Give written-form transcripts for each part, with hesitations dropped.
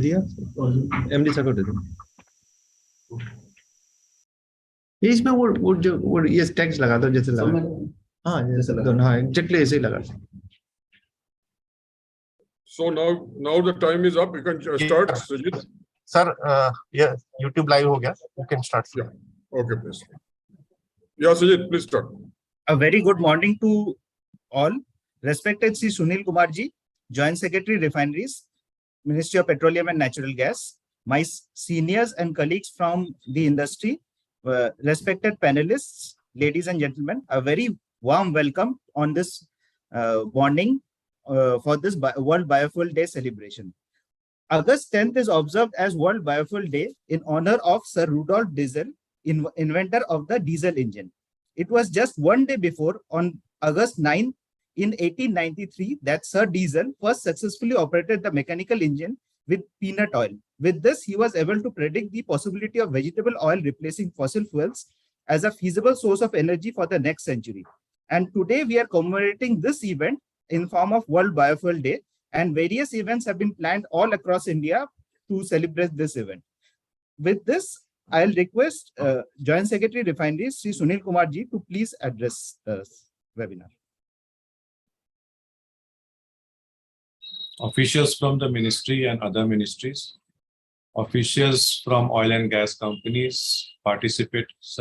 दिया और MD sir को दे दो। ये इसमें वो ये टैक्स लगा दो जैसे लगा। हाँ जैसे दोनों हाँ एग्जैक्टली ऐसे ही लगा। So now the time is up. You can start, Sajid. Sir, yeah, YouTube live हो गया. You can start. Yeah. Okay, please. Yeah, Sajid, please start. A very good morning to all. Respected Sri Sunil Kumarji, Joint Secretary Refineries, Ministry of Petroleum and Natural Gas, my seniors and colleagues from the industry, respected panelists, ladies and gentlemen, a very warm welcome on this morning for this World Biofuel Day celebration. August 10th is observed as World Biofuel Day in honor of Sir Rudolf Diesel, inventor of the diesel engine. It was just one day before, on August 9th in 1893, that Sir Diesel first successfully operated the mechanical engine with peanut oil. With this, he was able to predict the possibility of vegetable oil replacing fossil fuels as a feasible source of energy for the next century. And today we are commemorating this event in form of World Biofuel Day, and various events have been planned all across India to celebrate this event. With this, I'll request Joint Secretary Refineries, Sri Sunil Kumarji, to please address the webinar. Officials from the ministry and other ministries, officials from oil and gas companies, participants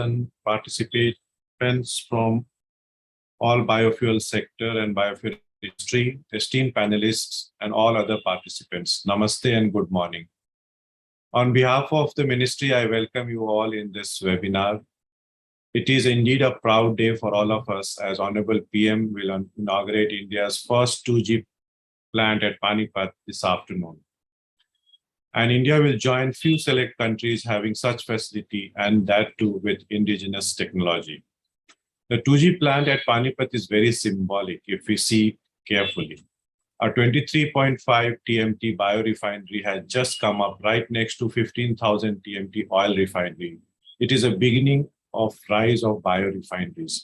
from all biofuel sector and biofuel industry, esteemed panelists, and all other participants. Namaste and good morning. On behalf of the ministry, I welcome you all in this webinar. It is indeed a proud day for all of us as Honorable PM will inaugurate India's first 2G plant at Panipat this afternoon. And India will join few select countries having such facility, and that too with indigenous technology. The 2G plant at Panipat is very symbolic if we see carefully. A 23.5 TMT biorefinery has just come up right next to 15,000 TMT oil refinery. It is a beginning of rise of biorefineries.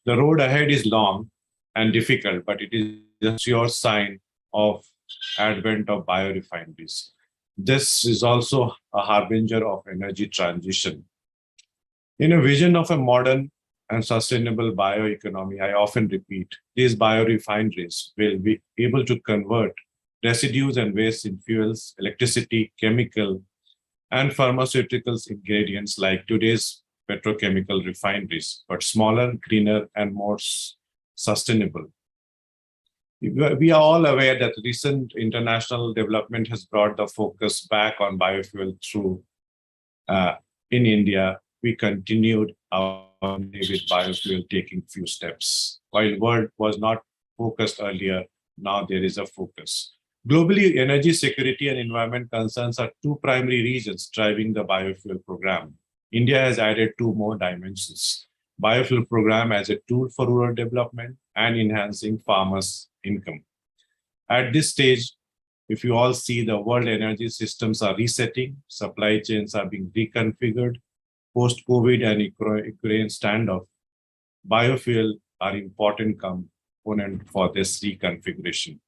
The road ahead is long and difficult, but it is a sure sign of advent of biorefineries. This is also a harbinger of energy transition. In a vision of a modern and sustainable bioeconomy, I often repeat, these biorefineries will be able to convert residues and waste in fuels, electricity, chemical, and pharmaceuticals ingredients like today's petrochemical refineries, but smaller, greener, and more sustainable. We are all aware that recent international development has brought the focus back on biofuel through, in India, we continued our with biofuel taking few steps. While world was not focused earlier, now there is a focus. Globally, energy security and environment concerns are two primary reasons driving the biofuel program. India has added two more dimensions. Biofuel program as a tool for rural development and enhancing farmers' income. At this stage, if you all see, the world energy systems are resetting, supply chains are being reconfigured, post-COVID and Ukraine standoff, biofuel are important component for this reconfiguration.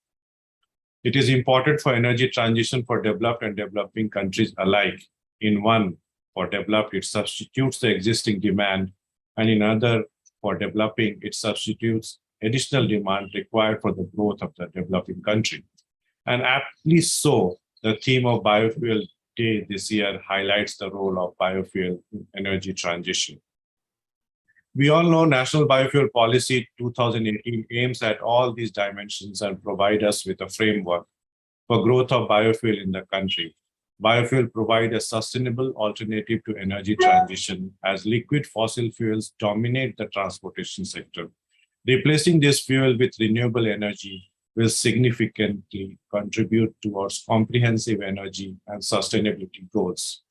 It is important for energy transition for developed and developing countries alike. In one, for developed, it substitutes the existing demand, and in other, for developing, it substitutes additional demand required for the growth of the developing country. And aptly so, the theme of Biofuel Day this year highlights the role of biofuel in energy transition. We all know National Biofuel Policy 2018 aims at all these dimensions and provide us with a framework for growth of biofuel in the country. Biofuel provide a sustainable alternative to energy transition as liquid fossil fuels dominate the transportation sector. Replacing this fuel with renewable energy will significantly contribute towards comprehensive energy and sustainability goals.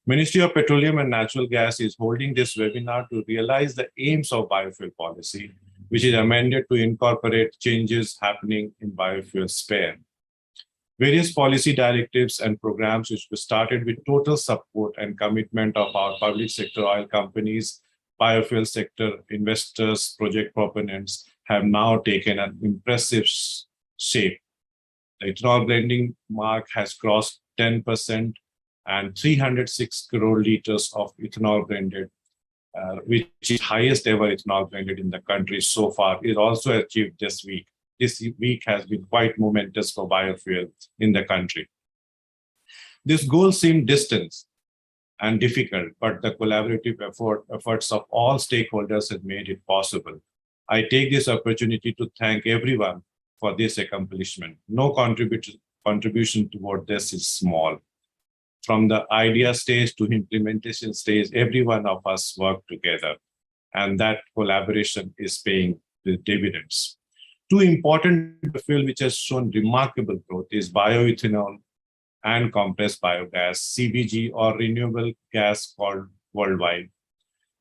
Ministry of Petroleum and Natural Gas is holding this webinar to realize the aims of biofuel policy, which is amended to incorporate changes happening in biofuel sphere. Various policy directives and programs which were started with total support and commitment of our public sector oil companies, biofuel sector investors, project proponents have now taken an impressive shape. The ethanol blending mark has crossed 10% and 306 crore liters of ethanol blended, which is highest ever ethanol blended in the country so far, is also achieved this week. This week has been quite momentous for biofuel in the country. This goal seemed distant and difficult, but the collaborative efforts of all stakeholders have made it possible. I take this opportunity to thank everyone for this accomplishment. No contribution toward this is small. From the idea stage to implementation stage, every one of us work together, and that collaboration is paying the dividends. Two important fuel which has shown remarkable growth is bioethanol and compressed biogas, CBG, or renewable gas called worldwide.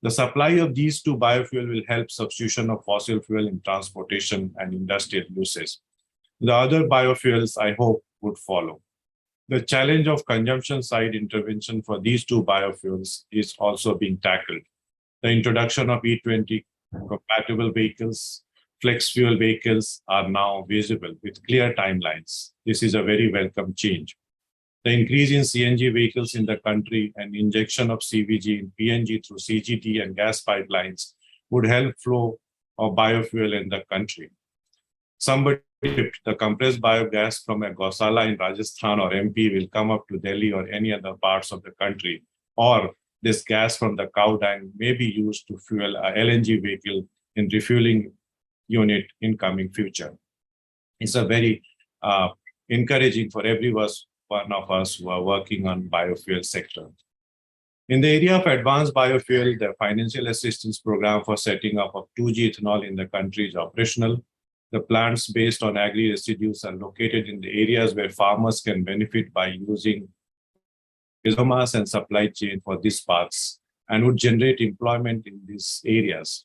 The supply of these two biofuel will help substitution of fossil fuel in transportation and industrial uses. The other biofuels, I hope, would follow. The challenge of consumption side intervention for these two biofuels is also being tackled. The introduction of E20 compatible vehicles, flex fuel vehicles are now visible with clear timelines. This is a very welcome change. The increase in CNG vehicles in the country and injection of CBG in PNG through CGD and gas pipelines would help flow of biofuel in the country. Somebody, the compressed biogas from a Gosala in Rajasthan or MP will come up to Delhi or any other parts of the country, or this gas from the cow dung may be used to fuel a LNG vehicle in refueling unit in coming future. It's a very encouraging for one of us who are working on biofuel sector. In the area of advanced biofuel, the financial assistance program for setting up of 2G ethanol in the country is operational. The plants based on agri residues are located in the areas where farmers can benefit by using biomass and supply chain for these parts and would generate employment in these areas.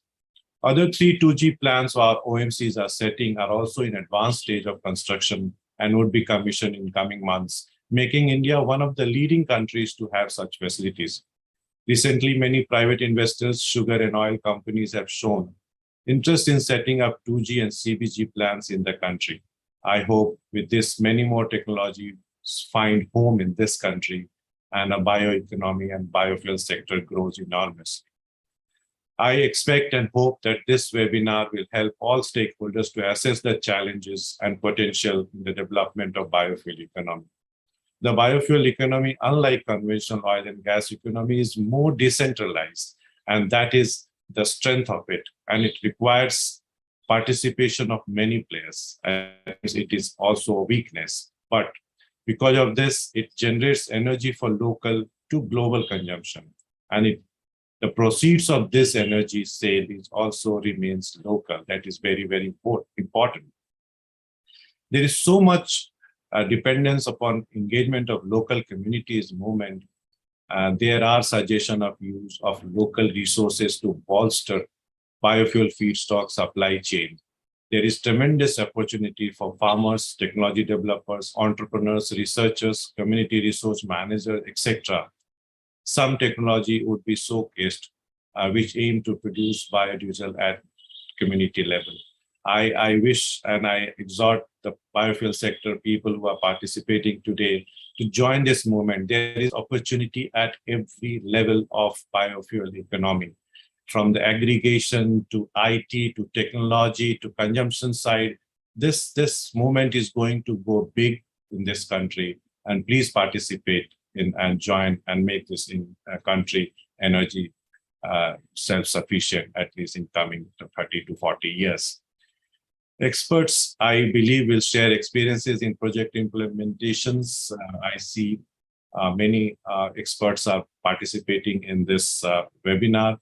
Other 3 2G plants or OMCs are setting are also in advanced stage of construction and would be commissioned in coming months, making India one of the leading countries to have such facilities. Recently, many private investors, sugar and oil companies have shown interest in setting up 2G and CBG plants in the country. I hope with this, many more technologies find home in this country and a bioeconomy and biofuel sector grows enormously. I expect and hope that this webinar will help all stakeholders to assess the challenges and potential in the development of biofuel economy. The biofuel economy, unlike conventional oil and gas economy, is more decentralized, and that is the strength of it. And it requires participation of many players. And it is also a weakness. But because of this, it generates energy for local to global consumption. And the proceeds of this energy sale also remains local. That is very, very important. There is so much dependence upon engagement of local communities movement. There are suggestions of use of local resources to bolster biofuel feedstock supply chain. There is tremendous opportunity for farmers, technology developers, entrepreneurs, researchers, community resource managers, etc. Some technology would be showcased which aim to produce biodiesel at community level. I wish and I exhort the biofuel sector people who are participating today to join this movement. There is opportunity at every level of biofuel economy, from the aggregation to IT to technology to consumption side. This movement is going to go big in this country, and please participate in and join and make this country energy self-sufficient, at least in coming 30 to 40 years. Experts, I believe, will share experiences in project implementations. I see many experts are participating in this webinar.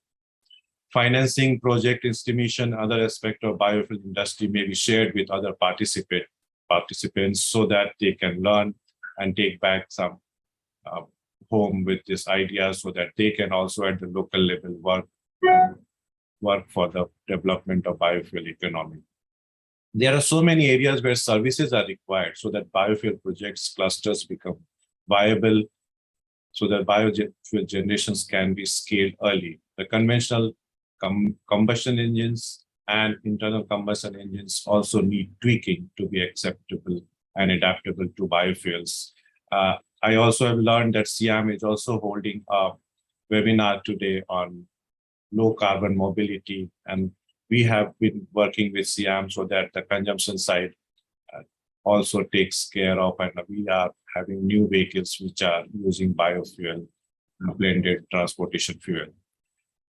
Financing, project estimation, other aspects of biofuel industry may be shared with other participants so that they can learn and take back some home with this idea so that they can also at the local level work for the development of biofuel economy. There are so many areas where services are required so that biofuel projects clusters become viable so that biofuel generations can be scaled early. The conventional combustion engines and internal combustion engines also need tweaking to be acceptable and adaptable to biofuels. I also have learned that SIAM is also holding a webinar today on low carbon mobility, and we have been working with SIAM so that the consumption side also takes care of, and we are having new vehicles which are using biofuel, blended transportation fuel.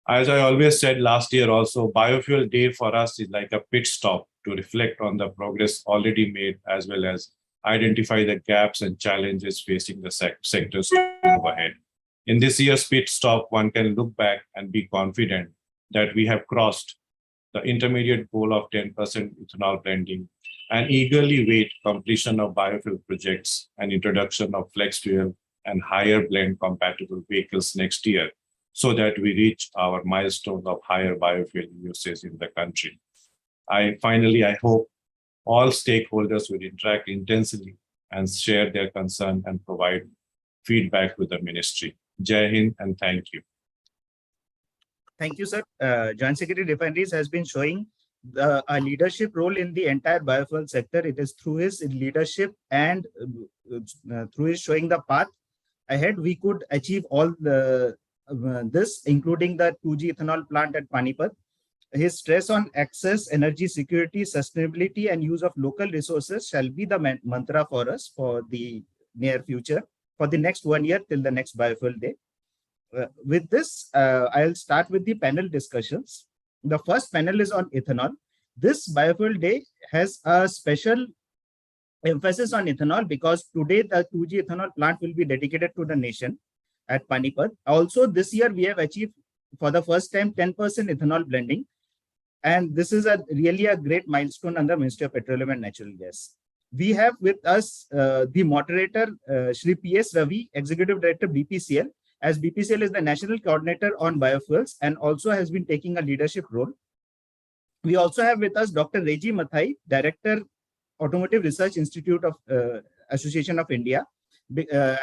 As I always said last year also, Biofuel Day for us is like a pit stop to reflect on the progress already made, as well as identify the gaps and challenges facing the sectors to move ahead. In this year's pit stop, one can look back and be confident that we have crossed the intermediate goal of 10% ethanol blending and eagerly wait completion of biofuel projects and introduction of flex fuel and higher blend compatible vehicles next year, so that we reach our milestone of higher biofuel usage in the country. I hope all stakeholders will interact intensely and share their concern and provide feedback with the ministry. Jai Hind and thank you. Thank you, sir. Joint Secretary Refineries has been showing a leadership role in the entire biofuel sector. It is through his leadership and through his showing the path ahead, we could achieve all this, including the 2G ethanol plant at Panipat. His stress on access, energy security, sustainability, and use of local resources shall be the mantra for us for the near future, for the next 1 year till the next Biofuel Day. With this, I'll start with the panel discussions. The first panel is on ethanol. This Biofuel Day has a special emphasis on ethanol because today the 2G ethanol plant will be dedicated to the nation at Panipat. Also, this year we have achieved for the first time 10% ethanol blending. And this is really a great milestone under Ministry of Petroleum and Natural Gas. We have with us the moderator, Shri P.S. Ravi, Executive Director, BPCL, as BPCL is the National Coordinator on Biofuels and also has been taking a leadership role. We also have with us Dr. Reji Mathai, Director, Automotive Research Institute of Association of India.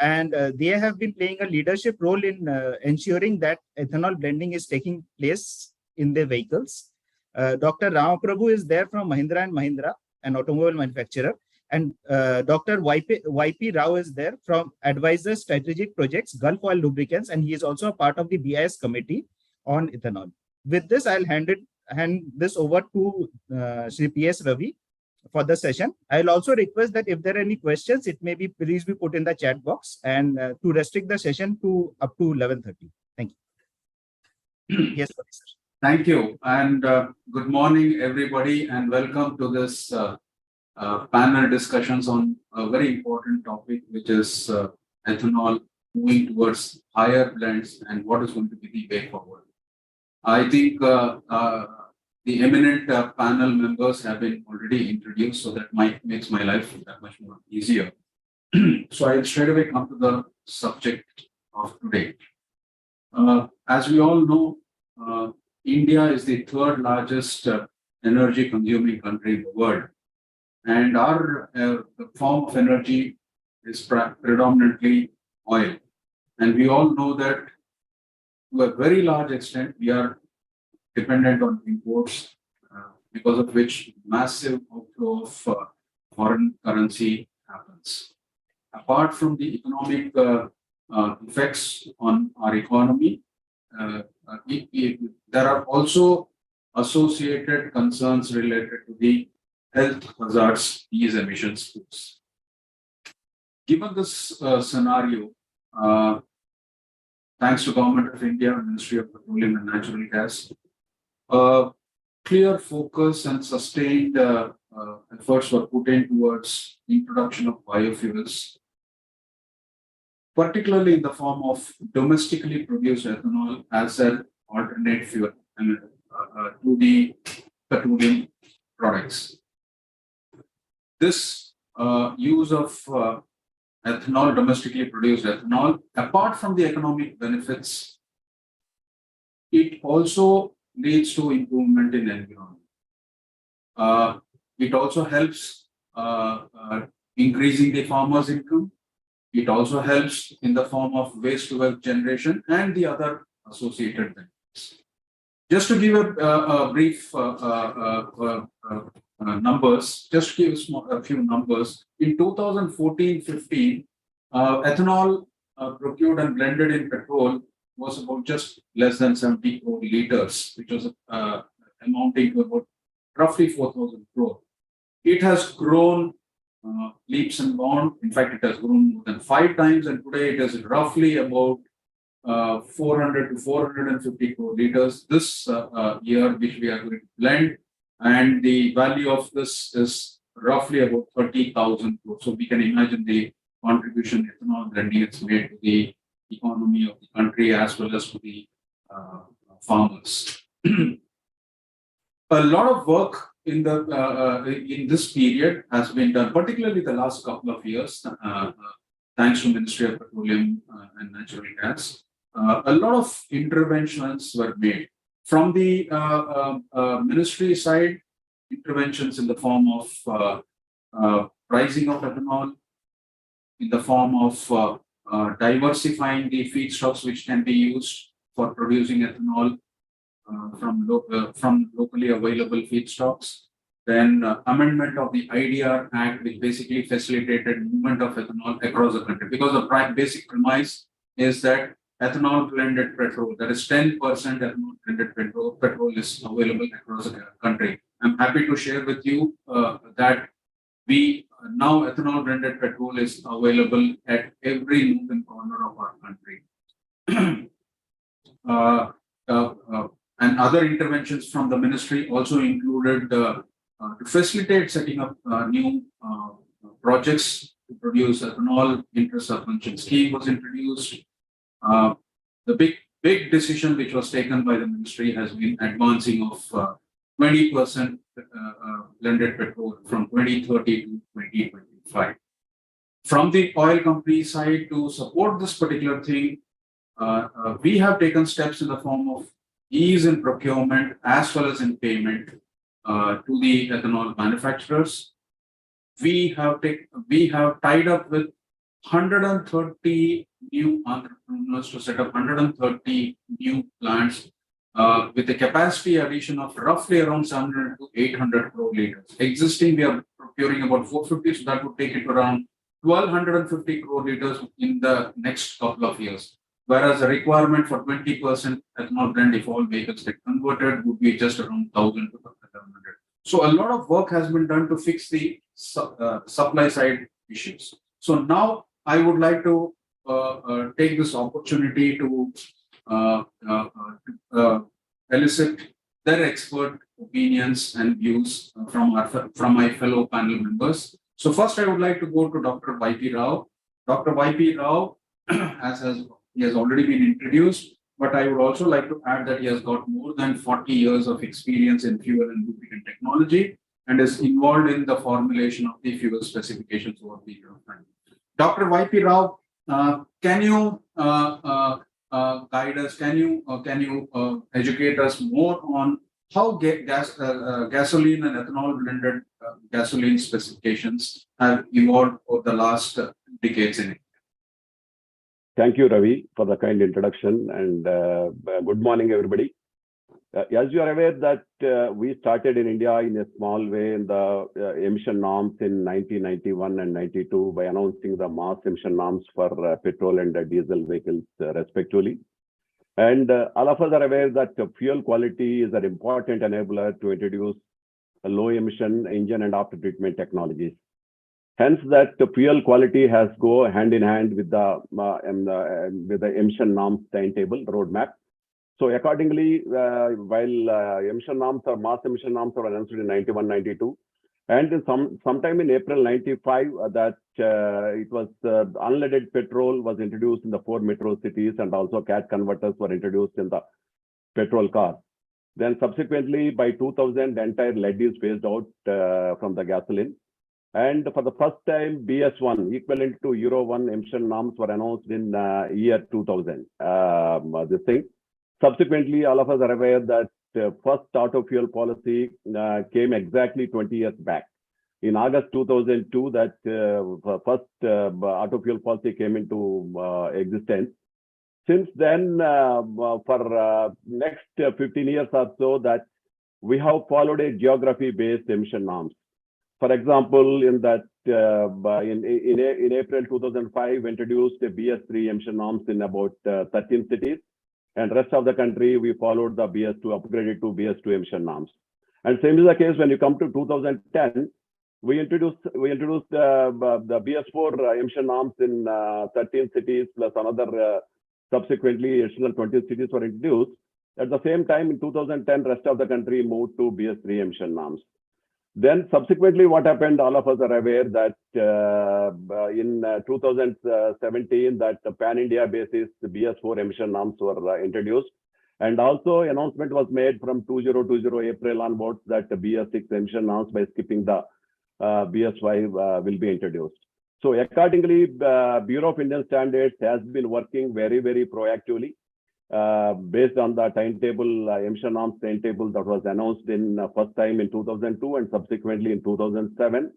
And they have been playing a leadership role in ensuring that ethanol blending is taking place in their vehicles. Dr. Ramaprabhu is there from Mahindra & Mahindra, an automobile manufacturer. And Dr. YP Rao is there from Advisor Strategic Projects, Gulf Oil Lubricants, and he is also a part of the BIS committee on ethanol. With this, I'll hand this over to Shri P.S. Ravi for the session. I'll also request that if there are any questions, it may be please be put in the chat box and to restrict the session to up to 11:30. Thank you. Yes, sir. Thank you, and good morning, everybody, and welcome to this panel discussions on a very important topic, which is ethanol moving towards higher blends and what is going to be the way forward. I think the eminent panel members have been already introduced, so that makes my life that much more easier. So I'll straight away come to the subject of today. As we all know, India is the third largest energy consuming country in the world. And our form of energy is predominantly oil. And we all know that to a very large extent, we are dependent on imports, because of which massive outflow of foreign currency happens. Apart from the economic effects on our economy, there are also associated concerns related to the health hazards these emissions pose. Given this scenario, thanks to Government of India, Ministry of Petroleum and Natural Gas, clear focus and sustained efforts were put in towards introduction of biofuels, particularly in the form of domestically produced ethanol as an alternate fuel to the petroleum products. This use of ethanol, domestically produced ethanol, apart from the economic benefits, it also leads to improvement in environment. It also helps increasing the farmer's income. It also helps in the form of waste to wealth generation and the other associated benefits. Just to give a brief numbers, just to give a few numbers. In 2014-15, Ethanol procured and blended in petrol was about just less than 70 crore liters, which was amounting to about roughly 4,000 crore. It has grown leaps and bounds. In fact, it has grown more than 5 times, and today it is roughly about 400 to 450 crore liters this year, which we are going to blend, and the value of this is roughly about 30,000 crore. So we can imagine the contribution ethanol blending has made to the economy of the country as well as to the farmers. A lot of work in this period has been done, particularly the last couple of years, thanks to Ministry of Petroleum and Natural Gas. A lot of interventions were made from the ministry side. Interventions in the form of pricing of ethanol, in the form of diversifying the feedstocks which can be used for producing ethanol from locally available feedstocks. Then amendment of the IDR Act, which basically facilitated movement of ethanol across the country, because the basic premise is that ethanol blended petrol, that is 10% ethanol blended petrol is available across the country. I'm happy to share with you that now ethanol blended petrol is available at every nook and corner of our country. And other interventions from the ministry also included to facilitate setting up new projects to produce ethanol. Inter-subvention scheme was introduced. The big decision which was taken by the ministry has been advancing of 20% blended petrol from 2030 to 2025. From the oil company side, to support this particular thing, we have taken steps in the form of ease in procurement as well as in payment to the ethanol manufacturers. We have tied up with 130 new entrepreneurs to set up 130 new plants with a capacity addition of roughly around 700 to 800 crore liters. Existing, we are procuring about 450, so that would take it to around 1,250 crore liters in the next couple of years. Whereas the requirement for 20% ethanol blend, if all vehicles get converted, would be just around 1,000 to 1,100. So a lot of work has been done to fix the supply side issues. So now I would like to take this opportunity to elicit their expert opinions and views from my fellow panel members. So first, I would like to go to Dr. Y.P. Rao. Dr. Y.P. Rao, he has already been introduced, but I would also like to add that he has got more than 40 years of experience in fuel and lubricant technology and is involved in the formulation of the fuel specifications over the year. Dr. Y.P. Rao, can you guide us? Can you educate us more on how gasoline and ethanol blended gasoline specifications have evolved over the last decades in India? Thank you, Ravi, for the kind introduction, and good morning, everybody. As you are aware that we started in India in a small way in the emission norms in 1991 and 92 by announcing the mass emission norms for petrol and diesel vehicles respectively. And all of us are aware that fuel quality is an important enabler to introduce a low emission engine and after treatment technologies. Hence, that the fuel quality has go hand in hand with the emission norms timetable roadmap. So accordingly, while emission norms or mass emission norms were announced in 91, 92, and in sometime in April 95, that it was unleaded petrol was introduced in the 4 metro cities, and also CAT converters were introduced in the petrol cars. Then subsequently, by 2000, the entire lead is phased out from the gasoline. And for the first time, BS1, equivalent to Euro 1 emission norms, were announced in year 2000. This thing. Subsequently, all of us are aware that first auto fuel policy came exactly 20 years back. In August 2002, that first auto fuel policy came into existence. Since then, for next 15 years or so, that we have followed a geography-based emission norms. For example, in that in April 2005, introduced the BS3 emission norms in about 13 cities, and rest of the country we followed the BS2, upgraded to BS2 emission norms. And same is the case when you come to 2010. We introduced the BS4 emission norms in 13 cities, plus another subsequently additional 20 cities were introduced. At the same time, in 2010, rest of the country moved to BS3 emission norms. Then subsequently, what happened? All of us are aware that in 2017, that pan-India basis, the BS4 emission norms were introduced. And also announcement was made from 2020 April onwards that the BS6 emission norms, by skipping the BS5, will be introduced. So accordingly, Bureau of Indian Standards has been working very, very proactively based on the timetable, emission norms timetable that was announced in first time in 2002 and subsequently in 2007.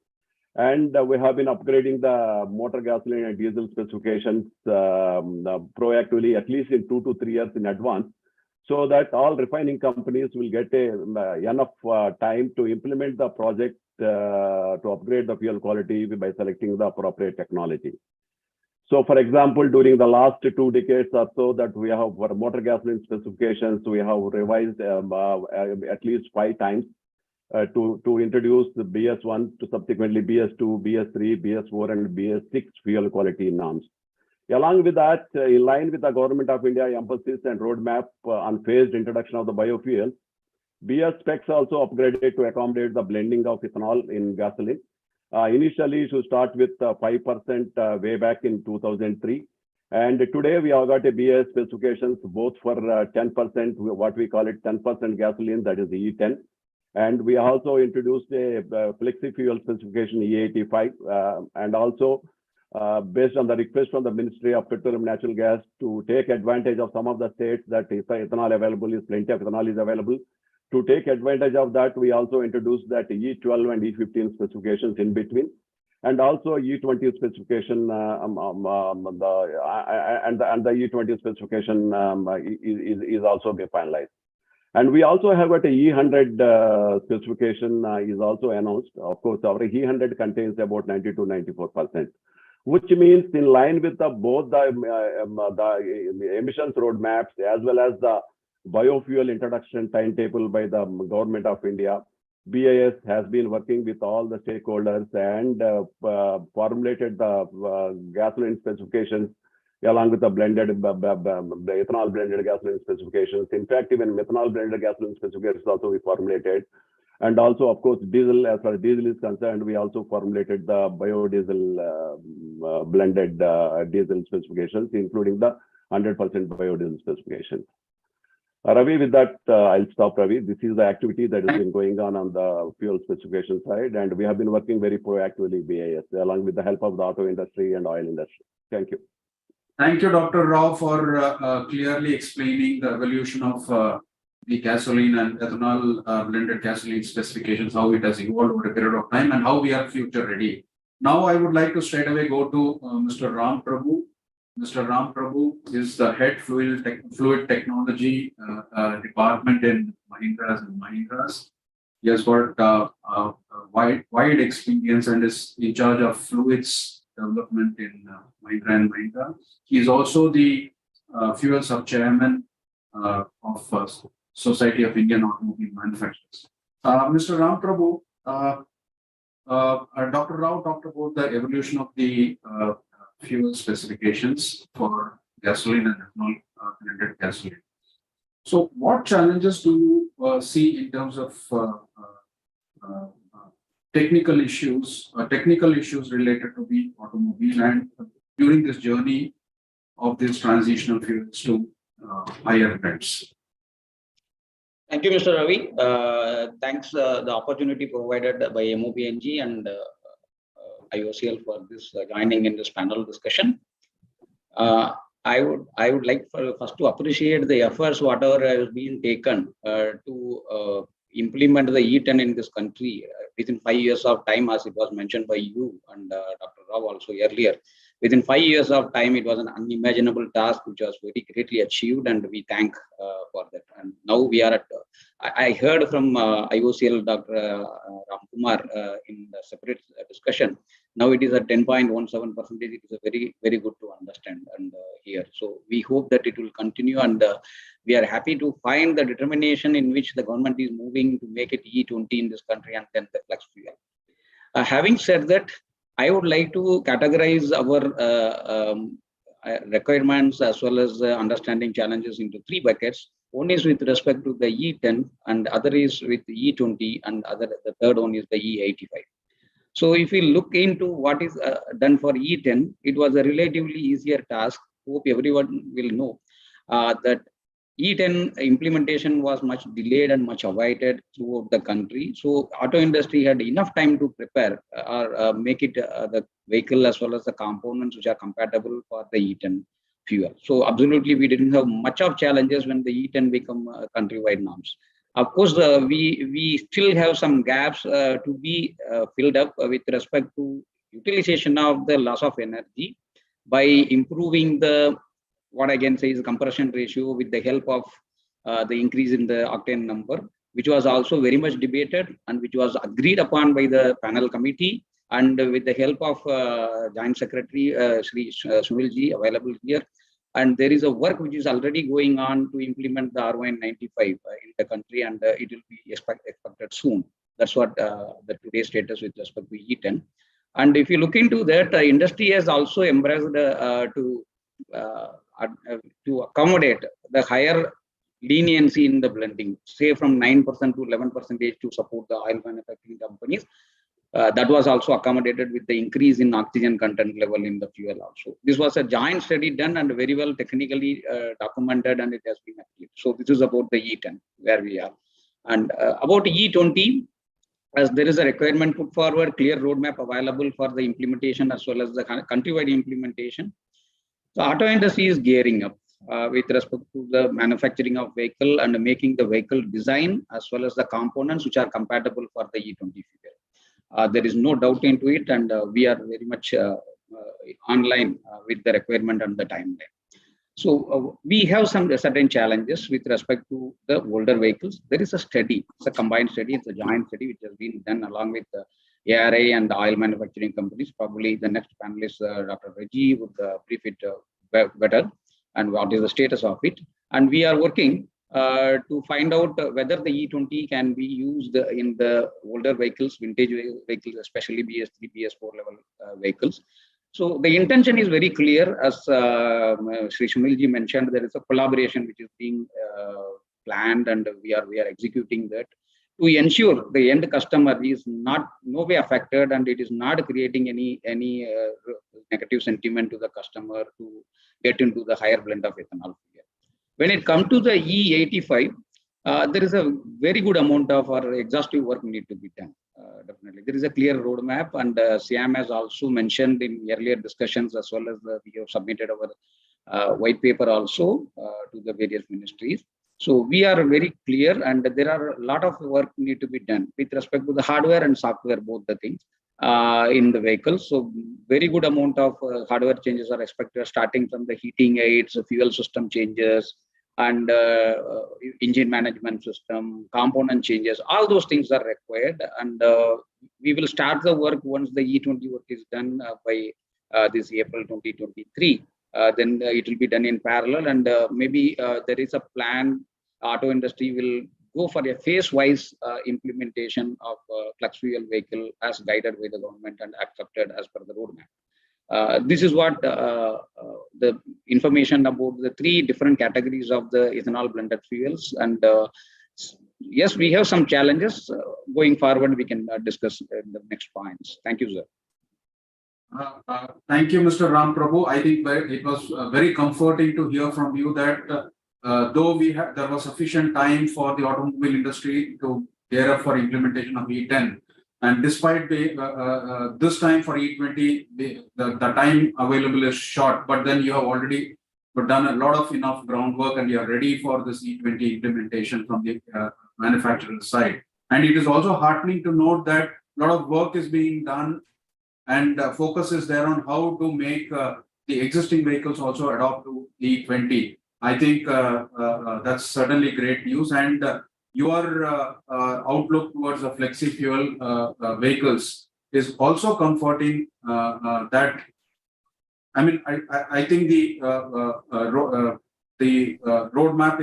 And we have been upgrading the motor gasoline and diesel specifications proactively, at least in 2 to 3 years in advance, so that all refining companies will get enough time to implement the project to upgrade the fuel quality by selecting the appropriate technology. So, for example, during the last 2 decades or so, that we have for motor gasoline specifications, we have revised at least 5 times to introduce the BS1 to subsequently BS2, BS3, BS4, and BS6 fuel quality norms. Along with that, in line with the Government of India emphasis and roadmap on phased introduction of the biofuel, BS specs also upgraded to accommodate the blending of ethanol in gasoline. Initially, to start with 5% way back in 2003. And today we have got a BS specifications both for 10%, what we call it 10% gasoline, that is the E10. And we also introduced a flexi fuel specification E85, and also based on the request from the Ministry of Petroleum and Natural Gas to take advantage of some of the states that ethanol available is plenty of ethanol is available. To take advantage of that, we also introduced that E12 and E15 specifications in between, and also E20 specification, and the E20 specification is also being finalized. And we also have got a E100 specification is also announced. Of course, our E100 contains about 90 to 94%, which means in line with both the emissions roadmaps as well as the biofuel introduction timetable by the Government of India, BIS has been working with all the stakeholders and formulated the gasoline specifications along with the blended, the ethanol blended gasoline specifications. In fact, even methanol blended gasoline specifications also we formulated. And also, of course, diesel, as far as diesel is concerned, we also formulated the biodiesel blended diesel specifications, including the 100% biodiesel specifications. Ravi, with that, I'll stop, Ravi. This is the activity that has been going on the fuel specification side, and we have been working very proactively, BIS, along with the help of the auto industry and oil industry. Thank you. Thank you, Dr. Rao, for clearly explaining the evolution of the gasoline and ethanol blended gasoline specifications, how it has evolved over a period of time, and how we are future ready. Now, I would like to straight away go to Mr. Ram Prabhu. Mr. Ram Prabhu is the head fluid technology department in Mahindras. He has got wide experience and is in charge of fluids development in Mahindra and Mahindra. He is also the fuel sub-chairman of Society of Indian Automobile Manufacturers. Mr. Ram Prabhu, Dr. Rao talked about the evolution of the fuel specifications for gasoline and ethanol blended gasoline. So what challenges do you see in terms of technical issues related to the automobile and during this journey of these transitional fuels to higher blends? Thank you, Mr. Ravi. Thanks the opportunity provided by MOPNG and IOCL for this joining in this panel discussion. I would like first to appreciate the efforts whatever has been taken to implement the E10 in this country within 5 years of time, as it was mentioned by you and Dr. Rao also earlier. Within 5 years of time, it was an unimaginable task which was very greatly achieved, and we thank for that. And now we are at, I heard from IOCL Dr. Ramkumar in the separate discussion Now it is at 10.17%. It is a very, very good to understand and here. So we hope that it will continue, and we are happy to find the determination in which the government is moving to make it E20 in this country and then the flex fuel. Having said that, I would like to categorize our requirements as well as understanding challenges into 3 buckets. One is with respect to the E10, and other is with E20, and the third one is the E85. So if we look into what is done for E10, it was a relatively easier task. Hope everyone will know that E10 implementation was much delayed and much awaited throughout the country. So auto industry had enough time to prepare or make it the vehicle as well as the components which are compatible for the E10 fuel. So absolutely, we didn't have much of challenges when the E10 become countrywide norms. Of course, we still have some gaps to be filled up with respect to utilization of the loss of energy by improving the, what I can say is compression ratio with the help of the increase in the octane number, which was also very much debated and which was agreed upon by the panel committee, and with the help of Joint Secretary Shri Sunilji available here. And there is a work which is already going on to implement the R195 in the country, and it will be expected soon. That's what the today's status with respect to E10. And if you look into that, industry has also embraced to accommodate the higher leniency in the blending, say from 9% to 11% to support the oil manufacturing companies. That was also accommodated with the increase in oxygen content level in the fuel also. This was a joint study done and very well technically documented, and it has been achieved. So this is about the E10, where we are. And about E20, as there is a requirement put forward, clear roadmap available for the implementation as well as the countrywide implementation. So auto industry is gearing up with respect to the manufacturing of vehicle and making the vehicle design as well as the components which are compatible for the E20 fuel. There is no doubt into it, and we are very much online with the requirement and the timeline. So we have some certain challenges with respect to the older vehicles. There is a study, it's a combined study, it's a joint study which has been done along with the ARA and the oil manufacturing companies. Probably the next panelist, Dr. Reggie, would brief it better and what is the status of it. And we are working to find out whether the E20 can be used in the older vehicles, vintage vehicles, especially BS3, BS4 level vehicles. So the intention is very clear. As Sri Sunilji mentioned, there is a collaboration which is being planned, and we are executing that to ensure the end customer is no way affected, and it is not creating any negative sentiment to the customer to get into the higher blend of ethanol. When it comes to the E85, there is a very good amount of our exhaustive work need to be done. Definitely, there is a clear roadmap, and SIAM has also mentioned in earlier discussions, as well as we have submitted our white paper also to the various ministries. So we are very clear, and there are a lot of work need to be done with respect to the hardware and software, both the things in the vehicles. So very good amount of hardware changes are expected, starting from the heating aids, fuel system changes, and engine management system, component changes. All those things are required, and we will start the work once the E20 work is done by this April 2023. Then it will be done in parallel, and maybe there is a plan. Auto industry will go for a phase-wise implementation of flex fuel vehicle as guided by the government and accepted as per the roadmap. This is what the information about the 3 different categories of the ethanol blended fuels. And yes, we have some challenges. Going forward, we can discuss in the next points. Thank you, sir. Thank you, Mr. Ram Prabhu. I think it was very comforting to hear from you that though there was sufficient time for the automobile industry to gear up for implementation of E10, and despite this time for E20, the time available is short, but then you have already done a lot of enough groundwork, and you are ready for this E20 implementation from the manufacturer side. And it is also heartening to note that a lot of work is being done, and focus is there on how to make the existing vehicles also adopt to E20. I think that's certainly great news, and your outlook towards the flexi fuel vehicles is also comforting that, I mean, I think the roadmap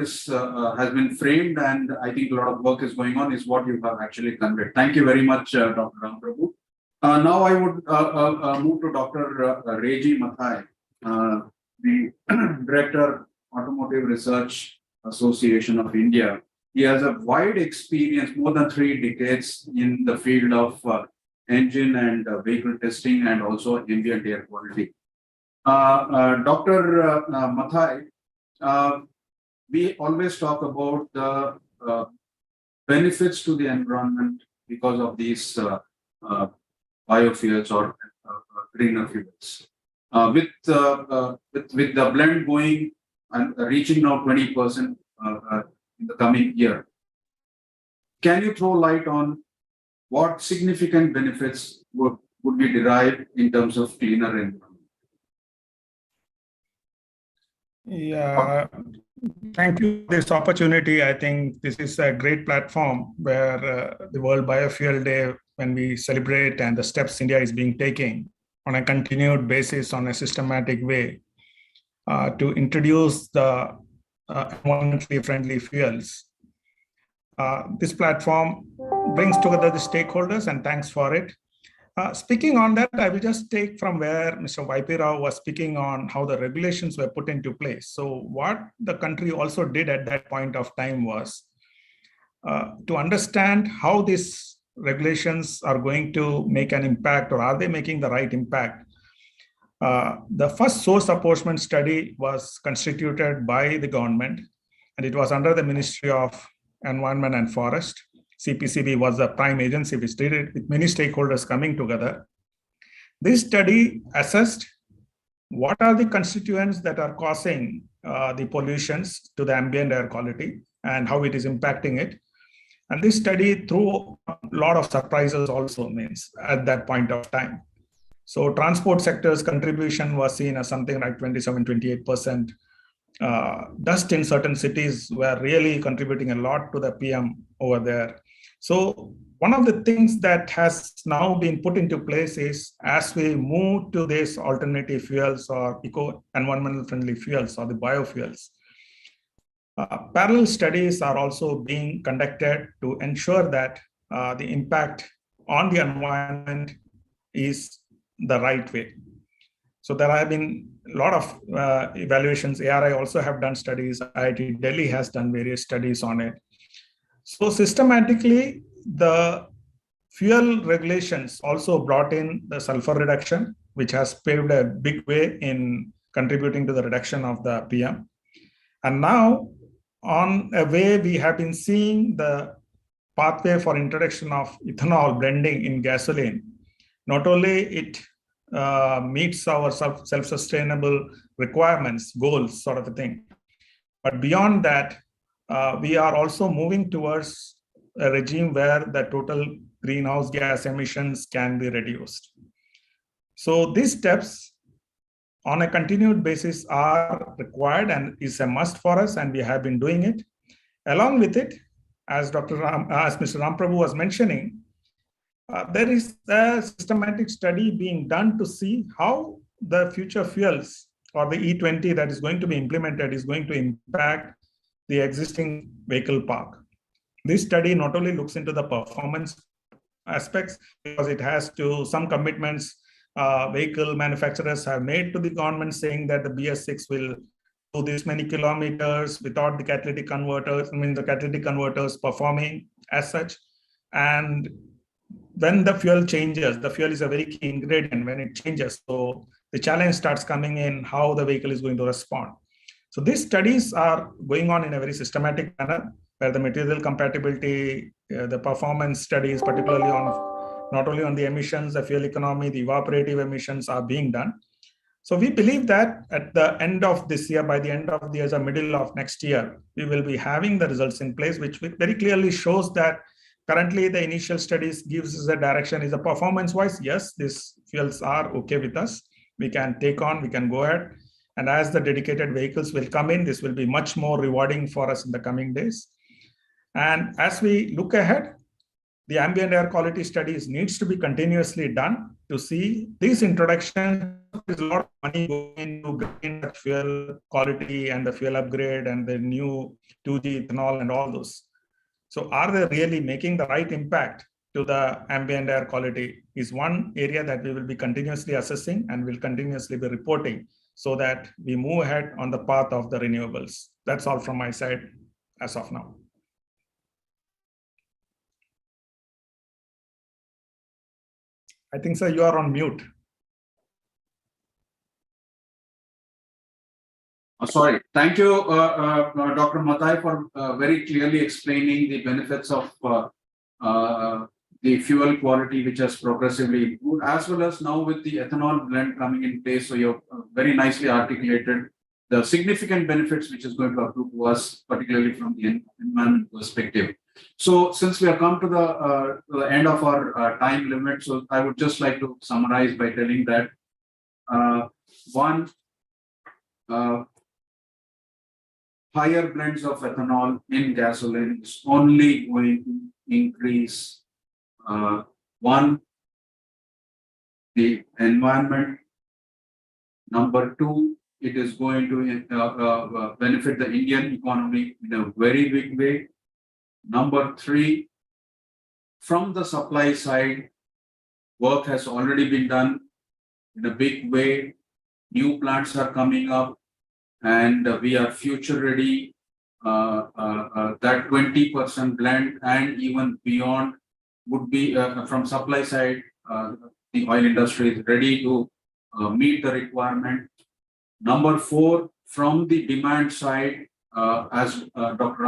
has been framed, and I think a lot of work is going on, is what you have actually conveyed. Thank you very much, Dr. Ramprabhu. Now I would move to Dr. Reji Mathai, the Director, Automotive Research Association of India. He has a wide experience, more than 3 decades, in the field of engine and vehicle testing, and also ambient air quality. Dr. Mathai, we always talk about the benefits to the environment because of these biofuels or greener fuels. With the blend going and reaching now 20% in the coming year, can you throw light on what significant benefits would be derived in terms of cleaner environment? Yeah, thank you for this opportunity. I think this is a great platform where the World Biofuel Day, when we celebrate, and the steps India is being taken on a continued basis, on a systematic way, to introduce the environmentally friendly fuels. This platform brings together the stakeholders, and thanks for it. Speaking on that, I will just take from where Mr. YP Rao was speaking on how the regulations were put into place. So what the country also did at that point of time was to understand how these regulations are going to make an impact, or are they making the right impact. The first source apportionment study was constituted by the government, and it was under the Ministry of Environment and Forest. CPCB was the prime agency which did it, with many stakeholders coming together. This study assessed what are the constituents that are causing the pollutions to the ambient air quality and how it is impacting it. And this study threw a lot of surprises also, means at that point of time. So transport sector's contribution was seen as something like 27-28%. Dust in certain cities were really contributing a lot to the PM over there. So one of the things that has now been put into place is, as we move to these alternative fuels or eco-environmental friendly fuels or the biofuels, parallel studies are also being conducted to ensure that the impact on the environment is the right way. So there have been a lot of evaluations. ARI also have done studies. IIT Delhi has done various studies on it. So systematically, the fuel regulations also brought in the sulfur reduction, which has paved a big way in contributing to the reduction of the PM. And now, on a way, we have been seeing the pathway for introduction of ethanol blending in gasoline. Not only it meets our self-sustainable requirements, goals, sort of a thing, but beyond that, we are also moving towards a regime where the total greenhouse gas emissions can be reduced. So these steps on a continued basis are required and is a must for us, and we have been doing it. Along with it, as Mr. Ramprabhu was mentioning, there is a systematic study being done to see how the future fuels or the E20 that is going to be implemented is going to impact the existing vehicle park. This study not only looks into the performance aspects, because it has to some commitments vehicle manufacturers have made to the government, saying that the BS6 will do this many kilometers without the catalytic converters, the catalytic converters performing as such. And when the fuel changes, the fuel is a very key ingredient when it changes. So the challenge starts coming in how the vehicle is going to respond. So these studies are going on in a very systematic manner, where the material compatibility, the performance studies, particularly on not only on the emissions, the fuel economy, the evaporative emissions are being done. So we believe that at the end of this year, by the end of the year, the middle of next year, we will be having the results in place, which very clearly shows that currently the initial studies gives us a direction. Is a performance-wise, yes, these fuels are okay with us. We can take on, we can go ahead. And as the dedicated vehicles will come in, this will be much more rewarding for us in the coming days. And as we look ahead, the ambient air quality studies needs to be continuously done to see these introductions. There's a lot of money going into green fuel quality and the fuel upgrade and the new 2G ethanol and all those. So are they really making the right impact to the ambient air quality is one area that we will be continuously assessing and will continuously be reporting so that we move ahead on the path of the renewables. That's all from my side as of now. I think, sir, you are on mute. Sorry. Thank you, Dr. Mathai, for very clearly explaining the benefits of the fuel quality, which has progressively improved, as well as now with the ethanol blend coming in place. So you've very nicely articulated the significant benefits which is going to accrue to us, particularly from the environment perspective. So since we have come to the end of our time limit, so I would just like to summarize by telling that higher blends of ethanol in gasoline is only going to increase the environment. Number two, it is going to benefit the Indian economy in a very big way. Number three, from the supply side, work has already been done in a big way. New plants are coming up, and we are future ready. That 20% blend and even beyond would be from supply side. The oil industry is ready to meet the requirement. Number four, from the demand side, as Mr.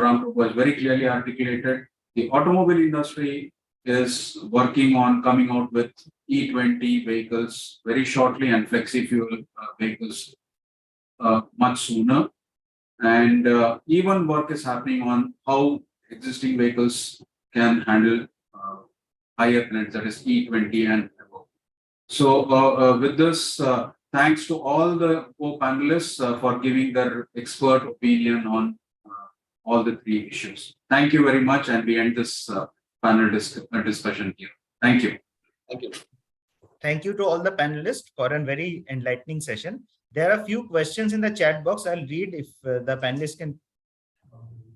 Ramprabhu has very clearly articulated, the automobile industry is working on coming out with E20 vehicles very shortly and flexi fuel vehicles much sooner. And even work is happening on how existing vehicles can handle higher blends, that is E20 and above. So with this, thanks to all the co-panelists for giving their expert opinion on all the three issues. Thank you very much, and we end this panel discussion here. Thank you. Thank you. Thank you to all the panelists for a very enlightening session. There are a few questions in the chat box. I'll read if the panelists can.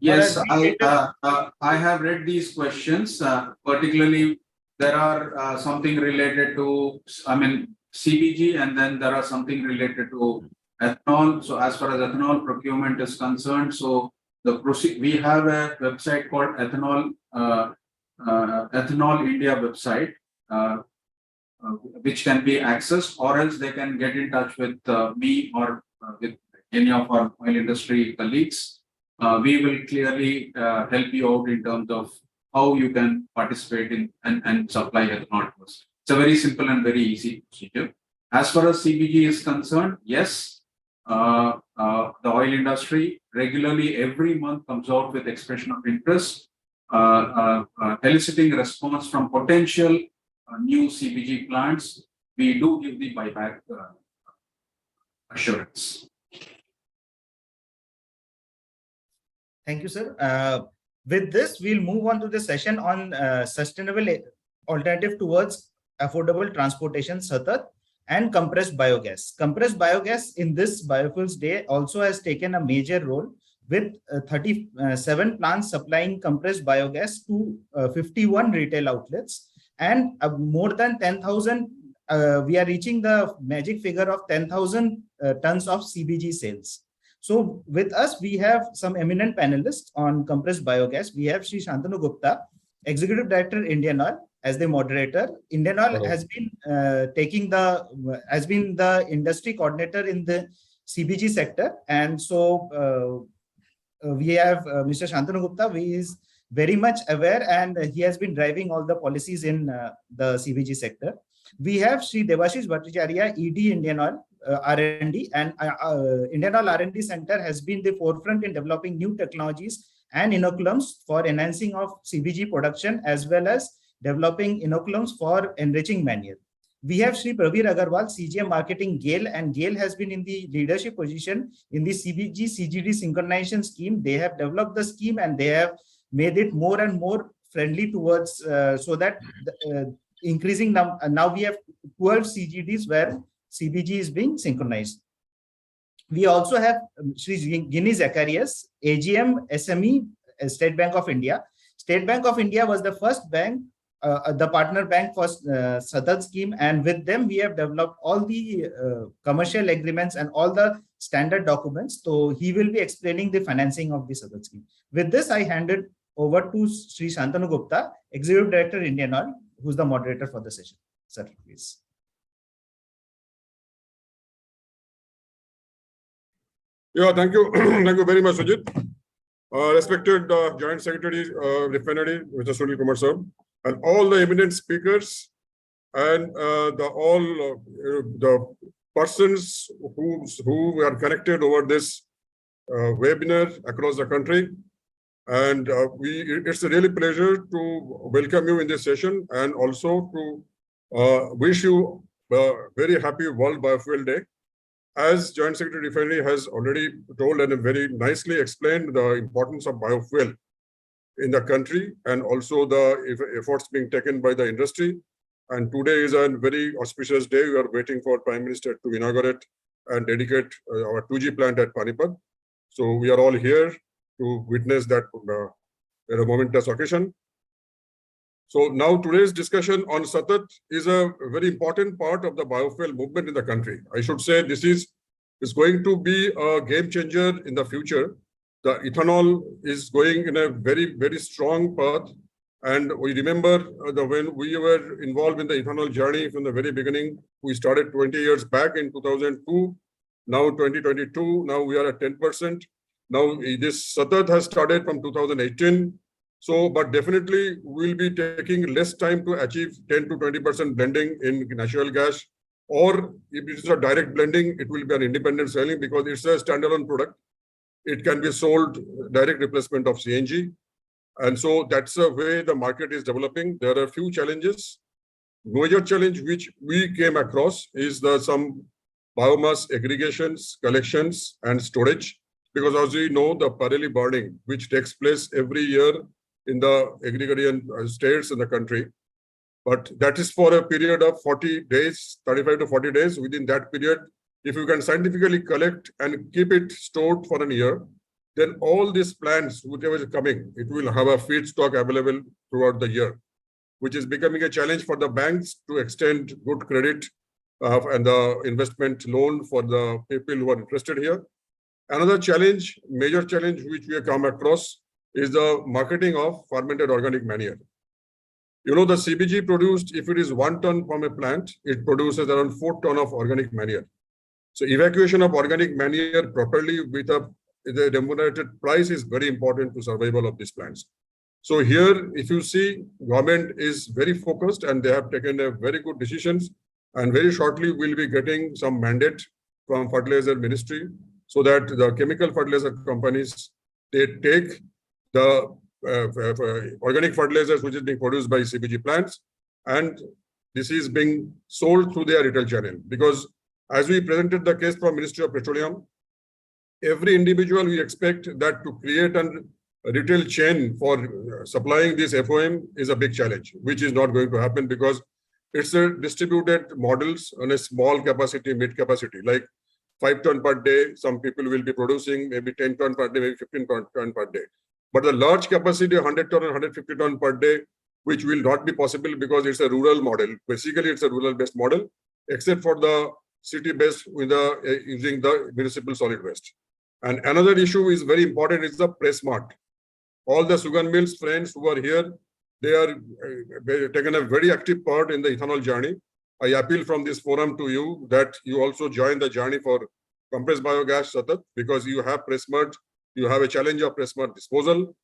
Yes, I have read these questions. Particularly, there are something related to, CBG, and then there are something related to ethanol. So as far as ethanol procurement is concerned, so we have a website called Ethanol India website, which can be accessed, or else they can get in touch with me or with any of our oil industry colleagues. We will clearly help you out in terms of how you can participate in and supply ethanol to us. It's a very simple and very easy procedure. As far as CBG is concerned, yes, the oil industry regularly every month comes out with expression of interest, eliciting response from potential new CBG plants. We do give the buyback assurance. Thank you, sir. With this, we'll move on to the session on sustainable alternative towards affordable transportation, SATAT, and compressed biogas. Compressed biogas in this Biofuels Day also has taken a major role with 37 plants supplying compressed biogas to 51 retail outlets, and more than 10,000. We are reaching the magic figure of 10,000 tons of CBG sales. So with us, we have some eminent panelists on compressed biogas. We have Sri Shantanu Gupta, Executive Director, Indian Oil, as the moderator. Indian Oil has been the industry coordinator in the CBG sector, and so we have Mr. Shantanu Gupta, who is very much aware, and he has been driving all the policies in the CBG sector. We have Sri Devashish Bhattacharya, ED, Indian Oil R&D, and Indian Oil R&D Center has been the forefront in developing new technologies and inoculums for enhancing of CBG production, as well as developing inoculums for enriching manure. We have Sri Pravir Agarwal, CGM Marketing, GAIL, and GAIL has been in the leadership position in the CBG CGD synchronization scheme. They have developed the scheme and they have made it more and more friendly towards so that increasing now we have 12 CGDs where CBG is being synchronized. We also have Sri Guinea Zacharias, AGM SME, State Bank of India. State Bank of India was the first bank, the partner bank for Sadat scheme, and with them we have developed all the commercial agreements and all the standard documents. So he will be explaining the financing of the Sadat scheme. With this, I hand it over to Sri Shantanu Gupta, Executive Director, Indian Oil, who's the moderator for the session. Sir, please. Yeah, thank you. Thank you very much, Sujit. Respected Joint Secretary Refinery, Mr. Sunil Kumar sir, and all the eminent speakers and the persons who are connected over this webinar across the country. And it's a really pleasure to welcome you in this session and also to wish you a very happy World Biofuel Day. As Joint Secretary Refinery has already told and very nicely explained the importance of biofuel in the country and also the efforts being taken by the industry. And today is a very auspicious day. We are waiting for Prime Minister to inaugurate and dedicate our 2G plant at Panipat. So we are all here to witness that momentous occasion. So now today's discussion on Satat is a very important part of the biofuel movement in the country. I should say this is going to be a game changer in the future. The ethanol is going in a very, very strong path. And we remember when we were involved in the ethanol journey from the very beginning, we started 20 years back in 2002, now 2022, now we are at 10%. Now this Satat has started from 2018. So, but definitely we'll be taking less time to achieve 10 to 20% blending in natural gas, or if it is a direct blending, it will be an independent selling because it's a standalone product. It can be sold direct replacement of CNG. And so that's the way the market is developing. There are a few challenges. Major challenge which we came across is some biomass aggregations, collections, and storage. Because as we know, the parallel burning, which takes place every year in the agrarian states in the country, but that is for a period of 40 days, 35 to 40 days. Within that period, if you can scientifically collect and keep it stored for a year, then all these plants, whichever is coming, it will have a feedstock available throughout the year, which is becoming a challenge for the banks to extend good credit and the investment loan for the people who are interested here. Another challenge, major challenge which we have come across is the marketing of fermented organic manure. You know, the CBG produced, if it is 1 ton from a plant, it produces around 4 tons of organic manure. So evacuation of organic manure properly with the remunerated price is very important to survival of these plants. So here, if you see, government is very focused and they have taken a very good decisions, and very shortly we'll be getting some mandate from Fertilizer Ministry so that the chemical fertilizer companies, they take the organic fertilizers which is being produced by CBG plants, and this is being sold through their retail channel. Because as we presented the case from Ministry of Petroleum, every individual we expect that to create a retail chain for supplying this FOM is a big challenge, which is not going to happen because it's a distributed models on a small capacity, mid capacity, like 5 ton per day. Some people will be producing maybe 10 ton per day, maybe 15 ton per day. But the large capacity, 100 ton and 150 ton per day, which will not be possible because it's a rural model. Basically, it's a rural-based model, except for the city-based with using the municipal solid waste. And another issue is very important is the press mart. All the sugar mills friends who are here, they are taken a very active part in the ethanol journey. I appeal from this forum to you that you also join the journey for compressed biogas Satat, because you have press mart, you have a challenge of press mart disposal,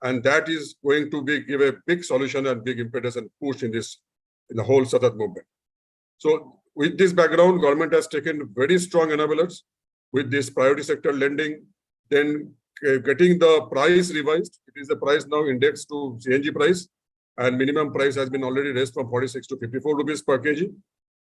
and that is going to give a big solution and big impetus and push in the whole Satat movement. So with this background, government has taken very strong enablers with this priority sector lending, then getting the price revised. It is the price now indexed to CNG price, and minimum price has been already raised from 46 to 54 rupees per kg.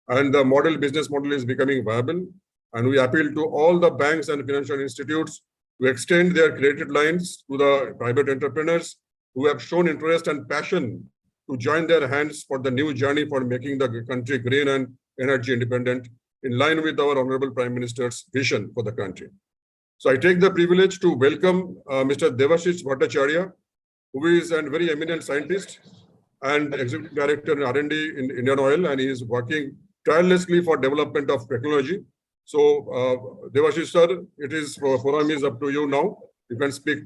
And the business model is becoming viable. And we appeal to all the banks and financial institutes to extend their credit lines to the private entrepreneurs who have shown interest and passion to join their hands for the new journey for making the country green and energy independent in line with our Honorable Prime Minister's vision for the country. So I take the privilege to welcome Mr. Devashish Bhattacharya, who is a very eminent scientist and Executive Director in R&D in Indian Oil, and he is working tirelessly for development of technology. So Devashish sir, forum is up to you now. You can speak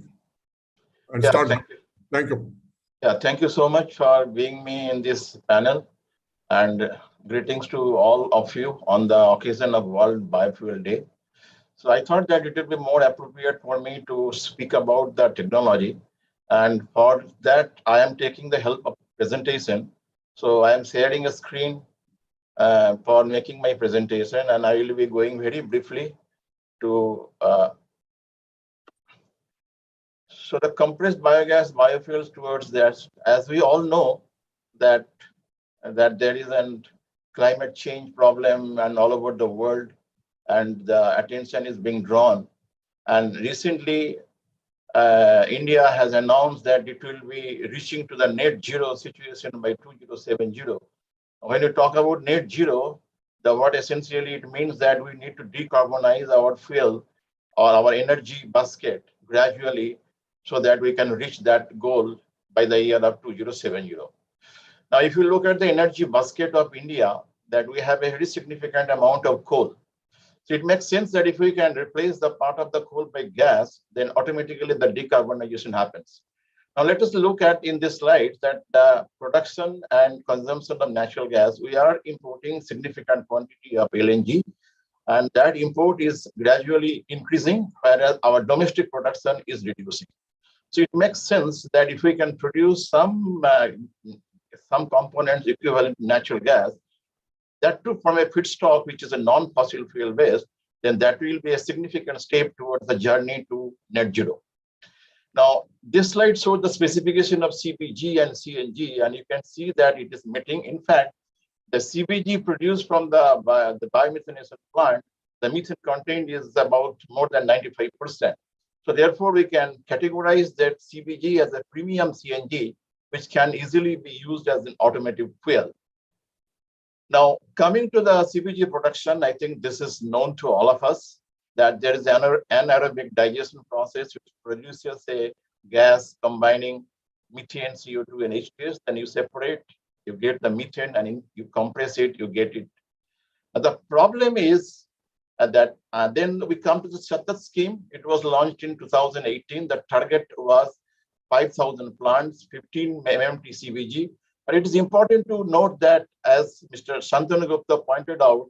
and start. Thank you. Thank you. Yeah, thank you so much for being me in this panel, and greetings to all of you on the occasion of World Biofuel Day. So I thought that it would be more appropriate for me to speak about the technology, and for that I am taking the help of presentation. So I am sharing a screen for making my presentation, and I will be going very briefly to so the compressed biogas biofuels towards that. As we all know that there is a climate change problem and all over the world, and the attention is being drawn. And recently, India has announced that it will be reaching to the net zero situation by 2070. When you talk about net zero, what essentially it means that we need to decarbonize our fuel or our energy basket gradually so that we can reach that goal by the year of 2070. Now, if you look at the energy basket of India, that we have a very significant amount of coal. So it makes sense that if we can replace the part of the coal by gas, then automatically the decarbonization happens. Now let us look at in this slide that the production and consumption of natural gas, we are importing significant quantity of LNG, and that import is gradually increasing, whereas our domestic production is reducing. So it makes sense that if we can produce some components equivalent to natural gas, that too from a feedstock which is a non-fossil fuel based, then that will be a significant step towards the journey to net zero. Now, this slide shows the specification of CBG and CNG, and you can see that it is meeting. In fact, the CBG produced from the biomethanation plant, the methane content is about more than 95%. So therefore, we can categorize that CBG as a premium CNG, which can easily be used as an automotive fuel. Now, coming to the Cbg production, I think this is known to all of us that there is an anaerobic digestion process which produces a gas combining methane, CO2, and H2S. Then you separate, you get the methane, and you compress it, you get it. The problem is that then we come to the Shatat scheme. It was launched in 2018. The target was 5,000 plants, 15 MMT Cbg. But it is important to note that, as Mr. Shantanu Gupta pointed out,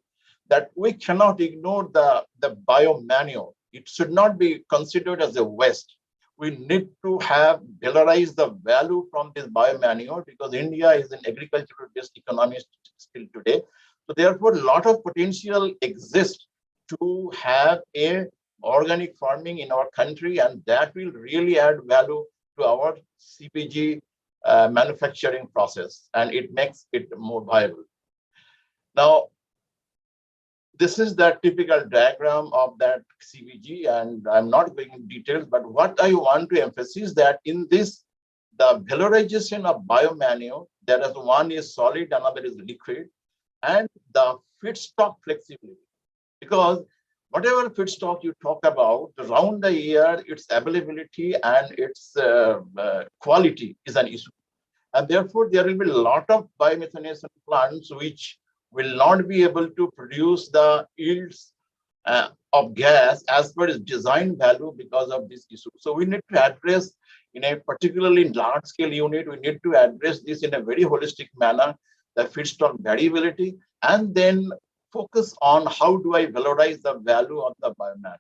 that we cannot ignore the biomanure. It should not be considered as a waste. We need to have valorize the value from this biomanure because India is an agricultural-based economy still today. So therefore, a lot of potential exists to have a organic farming in our country, and that will really add value to our CBG manufacturing process, and it makes it more viable. Now, this is the typical diagram of that CBG, and I'm not going into details, but what I want to emphasize that in this, the valorization of biomanure, there is one is solid, another is liquid, and the feedstock flexibility. Because whatever feedstock you talk about, around the year, its availability and its quality is an issue. And therefore, there will be a lot of biomethanation plants which will not be able to produce the yields of gas as per its design value because of this issue. So we need to address in a particularly large scale unit, we need to address this in a very holistic manner, the feedstock variability, and then focus on how do I valorize the value of the biomass.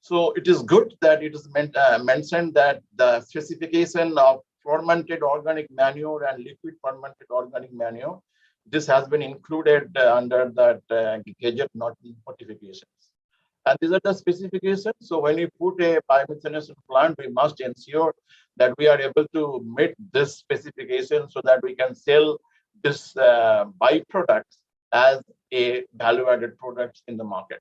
So it is good that it is mentioned that the specification of fermented organic manure and liquid fermented organic manure, this has been included under that gadget notifications. And these are the specifications. So when you put a biomethanation plant, we must ensure that we are able to meet this specification so that we can sell this byproducts as a value-added product in the market.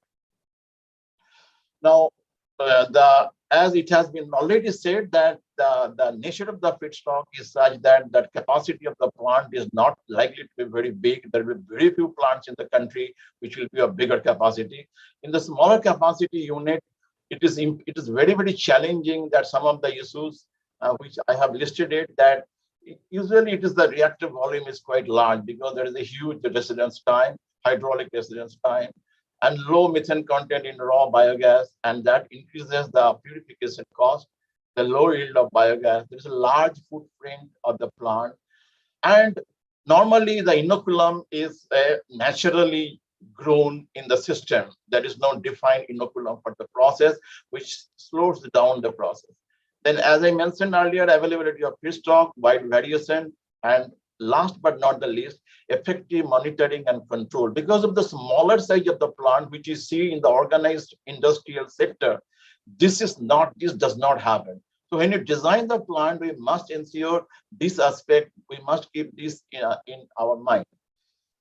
Now, the as it has been already said that the nature of the feedstock is such that that capacity of the plant is not likely to be very big. There will be very few plants in the country which will be of bigger capacity. In the smaller capacity unit, it is very, very challenging that some of the issues which I have listed it, that usually it is the reactor volume is quite large because there is a huge residence time, hydraulic residence time, and low methane content in raw biogas, and that increases the purification cost, the low yield of biogas. There is a large footprint of the plant, and normally the inoculum is naturally grown in the system. There is no defined inoculum for the process, which slows down the process. Then, as I mentioned earlier, availability of feedstock, wide variation, and last but not the least, effective monitoring and control. Because of the smaller size of the plant, which you see in the organized industrial sector, this does not happen. So when you design the plant, we must ensure this aspect, we must keep this in our mind.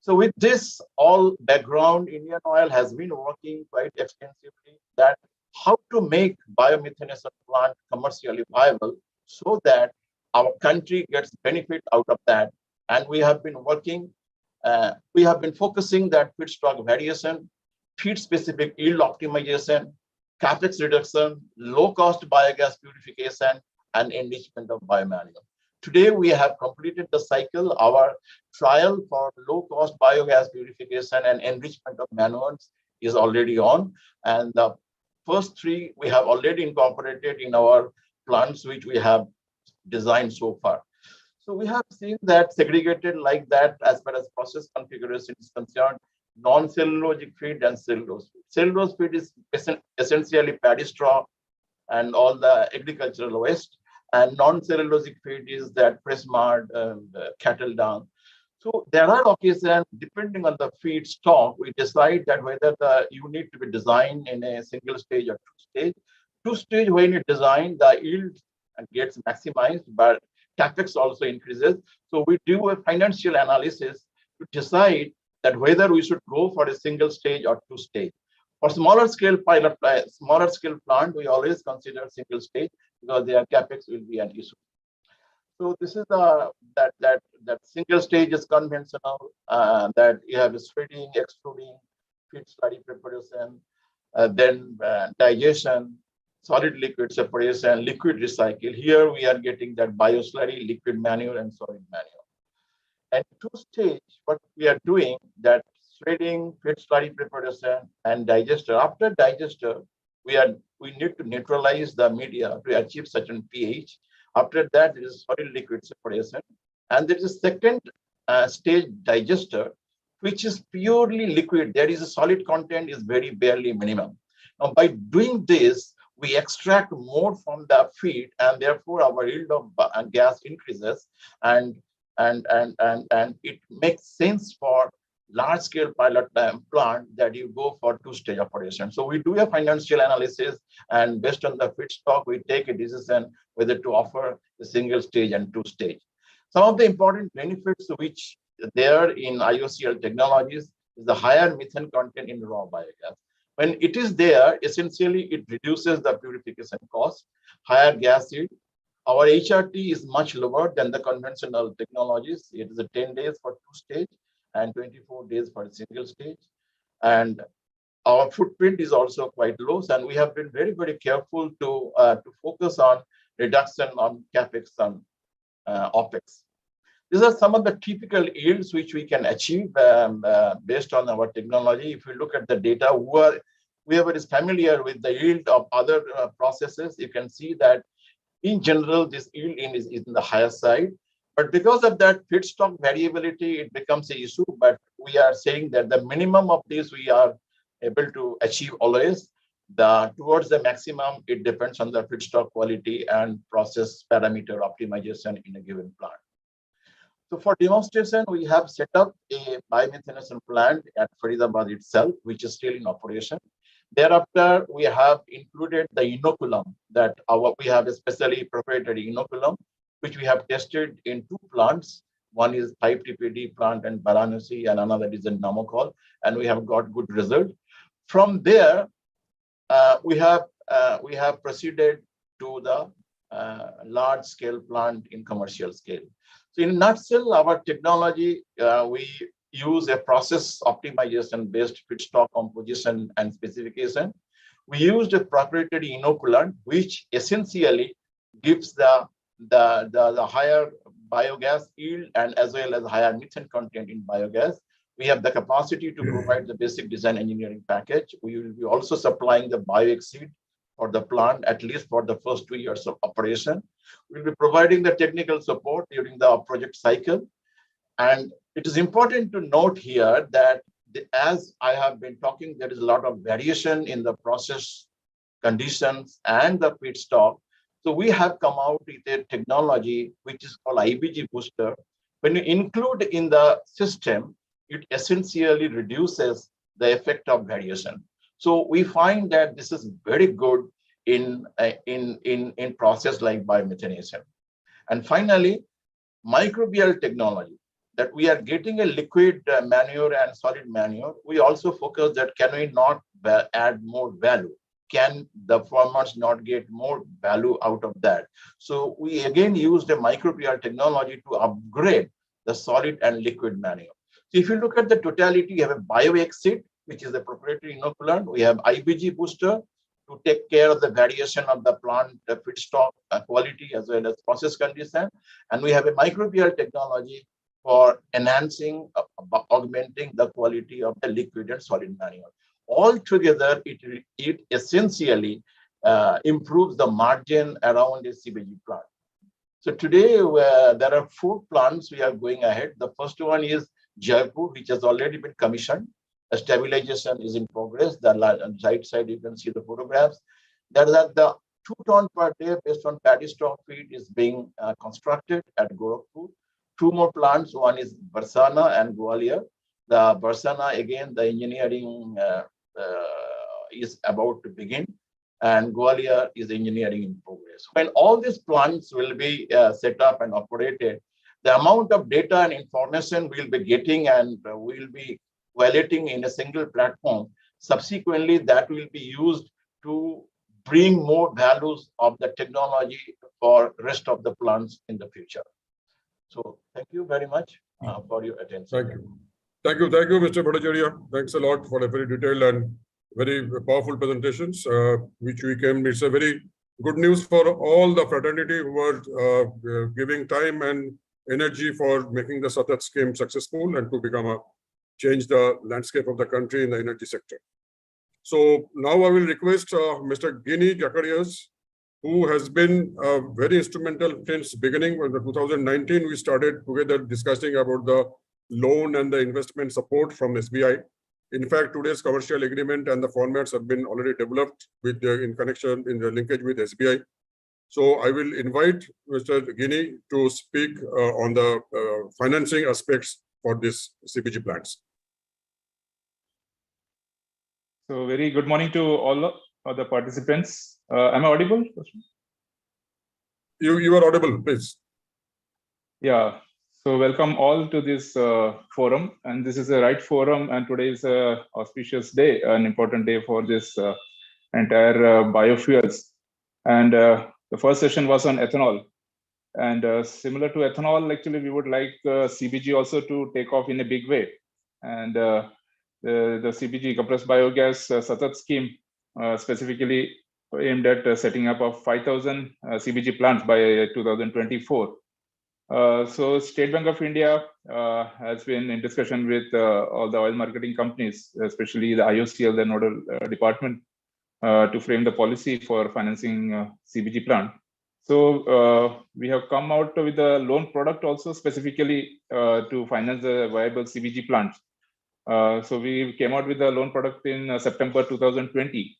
So with this all background, Indian Oil has been working quite extensively that how to make biomethanation plant commercially viable so that our country gets benefit out of that. And we have been working, we have been focusing that feedstock variation, feed specific yield optimization, capex reduction, low cost biogas purification, and enrichment of biomanure. Today, we have completed the cycle. Our trial for low cost biogas purification and enrichment of manures is already on. And the first three we have already incorporated in our plants, which we have designed so far. So we have seen that segregated like that as far as process configuration is concerned, non-cellulosic feed and cellulose feed. Cellulose feed is essentially paddy straw and all the agricultural waste, and non-cellulosic feed is that press mud and cattle dung. So there are occasions, depending on the feed stock, we decide that whether the unit to be designed in a single stage or two stage. Two stage, when you design, the yield gets maximized, but capex also increases. So we do a financial analysis to decide that whether we should go for a single stage or two stage. For smaller scale pilot, smaller scale plant, we always consider single stage because their capex will be an issue. So this is that single stage is conventional, that you have spreading, extruding, feed slurry preparation, then digestion, solid liquid separation, liquid recycle. Here we are getting that bioslurry, liquid manure, and solid manure. And two stage, what we are doing that shredding, feed slurry preparation, and digester. After digester, we need to neutralize the media to achieve certain pH. After that, there is solid liquid separation. And there is a second stage digester, which is purely liquid. There is a solid content is very barely minimum. Now, by doing this, we extract more from the feed, and therefore our yield of gas increases, and it makes sense for large-scale pilot plant that you go for two-stage operation. So we do a financial analysis, and based on the feedstock, we take a decision whether to offer a single stage and two-stage. Some of the important benefits which there in IOCL technologies is the higher methane content in raw biogas. When it is there, essentially it reduces the purification cost, higher gas yield. Our HRT is much lower than the conventional technologies. It is a 10 days for two-stage and 24 days for a single stage. And our footprint is also quite low, and we have been very, very careful to focus on reduction on capex and opex. These are some of the typical yields which we can achieve based on our technology. If you look at the data, whoever is familiar with the yield of other processes, you can see that in general, this yield is in the higher side. But because of that feedstock variability, it becomes an issue. But we are saying that the minimum of this we are able to achieve always. Towards the maximum, it depends on the feedstock quality and process parameter optimization in a given plant. So for demonstration, we have set up a biomethanation plant at Faridabad itself, which is still in operation. Thereafter, we have included the inoculum that we have a specially proprietary inoculum, which we have tested in two plants. One is 5-TPD plant in Varanasi, and another is in Namakal, and we have got good result. From there, we have we have proceeded to the large scale plant in commercial scale. So in a nutshell, our technology, we use a process optimization based feedstock composition and specification. We used a proprietary inoculant, which essentially gives the higher biogas yield and as well as higher methane content in biogas. We have the capacity to provide the basic design engineering package. We will be also supplying the bioexceed for the plant, at least for the first 2 years of operation. We'll be providing the technical support during the project cycle. And it is important to note here that as I have been talking, there is a lot of variation in the process conditions and the feedstock. So we have come out with a technology which is called Cbg booster. When you include in the system, it essentially reduces the effect of variation. So we find that this is very good in process like biomethanation. And finally, microbial technology, that we are getting a liquid manure and solid manure. We also focus that can we not add more value? Can the farmers not get more value out of that? So we again use the microbial technology to upgrade the solid and liquid manure. So if you look at the totality, you have a bioexceed, which is a proprietary inoculant. We have Cbg booster to take care of the variation of the plant the feedstock quality as well as process condition. And we have a microbial technology for enhancing, augmenting the quality of the liquid and solid manure. Altogether, it essentially improves the margin around a CBG plant. So today, there are 4 plants we are going ahead. The first one is Jaipur, which has already been commissioned. A stabilization is in progress. The right side, you can see the photographs. That is the 2 tons per day based on paddy stock feed is being constructed at Gorakhpur. 2 more plants, one is Barsana and Gwalior. The Barsana, again, the engineering is about to begin, and Gwalior is engineering in progress. When all these plants will be set up and operated, the amount of data and information we'll be getting and we'll be validating in a single platform, subsequently that will be used to bring more values of the technology for rest of the plants in the future. So thank you very much for your attention. Thank you. Thank you, Mr. Bhattacharya. Thanks a lot for a very detailed and very powerful presentations, which we can. It's a very good news for all the fraternity who are giving time and energy for making the SATAT scheme successful and to change the landscape of the country in the energy sector. So now I will request Mr. Gini Kakarias, who has been very instrumental since beginning. When 2019, we started together discussing about the loan and the investment support from SBI. In fact, today's commercial agreement and the formats have been already developed with in connection in the linkage with SBI. So I will invite Mr. Gini to speak on the financing aspects for this CBG plants. So very good morning to all of the participants. Am I audible? You are audible, please. Yeah. So welcome all to this forum, and this is the right forum, and today is an auspicious day, an important day for this entire biofuels. And the first session was on ethanol, and similar to ethanol, actually we would like CBG also to take off in a big way. And the CBG compressed biogas SATAT scheme specifically aimed at setting up of 5,000 CBG plants by 2024. So State Bank of India has been in discussion with all the oil marketing companies, especially the IOCL, the nodal department, to frame the policy for financing CBG plant. So we have come out with a loan product also specifically to finance the viable CBG plants. So we came out with a loan product in September 2020.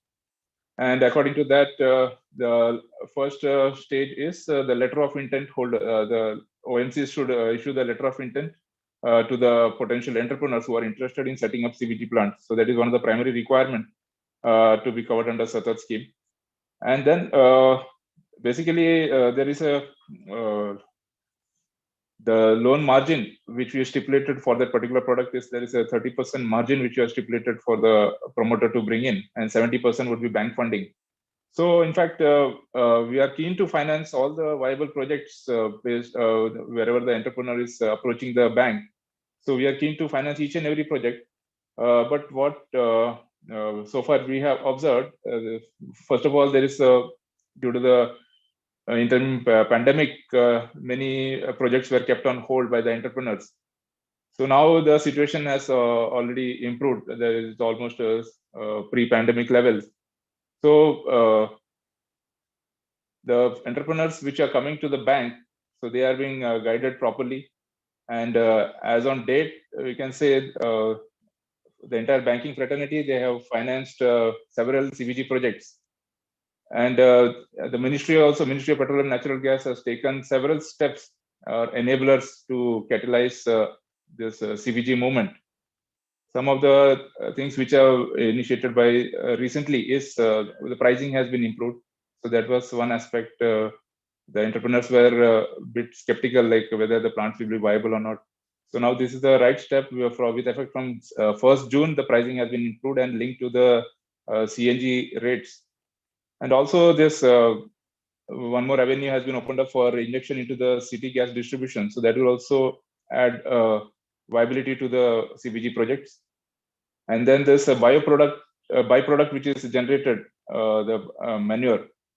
And according to that, the first stage is the letter of intent holder. The OMCs should issue the letter of intent to the potential entrepreneurs who are interested in setting up CBG plants. So that is one of the primary requirements to be covered under SATAT scheme. And then basically there is a the loan margin which we stipulated for that particular product is there is a 30% margin which you have stipulated for the promoter to bring in, and 70% would be bank funding. So in fact, we are keen to finance all the viable projects based wherever the entrepreneur is approaching the bank. So we are keen to finance each and every project. But what so far we have observed, first of all, there is due to the interim pandemic, many projects were kept on hold by the entrepreneurs. So now the situation has already improved. There is almost pre-pandemic levels. So the entrepreneurs which are coming to the bank, so they are being guided properly. And as on date, we can say the entire banking fraternity, they have financed several CBG projects. And the Ministry of Petroleum and Natural Gas has taken several steps, enablers to catalyze this CBG movement. Some of the things which are initiated by recently is the pricing has been improved. So that was one aspect. The entrepreneurs were a bit skeptical, like whether the plants will be viable or not. So now this is the right step. With effect from 1st June, the pricing has been improved and linked to the CNG rates. And also this one more avenue has been opened up for injection into the city gas distribution. So that will also add viability to the CBG projects. And then there's a byproduct which is generated, the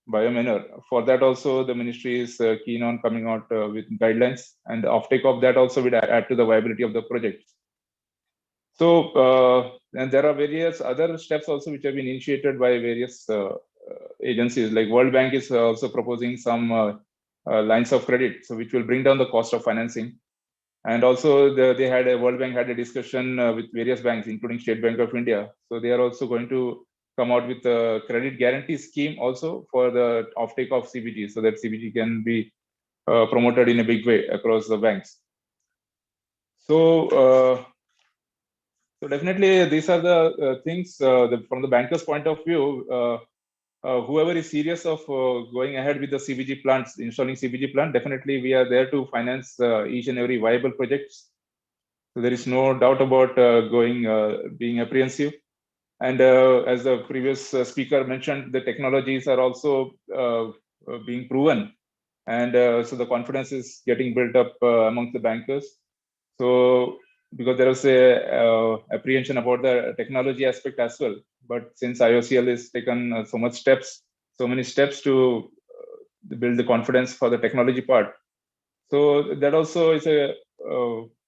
biomanure. For that also, the ministry is keen on coming out with guidelines, and the offtake of that also will add to the viability of the project. So, and there are various other steps also which have been initiated by various agencies, like World Bank is also proposing some lines of credit, so which will bring down the cost of financing. And also World Bank had a discussion with various banks, including State Bank of India. So they are also going to come out with a credit guarantee scheme also for the offtake of CBG, so that CBG can be promoted in a big way across the banks. So, so definitely these are the things from the banker's point of view. Whoever is serious of going ahead with the CBG plants, installing CBG plant, definitely we are there to finance each and every viable projects. So there is no doubt about being apprehensive. And as the previous speaker mentioned, the technologies are also being proven. And so the confidence is getting built up amongst the bankers. So because there was a apprehension about the technology aspect as well. But since IOCL has taken so many steps to build the confidence for the technology part. So that also is a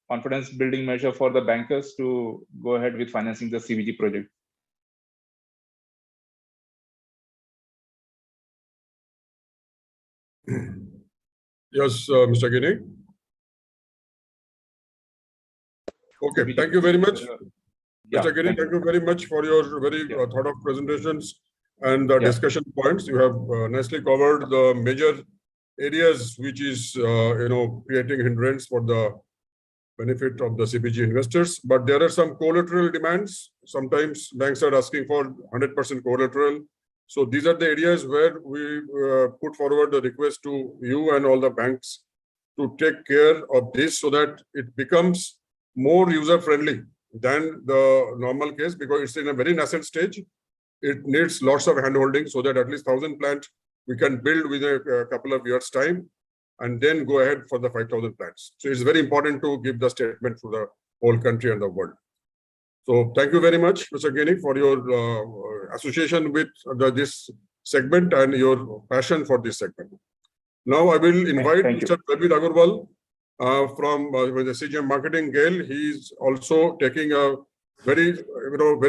confidence building measure for the bankers to go ahead with financing the CBG project. Yes, Mr. Guinea. Okay, thank you very much. Mr. Guinea, thank you very much for your very thought-out presentations and the discussion points. You have nicely covered the major areas which is creating hindrance for the benefit of the CBG investors. But there are some collateral demands. Sometimes banks are asking for 100% collateral. So these are the areas where we put forward the request to you and all the banks to take care of this so that it becomes more user-friendly than the normal case, because it's in a very nascent stage. It needs lots of hand-holding so that at least 1,000 plants we can build within a couple of years' time and then go ahead for the 5,000 plants. So it's very important to give the statement to the whole country and the world. So thank you very much, Mr. Guinea, for your association with this segment and your passion for this segment. Now I will invite Mr. Praveer Agarwal from the CGM Marketing GAIL. He is also taking a very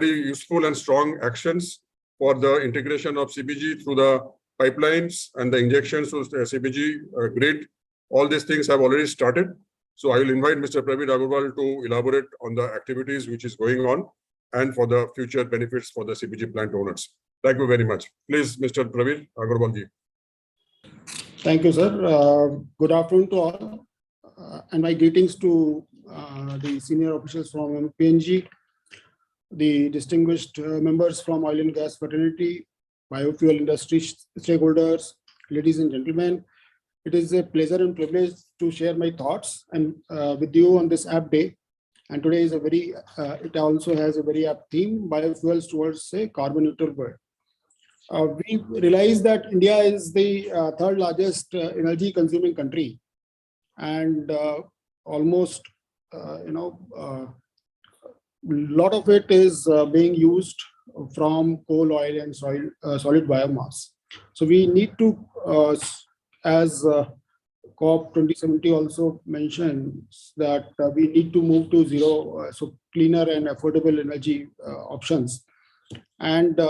useful and strong actions for the integration of CBG through the pipelines and the injections to the CBG grid. All these things have already started. So I will invite Mr. Praveer Agarwal to elaborate on the activities which is going on and for the future benefits for the CBG plant owners. Thank you very much. Please, Mr. Praveer Agarwal ji. Thank you, sir. Good afternoon to all. And my greetings to the senior officials from PNG, the distinguished members from oil and gas fraternity, biofuel industry stakeholders, ladies and gentlemen. It is a pleasure and privilege to share my thoughts and with you on this app day. And today is it also has a very apt theme, biofuels towards a carbon neutral world. we realized that India is the third largest energy consuming country, and almost lot of it is being used from coal, oil, and solid biomass. So we need to, as COP 2070 also mentions, that we need to move to zero, so cleaner and affordable energy options, and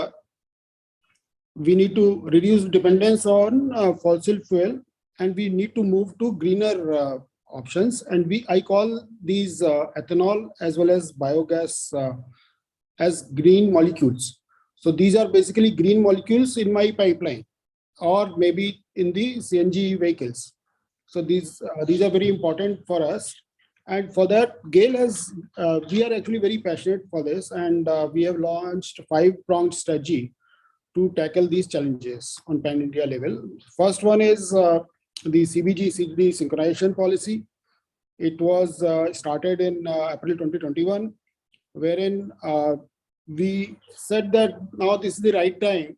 we need to reduce dependence on fossil fuel, and we need to move to greener options. And I call these ethanol as well as biogas as green molecules. So these are basically green molecules in my pipeline, or maybe in the CNG vehicles. So these are very important for us. And for that, GAIL has, we are actually very passionate for this, and we have launched 5-pronged strategy to tackle these challenges on pan-India level. First one is the Cbg synchronization policy. It was started in April 2021, wherein we said that now this is the right time,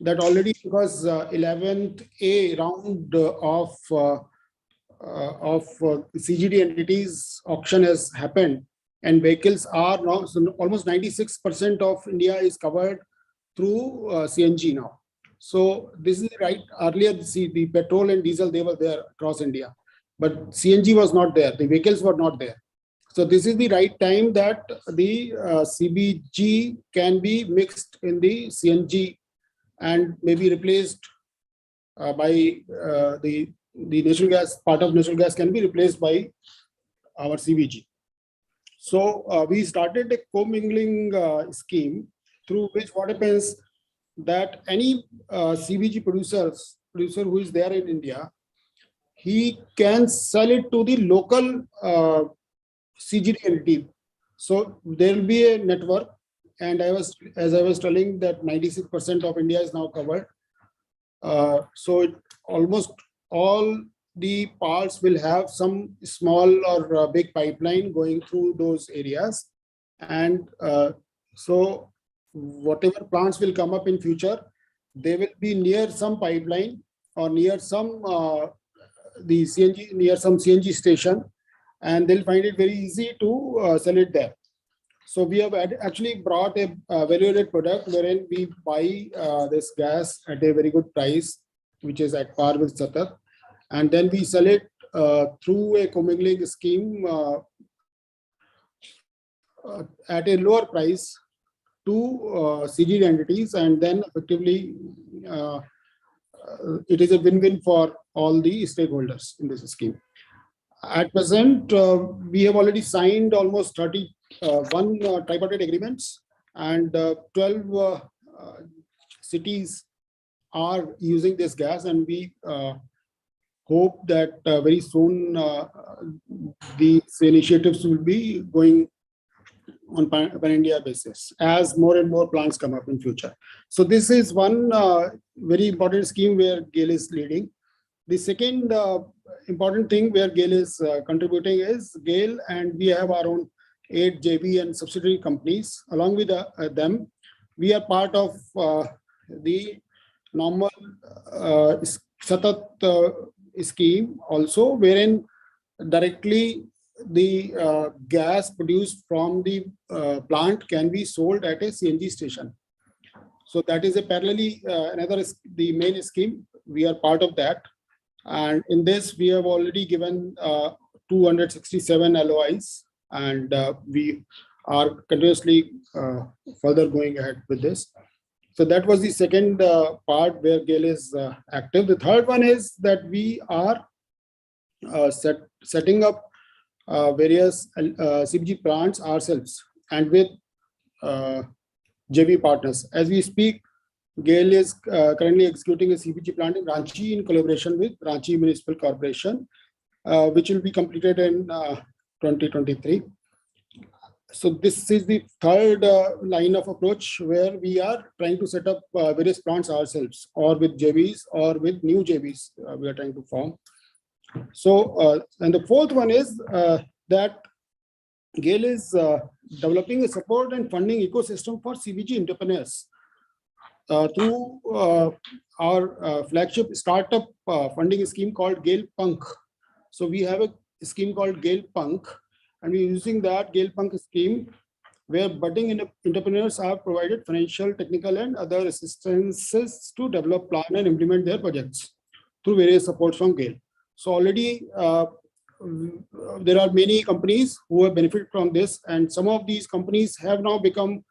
that already because 11th A round of CGD entities auction has happened, and vehicles are now, so almost 96% of India is covered through CNG now. So this is right. Earlier, the petrol and diesel, they were there across India, but CNG was not there. The vehicles were not there. So this is the right time that the CBG can be mixed in the CNG and maybe replaced by the natural gas. Part of natural gas can be replaced by our CBG. So we started a co-mingling scheme, through which what happens that any CBG producer who is there in India, he can sell it to the local CGD entity. So there will be a network, and as I was telling, that 96% of India is now covered. So almost all the parts will have some small or big pipeline going through those areas, and so whatever plants will come up in future, they will be near some pipeline or near some the CNG, near some CNG station, and they'll find it very easy to sell it there. So we have actually brought a value-added product wherein we buy this gas at a very good price, which is at par with Satar, and then we sell it through a commingling scheme at a lower price to CGD entities, and then effectively it is a win-win for all the stakeholders in this scheme. At present, we have already signed almost 31 tripartite agreements, and 12 cities are using this gas, and we hope that very soon these initiatives will be going on pan-India basis as more and more plants come up in future. So this is one very important scheme where GAIL is leading. The second important thing where GAIL is contributing is GAIL, and we have our own 8 JV and subsidiary companies. Along with them, we are part of the normal Satat scheme also, wherein directly the gas produced from the plant can be sold at a CNG station. So that is a parallelly another the main scheme. We are part of that, and in this we have already given 267 LOIs, and we are continuously further going ahead with this. So that was the second part where GAIL is active. The third one is that we are setting up various CBG plants ourselves and with JV partners. As we speak, GAIL is currently executing a CBG plant in Ranchi in collaboration with Ranchi Municipal Corporation, which will be completed in 2023. So this is the third line of approach where we are trying to set up various plants ourselves, or with JVs, or with new JVs we are trying to form. So, and the fourth one is that GAIL is developing a support and funding ecosystem for CBG entrepreneurs. through our flagship startup funding scheme called Gale Punk. So we have a scheme called Gale Punk, and we're using that Gale Punk scheme where budding entrepreneurs are provided financial, technical, and other assistances to develop, plan, and implement their projects through various supports from Gale. So already there are many companies who have benefited from this, and some of these companies have now become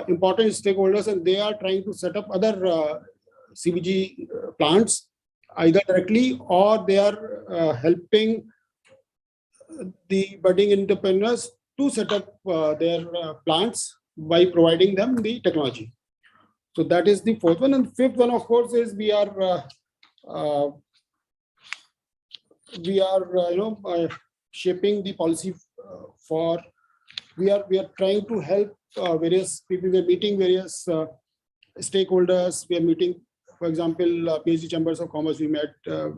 important stakeholders, and they are trying to set up other CBG plants either directly, or they are helping the budding entrepreneurs to set up their plants by providing them the technology. So that is the fourth one. And the fifth one, of course, is we are shaping the policy for. We are trying to help various people. We are meeting various stakeholders. We are meeting, for example, PhD chambers of commerce. We met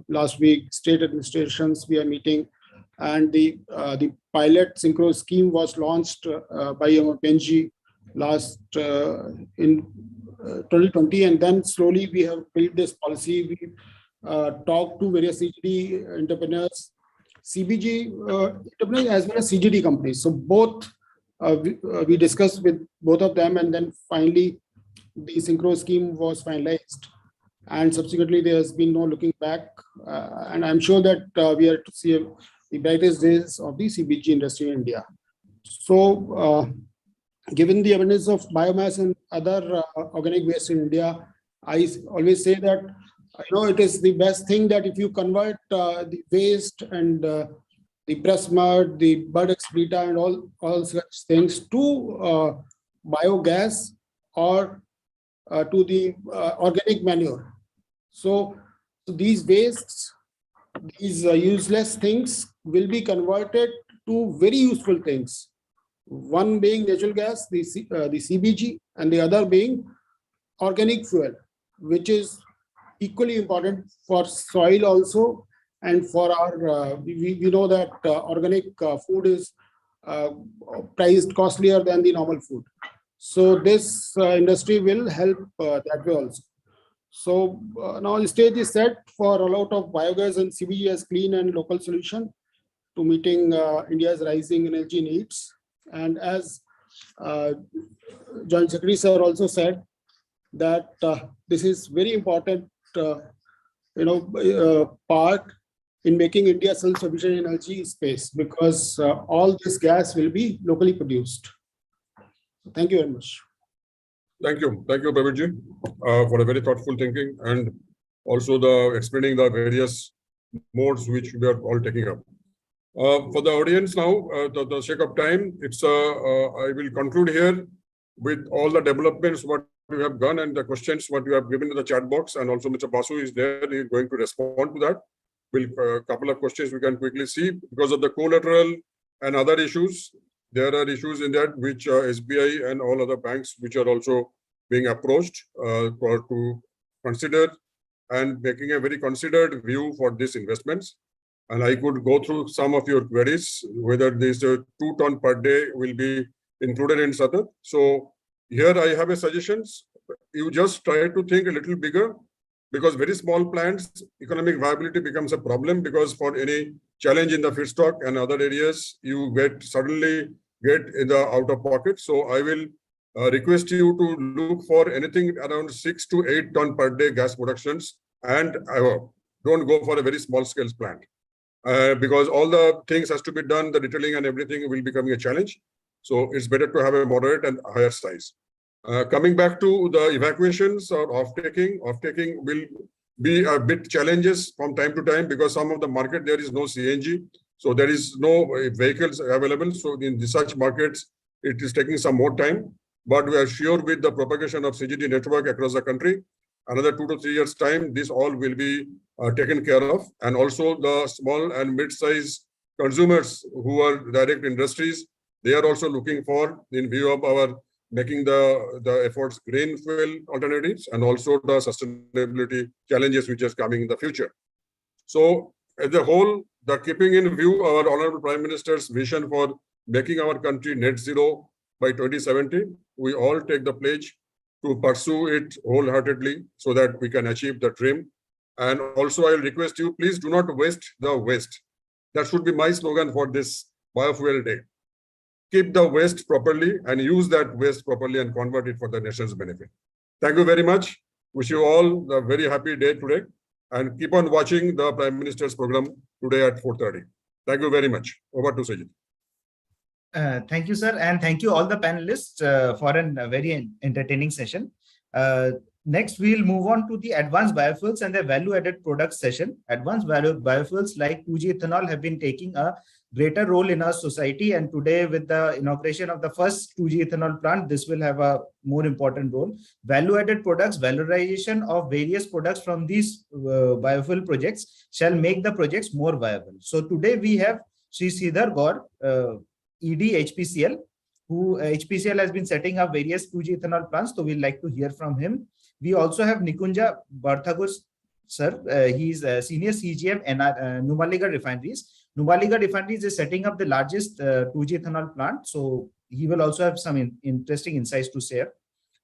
last week. State administrations we are meeting, and the pilot synchro scheme was launched by MPNG last in 2020, and then slowly we have built this policy. We talked to various CGD entrepreneurs, CBG entrepreneurs as well as CGD companies. So both we discussed with both of them, and then finally the synchro scheme was finalized, and subsequently there has been no looking back, and I'm sure that we are to see the brightest days of the CBG industry in India. So given the awareness of biomass and other organic waste in India, I always say that it is the best thing that if you convert the waste and the pressed mud, the bud excreta, and all such things to biogas or to the organic manure. So these wastes, these useless things will be converted to very useful things. One being natural gas, the CBG, and the other being organic fuel, which is equally important for soil also, and for our, we know that organic food is priced costlier than the normal food. So this industry will help that way also. So now the stage is set for rollout of biogas and CBG as clean and local solution to meeting India's rising energy needs. And as Joint Secretary Sir also said, that this is very important part in making India self-sufficient in energy space, because all this gas will be locally produced. Thank you very much. Thank you, Praveer, for a very thoughtful thinking, and also the explaining the various modes which we are all taking up. For the audience now, the sake of time, it's I will conclude here with all the developments what we have done and the questions what you have given to the chat box, and also Mr. Basu is there. He is going to respond to that. We'll couple of questions we can quickly see because of the collateral and other issues. There are issues in that which SBI and all other banks which are also being approached to consider and making a very considered view for these investments. And I could go through some of your queries, whether this 2 ton per day will be included in SATA. So here I have a suggestions. You just try to think a little bigger, because very small plants, economic viability becomes a problem, because for any challenge in the feedstock and other areas, you suddenly get in the out of pocket. So I will request you to look for anything around 6 to 8 ton per day gas productions, and don't go for a very small scale plant. Because all the things has to be done, the detailing and everything will becoming a challenge. So it's better to have a moderate and higher size. Coming back to the evacuations or off-taking will be a bit challenges from time to time, because some of the market there is no CNG. So there is no vehicles available. So in such markets, it is taking some more time. But we are sure with the propagation of CGD network across the country, another 2 to 3 years time, this all will be taken care of. And also the small and mid-size consumers who are direct industries, they are also looking for, in view of our making the efforts green fuel alternatives and also the sustainability challenges which is coming in the future. So as a whole, the keeping in view our Honorable Prime Minister's vision for making our country net zero by 2070, we all take the pledge to pursue it wholeheartedly so that we can achieve the dream. And also I'll request you, please do not waste the waste. That should be my slogan for this Biofuel Day. Keep the waste properly and use that waste properly and convert it for the nation's benefit. Thank you very much. Wish you all a very happy day today and keep on watching the Prime Minister's program today at 4:30. Thank you very much. Over to Sajid. Thank you, sir. And thank you all the panelists for a very entertaining session. Next, we'll move on to the advanced biofuels and the value-added products session. Advanced biofuels like 2G ethanol have been taking a greater role in our society. And today, with the inauguration of the first 2G ethanol plant, this will have a more important role. Value-added products, valorization of various products from these biofuel projects shall make the projects more viable. So today we have Sri Sridhar Gaur, ED HPCL, who HPCL has been setting up various 2G ethanol plants. So we'd like to hear from him. We also have Nikunja Barthagur, sir. He's a senior CGM and Numaligarh Refineries. Numaligarh Refineries is setting up the largest 2G ethanol plant. So he will also have some interesting insights to share.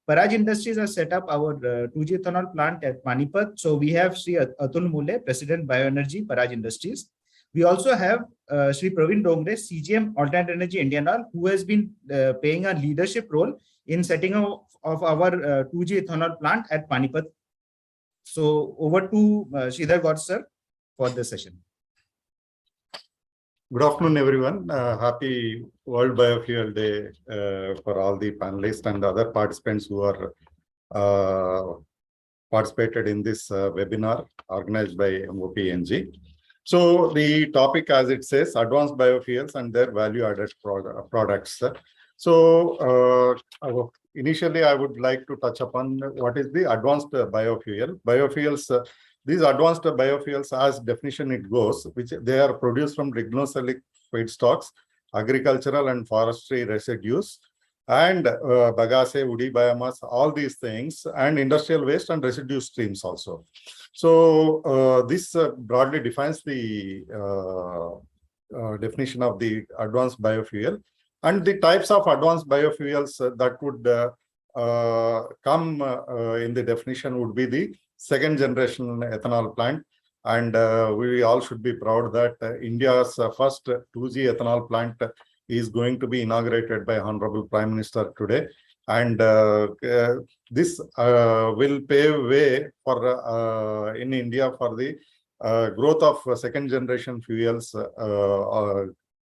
Paraj Industries has set up our 2G ethanol plant at Panipat. So we have Sri Atul Mule, President Bioenergy, Paraj Industries. We also have Sri Praveen Dongre, CGM Alternate Energy Indian Oil, who has been playing a leadership role in setting up of our 2G ethanol plant at Panipat. So over to Sridhar Gaur, sir, for the session. Good afternoon, everyone. Happy World Biofuel Day for all the panelists and the other participants who are participated in this webinar organized by MOPNG. So the topic, as it says, advanced biofuels and their value-added products. So initially, I would like to touch upon what is the advanced biofuel. Biofuels, these advanced biofuels, as definition it goes, which they are produced from lignocellulosic feedstocks, agricultural and forestry residues, and bagasse, woody biomass, all these things, and industrial waste and residue streams also. So this broadly defines the definition of the advanced biofuel. And the types of advanced biofuels that would come in the definition would be the second generation ethanol plant. And we all should be proud that India's first 2G ethanol plant is going to be inaugurated by Honorable Prime Minister today. And this will pave way for in India for the growth of second generation fuels,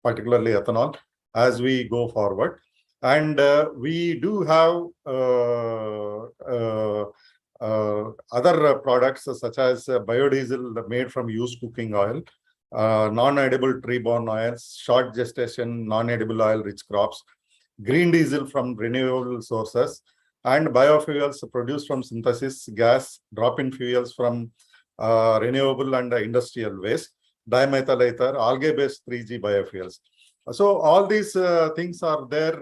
particularly ethanol, as we go forward. And we do have other products such as biodiesel made from used cooking oil, non-edible tree-borne oils, short gestation, non-edible oil-rich crops, green diesel from renewable sources, and biofuels produced from synthesis, gas, drop-in fuels from renewable and industrial waste, dimethyl ether, algae-based 3G biofuels. So all these things are there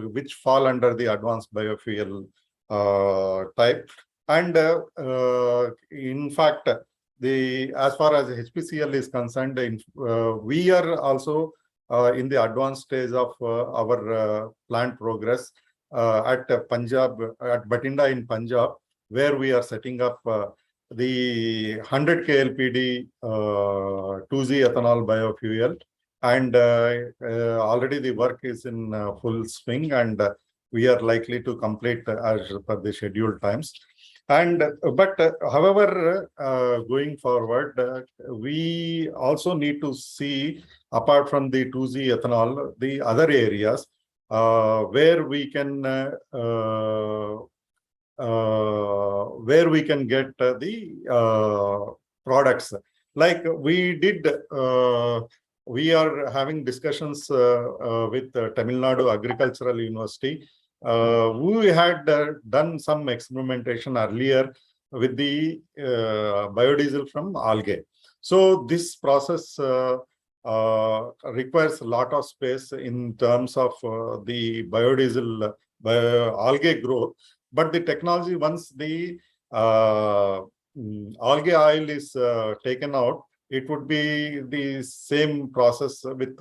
which fall under the advanced biofuel type. And in fact, as far as HPCL is concerned, we are also in the advanced stage of our plant progress at Punjab, at Batinda in Punjab, where we are setting up the 100 KLPD 2G ethanol biofuel. And already the work is in full swing, and we are likely to complete as per the scheduled times. And but however, going forward, we also need to see, apart from the 2G ethanol, the other areas where we can get the products. Like we did. We are having discussions with Tamil Nadu Agricultural University. We had done some experimentation earlier with the biodiesel from algae. So this process requires a lot of space in terms of the biodiesel algae growth. But the technology, once the algae oil is taken out, it would be the same process with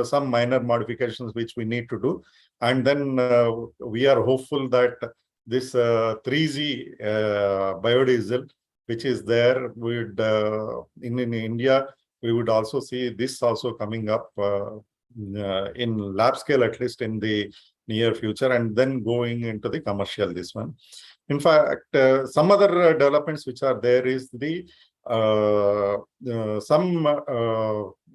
some minor modifications which we need to do. And then we are hopeful that this 3G biodiesel, which is there, would in India, we would also see this also coming up in lab scale, at least in the near future, and then going into the commercial, this one. In fact, some other developments which are there is the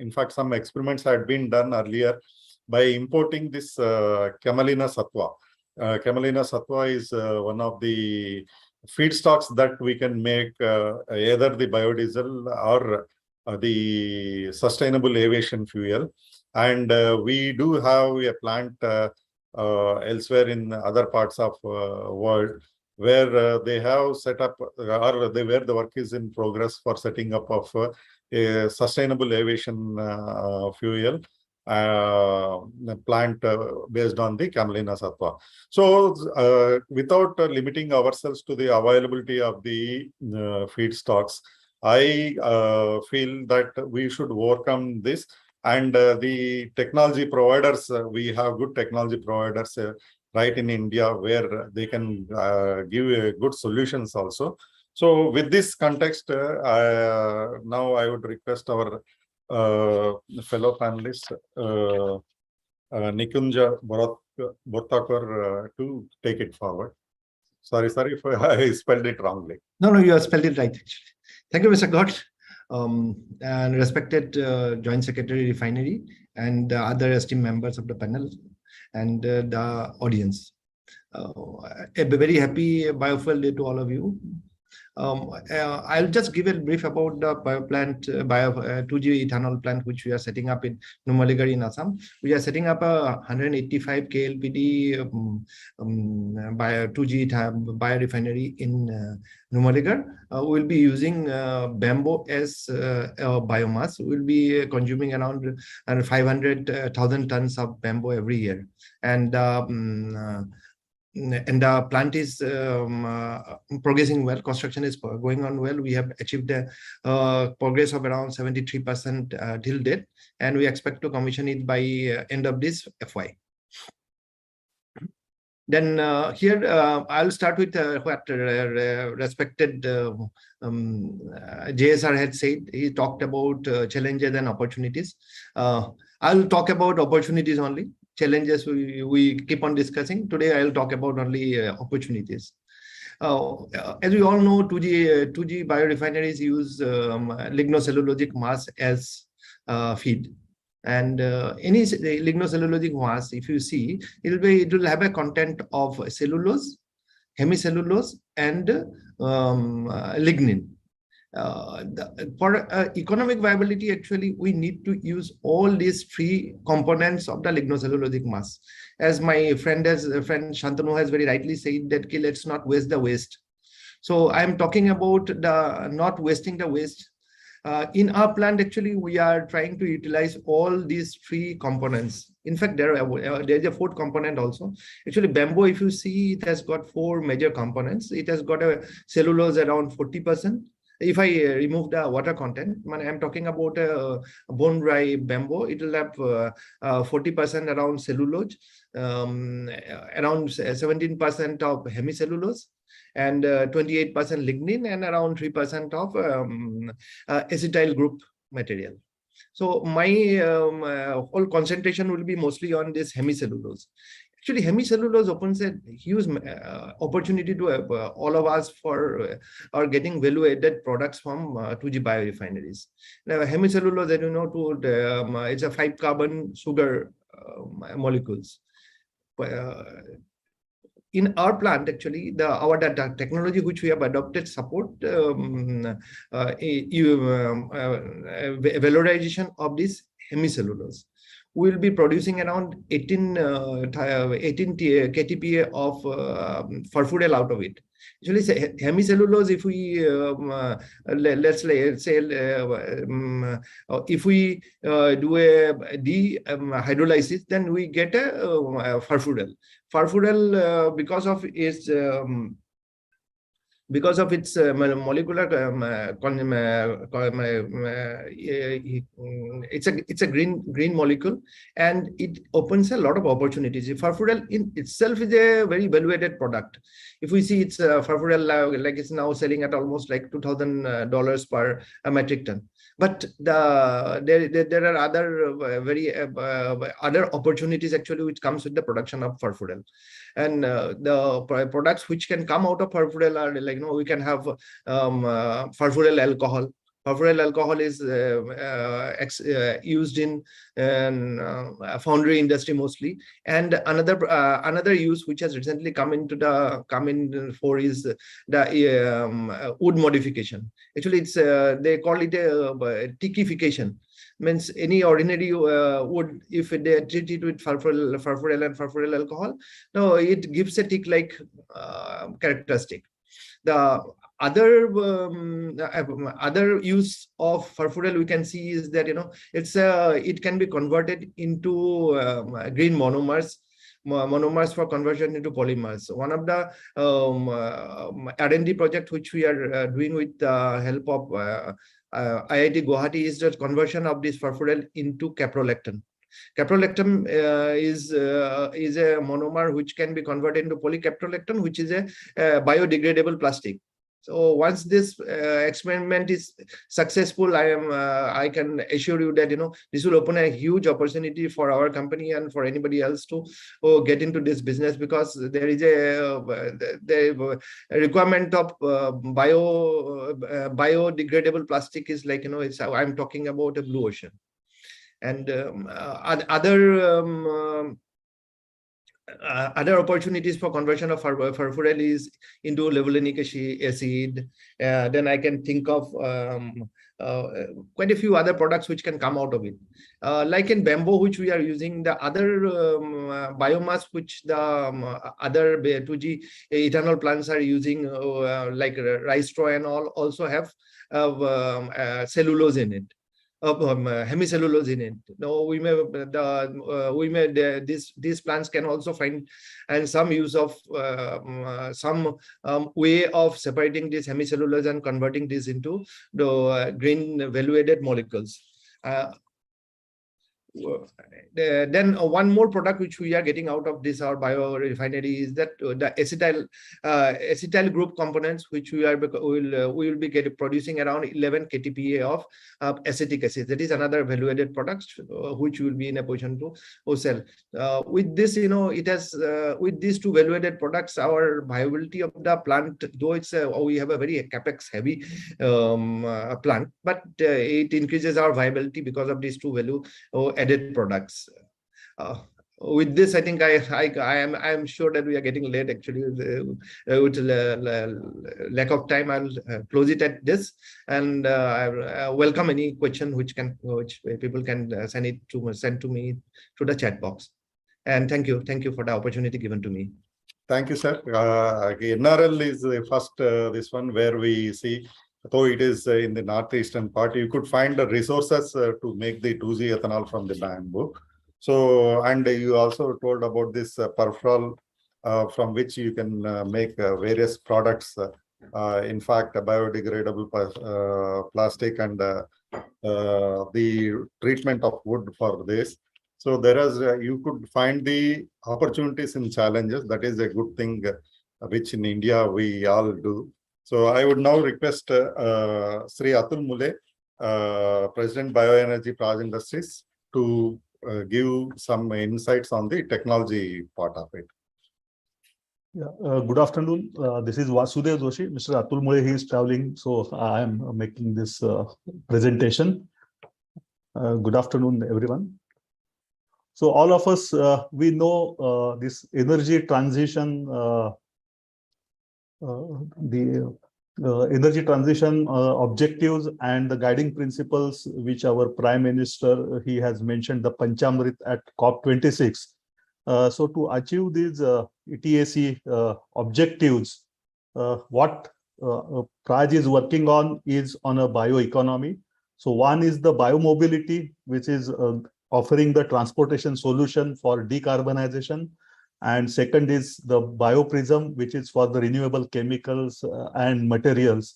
in fact, some experiments had been done earlier by importing this camelina sattva. Camelina sattva is one of the feedstocks that we can make either the biodiesel or the sustainable aviation fuel. And we do have a plant elsewhere in other parts of world where they have set up, or where the work is in progress for setting up of a sustainable aviation fuel plant based on the camelina sattva. So without limiting ourselves to the availability of the feedstocks, I feel that we should overcome this. And the technology providers, we have good technology providers right in India where they can give good solutions also. So with this context, now I would request our fellow panelist, Nikunja Bortakar, to take it forward. Sorry if I spelled it wrongly. No, you have spelled it right, actually. Thank you, Mr. Gott. And respected Joint Secretary Refinery and other esteemed members of the panel and the audience. A very happy Biofuel Day to all of you. I'll just give a brief about the plant, 2G ethanol plant, which we are setting up in Numaligarh in Assam. We are setting up a 185 KLPD 2G biorefinery in Numaligarh. We'll be using bamboo as biomass. We'll be consuming around 500,000 tons of bamboo every year. And the plant is progressing well. Construction is going on well. We have achieved a progress of around 73% till date, and we expect to commission it by end of this FY. Then here I'll start with what respected JSR had said. He talked about challenges and opportunities. I'll talk about opportunities only. Challenges we keep on discussing. Today I'll talk about only opportunities. As we all know, 2G biorefineries use lignocellulosic mass as feed. And any lignocellulosic mass, if you see, it will have a content of cellulose, hemicellulose, and lignin. For economic viability, actually, we need to use all these three components of the lignocellulosic mass. As my friend Shantanu has very rightly said that, okay, let's not waste the waste. So I'm talking about the not wasting the waste. In our plant, actually, we are trying to utilize all these three components. In fact, there's a fourth component also. Actually, bamboo, if you see, it has got four major components. It has got a cellulose around 40%. If I remove the water content, I'm talking about a bone dry bamboo, it will have 40% around cellulose, around 17% of hemicellulose, and 28% lignin, and around 3% of acetyl group material. So my whole concentration will be mostly on this hemicellulose. Actually, hemicellulose opens a huge opportunity to all of us for getting value-added products from 2G biorefineries. Now, hemicellulose, as you know, it's a 5-carbon sugar molecules. In our plant, actually, our technology which we have adopted support valorization of this hemicellulose. We'll be producing around 18 KTPA of furfural out of it. Actually, hemicellulose, if we let's say if we do a dehydrolysis, then we get a furfural. Furfural, because of its because of its molecular it's a green molecule, and it opens a lot of opportunities. Furfural in itself is a very valuated product. If we see, it's Furfural like it's now selling at almost like $2,000 per metric ton. But there are other other opportunities actually which comes with the production of Furfural. And the products which can come out of Furfural are like, we can have Furfural alcohol. Furfural alcohol is used in foundry industry mostly. And another use which has recently come in for is the wood modification. Actually, it's they call it a tickification. Means any ordinary wood, if they treat it with furfural and furfural alcohol, no, it gives a tick-like characteristic. The other use of furfural we can see is that it can be converted into green monomers for conversion into polymers. One of the R&D project which we are doing with the help of IIT Guwahati is the conversion of this furfural into caprolactam. Caprolactam is a monomer which can be converted into polycaprolactam, which is a biodegradable plastic. So once this experiment is successful, I can assure you that this will open a huge opportunity for our company and for anybody else to get into this business, because there is a requirement of biodegradable plastic is like I'm talking about a blue ocean. And other opportunities for conversion of furfural is into levulinic acid. Then I can think of quite a few other products which can come out of it. Like in bamboo, which we are using, the other biomass which the other 2G ethanol plants are using, like rice straw and all, also have cellulose in it. Hemicellulose in it. Now these plants can also find and some use of some way of separating this hemicellulose and converting this into the green value-added molecules. Then one more product which we are getting out of this our biorefinery is that the acetyl group components, which we will be producing around 11 KTPA of acetic acid. That is another value-added product which will be in a position to sell. With this, it has with these two value-added products, our viability of the plant, though it's we have a very capex heavy plant, but it increases our viability because of these two value-added products. With this, I think I am sure that we are getting late actually. With lack of time, I'll close it at this, and I welcome any question which people can send to me through the chat box. And thank you for the opportunity given to me. Thank you, sir. NRL is the first this one where we see, though it is in the northeastern part, you could find the resources to make the 2G ethanol from the bamboo. So, and you also told about this furfural from which you can make various products. In fact, a biodegradable plastic and the treatment of wood for this. So there is you could find the opportunities and challenges. That is a good thing, which in India we all do. So I would now request Sri Atul Mule, President Bioenergy Praj Industries, to give some insights on the technology part of it. Yeah, good afternoon. This is Vasudev Joshi. Mr. Atul Mule, he is traveling, so I am making this presentation. Good afternoon, everyone. So all of us, we know this energy transition, energy transition objectives and the guiding principles which our Prime Minister, he has mentioned the Panchamrit at COP26. So to achieve these ETAC objectives, what Praj is working on is on a bioeconomy. So one is the biomobility, which is offering the transportation solution for decarbonization. And second is the bioprism, which is for the renewable chemicals and materials.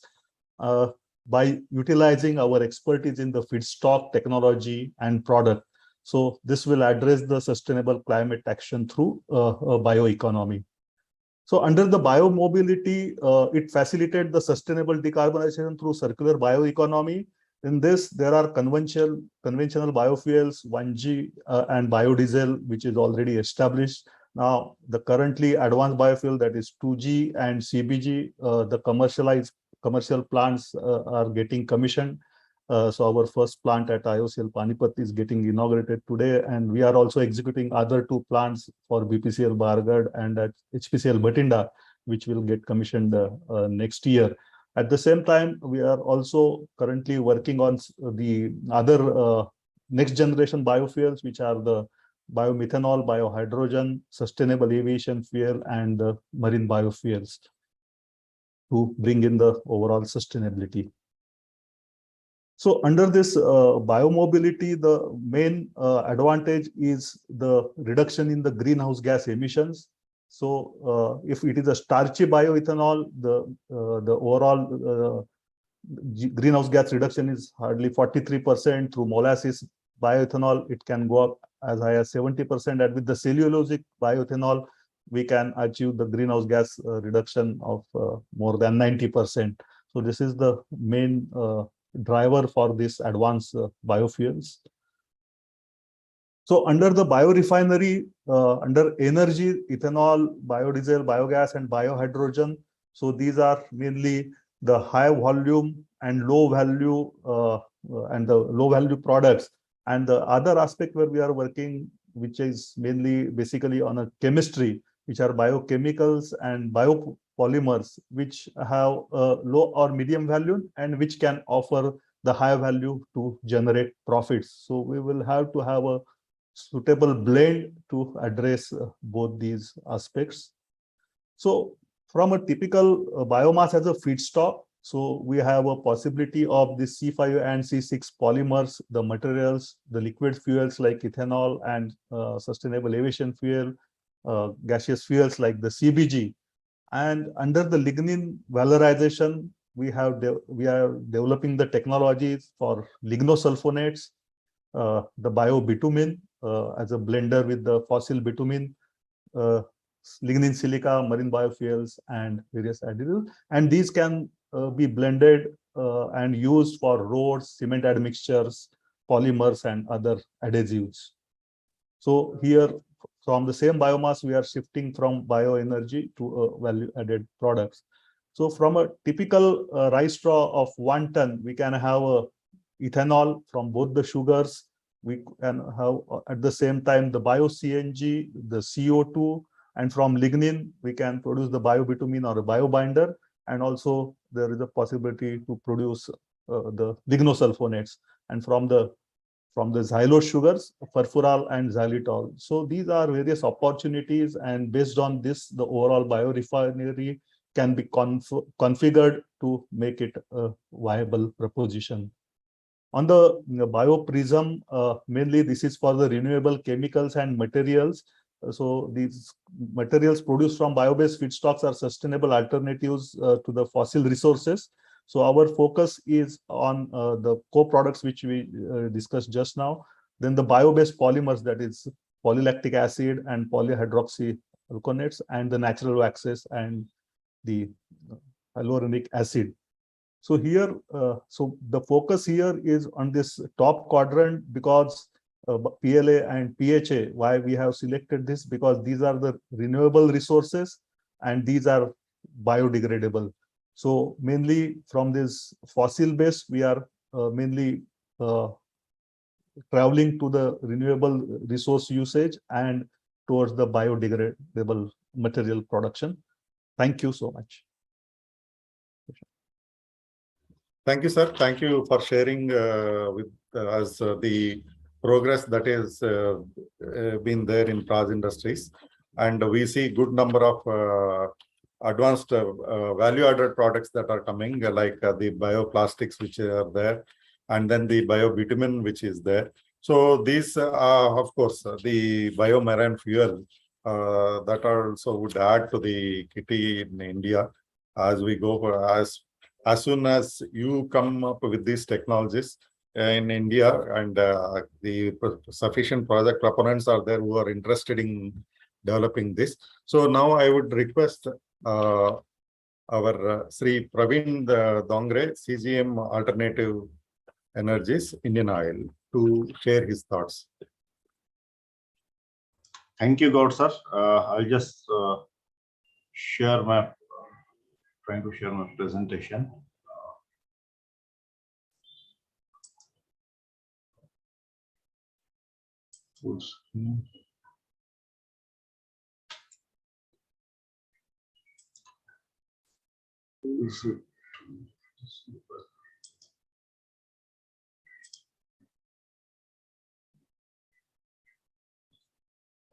By utilizing our expertise in the feedstock technology and product. So this will address the sustainable climate action through bioeconomy. So under the biomobility, it facilitates the sustainable decarbonization through circular bioeconomy. In this, there are conventional biofuels, 1G and biodiesel, which is already established. Now, the currently advanced biofuel, that is 2G and Cbg, the commercial plants are getting commissioned. So our first plant at IOCL Panipat is getting inaugurated today, and we are also executing other 2 plants for BPCL Bargarh and at HPCL Bathinda, which will get commissioned next year. At the same time, we are also currently working on the other next generation biofuels, which are the biomethanol, biohydrogen, sustainable aviation fuel, and marine biofuels to bring in the overall sustainability. So under this biomobility, the main advantage is the reduction in the greenhouse gas emissions. So if it is a starchy bioethanol, the overall greenhouse gas reduction is hardly 43%. Through molasses bioethanol, it can go up as high as 70%. And with the cellulosic bioethanol, we can achieve the greenhouse gas reduction of more than 90%. So this is the main driver for this advanced biofuels. So under the biorefinery, under energy, ethanol, biodiesel, biogas, and biohydrogen. So these are mainly the high volume and low value products. And the other aspect where we are working, which is mainly basically on a chemistry, which are biochemicals and biopolymers, which have low or medium value and which can offer the high value to generate profits. So we will have to have a suitable blend to address both these aspects. So from a typical biomass as a feedstock, so we have a possibility of the C5 and C6 polymers, the materials, the liquid fuels like ethanol and sustainable aviation fuel, gaseous fuels like the Cbg. And under the lignin valorization, we are developing the technologies for lignosulfonates, the biobitumen as a blender with the fossil bitumen, lignin silica, marine biofuels, and various additives. And these can be blended and used for roads, cement admixtures, polymers, and other adhesives. So here, from the same biomass, we are shifting from bioenergy to value-added products. So from a typical rice straw of 1 ton, we can have ethanol from both the sugars. We can have at the same time the bio-CNG, the CO2, and from lignin, we can produce the biobitumen or a biobinder. And also there is a possibility to produce the lignosulfonates. And from the xylose sugars, furfural and xylitol. So these are various opportunities, and based on this, the overall biorefinery can be configured to make it a viable proposition. On the bioprism, mainly this is for the renewable chemicals and materials. So these materials produced from bio-based feedstocks are sustainable alternatives to the fossil resources. So our focus is on the co-products which we discussed just now. Then the bio-based polymers, that is polylactic acid and polyhydroxyalkonates, and the natural waxes and the hyaluronic acid. So here, so the focus here is on this top quadrant, because PLA and PHA, why we have selected this, because these are the renewable resources and these are biodegradable. So mainly from this fossil base, we are mainly traveling to the renewable resource usage and towards the biodegradable material production. Thank you so much. Thank you, sir. Thank you for sharing with us the progress that is been there in Praj Industries. And we see good number of advanced value-added products that are coming, like the bioplastics which are there, and then the biobitumen which is there. So these are, of course, the biomarine fuel that also would add to the kitty in India as we go for as soon as you come up with these technologies in India, and the sufficient project proponents are there who are interested in developing this. So now I would request our Sri Praveen Dongre, CGM Alternative Energies, Indian Oil, to share his thoughts. Thank you, God, sir. I'll just trying to share my presentation. Full screen.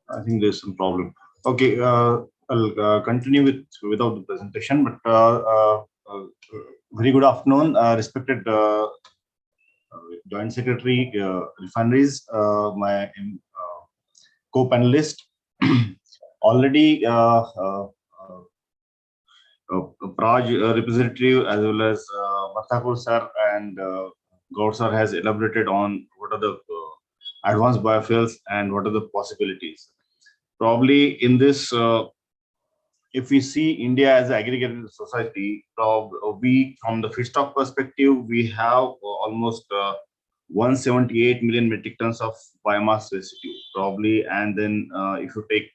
I think there's some problem. Okay, I'll continue without the presentation. But very good afternoon, respected Joint Secretary, Refineries, my co-panelist. Already, Praj representative as well as Marthakur sir and Gaur sir has elaborated on what are the advanced biofuels and what are the possibilities. Probably in this, if we see India as an aggregated society, we, from the feedstock perspective, we have almost 178 million metric tons of biomass residue, probably. And then if you take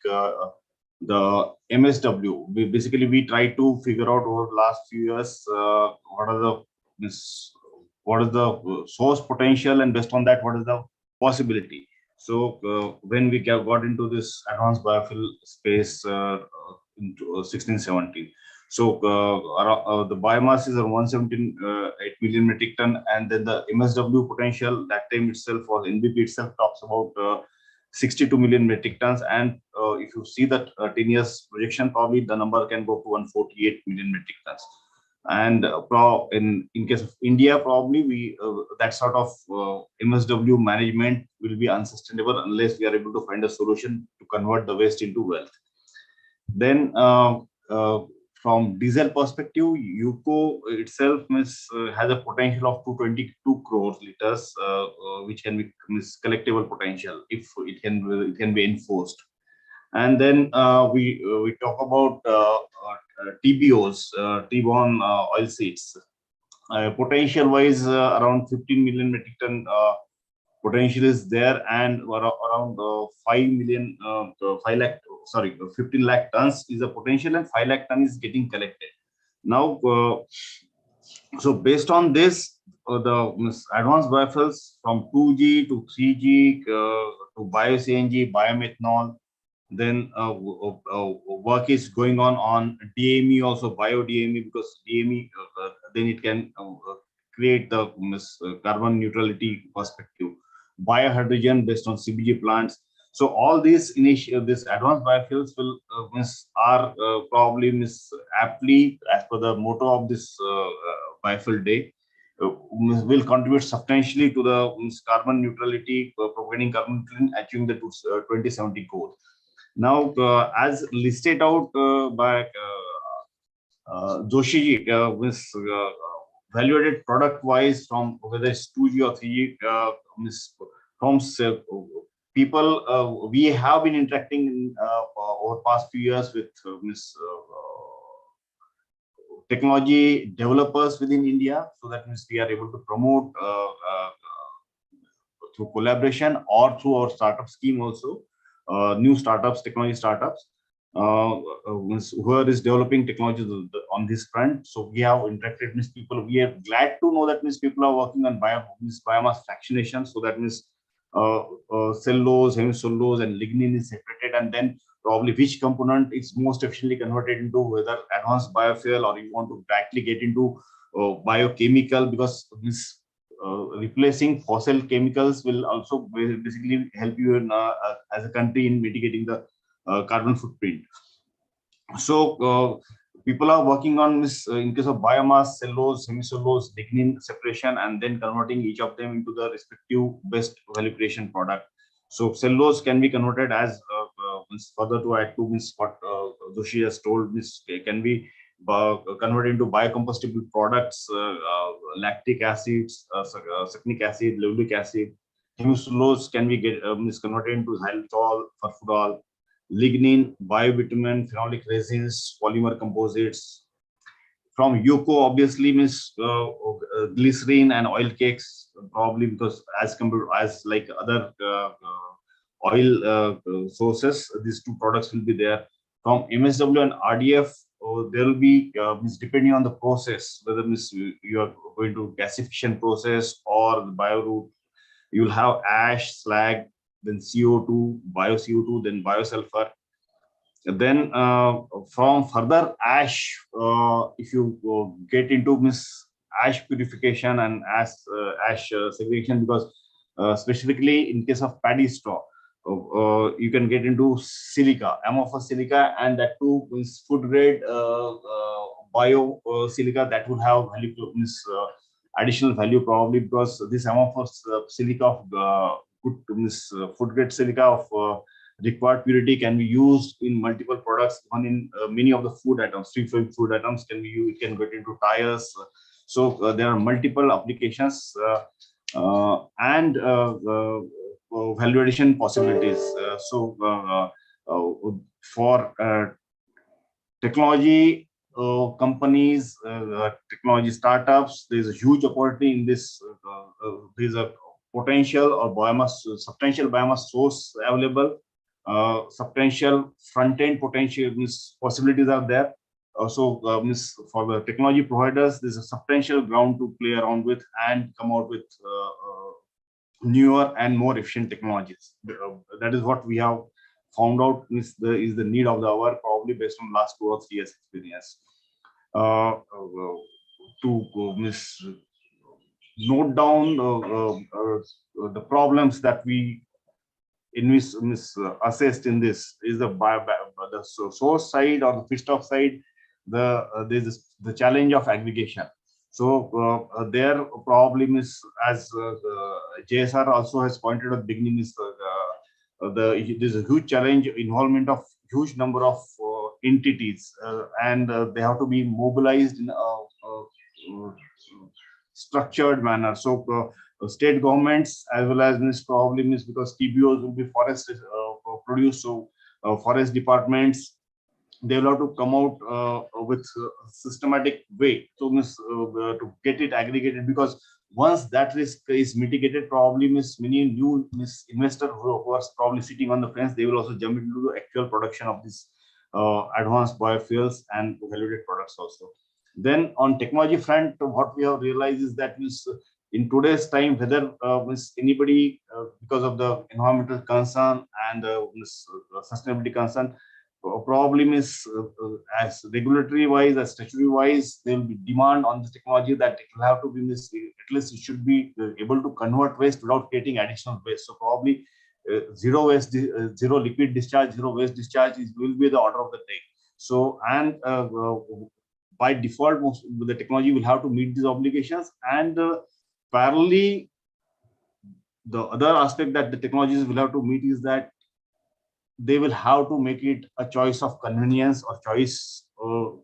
the MSW, we try to figure out over the last few years what is the source potential, and based on that, what is the possibility. So when we got into this advanced biofuel space into 16-17, so the biomass is around 178 million metric ton, and then the MSW potential that time itself, or NBP itself, talks about 62 million metric tons. And if you see that 10 years projection, probably the number can go to 148 million metric tons. And in case of India, probably that sort of MSW management will be unsustainable unless we are able to find a solution to convert the waste into wealth. Then from diesel perspective, UCO itself has a potential of 222 crores liters, which can be collectible potential if it can be enforced. And then we talk about TBOs, T-borne oil seeds. Potential wise, around 15 million metric ton potential is there, and around 15 lakh tons is the potential, and 5 lakh tons is getting collected. Now, so based on this, the advanced biofuels from 2G to 3G to bio-CNG, biomethanol, then work is going on DME, also bio-DME, because DME then it can create the carbon neutrality perspective. Biohydrogen based on CBG plants. So all these this advanced biofuels will are probably aptly, as per the motto of this biofuel day, will contribute substantially to the carbon neutrality, providing carbon neutrality, achieving the 2070 goal. Now, as listed out by Joshi ji, valuated product wise, from whether it's 2G or 3G, from people we have been interacting over past few years with technology developers within India, so that means we are able to promote through collaboration or through our startup scheme also, new startups, technology startups, whoever is developing technologies on this front. So we have interacted with people. We are glad to know that means people are working on biomass fractionation. So that means cellulose, hemicellulose, and lignin is separated, and then probably which component is most efficiently converted into, whether advanced biofuel or you want to directly get into biochemical, because this replacing fossil chemicals will also basically help you in, as a country in mitigating the carbon footprint. So people are working on this in case of biomass, cellulose, hemicellulose, lignin separation, and then converting each of them into the respective best value creation product. So cellulose can be converted as further to add to what Doshi has told, can be converted into biocombustible products, lactic acids, succinic acid, levulinic acid. Hemicellulose can be converted into xylitol, furfural, lignin, biobitumen, phenolic resins, polymer composites. From UCO, obviously, glycerin and oil cakes, probably because as compared as like other oil sources, these two products will be there. From MSW and RDF, there will be depending on the process, whether you are going to gasification process or the bio route, you will have ash, slag, then CO2, bio CO2, then biosulfur. Then from further ash, if you get into ash purification and ash segregation, because specifically in case of paddy straw, you can get into silica, amorphous silica, and that too is food grade bio silica that will have value additional value, probably because this amorphous silica of good food grade silica of required purity can be used in multiple products, even in many of the food items, free-flowing food items can be used, it can get into tires. So there are multiple applications and value addition possibilities. For technology companies, technology startups, there's a huge opportunity in this. There's a potential or biomass, substantial biomass source available. Substantial front-end potential possibilities are there. Also, for the technology providers, there's a substantial ground to play around with and come out with newer and more efficient technologies. That is what we have found out is the need of the hour, probably based on last 2 or 3 years experience. To note down the problems that we assessed in this is the source side or the feedstock side. There's the challenge of aggregation. So there problem is, as JSR also has pointed at the beginning, is there's a huge challenge, involvement of huge number of entities, and they have to be mobilized in a structured manner. So state governments as well as because TBOs will be forest produced, so forest departments, they will have to come out with a systematic way to get it aggregated, because once that risk is mitigated, probably many new investors who are probably sitting on the fence, they will also jump into the actual production of this advanced biofuels and valued products also. Then on technology front, what we have realized is that in today's time, whether anybody, because of the environmental concern and sustainability concern, problem is as regulatory wise, as statutory wise, there will be demand on this technology that it will have to be at least it should be able to convert waste without creating additional waste. So probably zero waste, zero liquid discharge, zero waste discharge will be the order of the day. So and by default, the technology will have to meet these obligations, and parallelly, the other aspect that the technologies will have to meet is that they will have to make it a choice of convenience or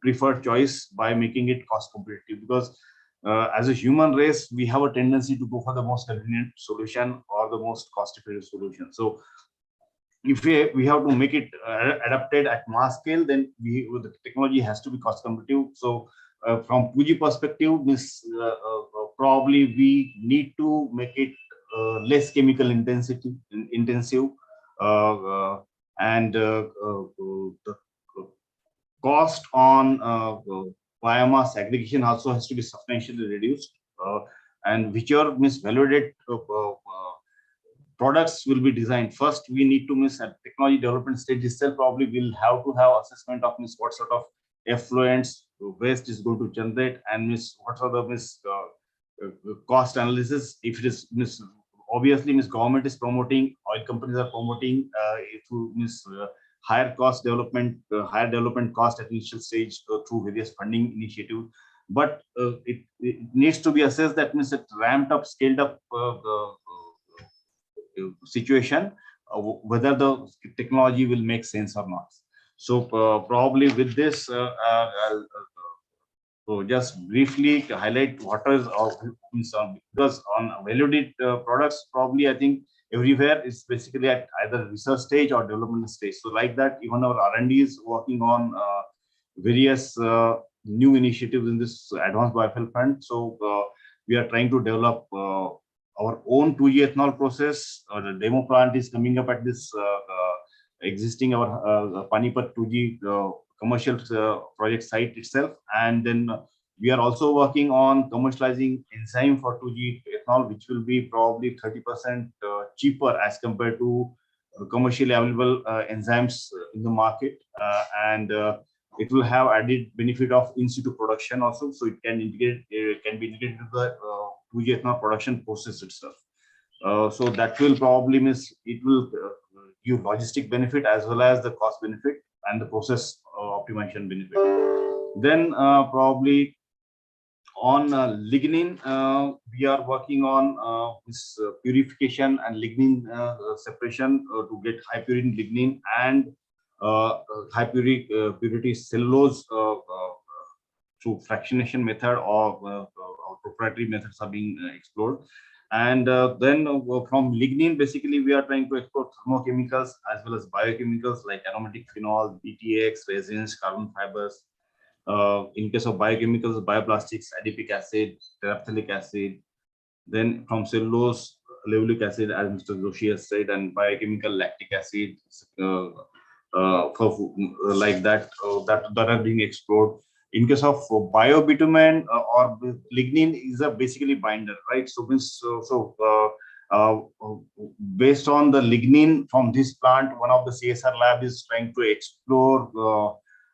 preferred choice by making it cost competitive, because as a human race, we have a tendency to go for the most convenient solution or the most cost-effective solution. So if we have to make it adapted at mass scale, then the technology has to be cost competitive. So from 2G perspective, probably we need to make it less chemical intensive, and the cost on biomass aggregation also has to be substantially reduced, and whichever validated products will be designed. First, we need to at technology development stage itself, probably will have to have assessment of what sort of effluents waste is going to generate, and what sort of cost analysis. If it is obviously government is promoting, oil companies are promoting through higher cost development, higher development cost at initial stage through various funding initiatives. But it needs to be assessed that it ramped up, scaled up situation. whether the technology will make sense or not. So probably with this, I'll so just briefly highlight what is because on value-added products, probably I think everywhere is basically at either research stage or development stage. So like that, even our R&D is working on various new initiatives in this advanced biofuel front. So we are trying to develop our own 2G ethanol process. The demo plant is coming up at this existing our Panipat 2G commercial project site itself. And then we are also working on commercializing enzyme for 2G ethanol, which will be probably 30% cheaper as compared to commercially available enzymes in the market. And it will have added benefit of in situ production also. So it can integrate, can be integrated to the 2G ethanol production process itself. So that will probably means it will give logistic benefit as well as the cost benefit and the process optimization benefit. Then probably on lignin, we are working on this purification and lignin separation to get high purity lignin and high purity cellulose through fractionation method or proprietary methods are being explored. And then from lignin, basically, we are trying to explore thermochemicals as well as biochemicals like aromatic phenol, BTX, resins, carbon fibers. In case of biochemicals, bioplastics, adipic acid, terephthalic acid. Then from cellulose, levulinic acid, as Mr. Joshi has said, and biochemical lactic acid, like that, that are being explored. In case of biobitumen or lignin is a basically binder, right? So based on the lignin from this plant, one of the CSR lab is trying to explore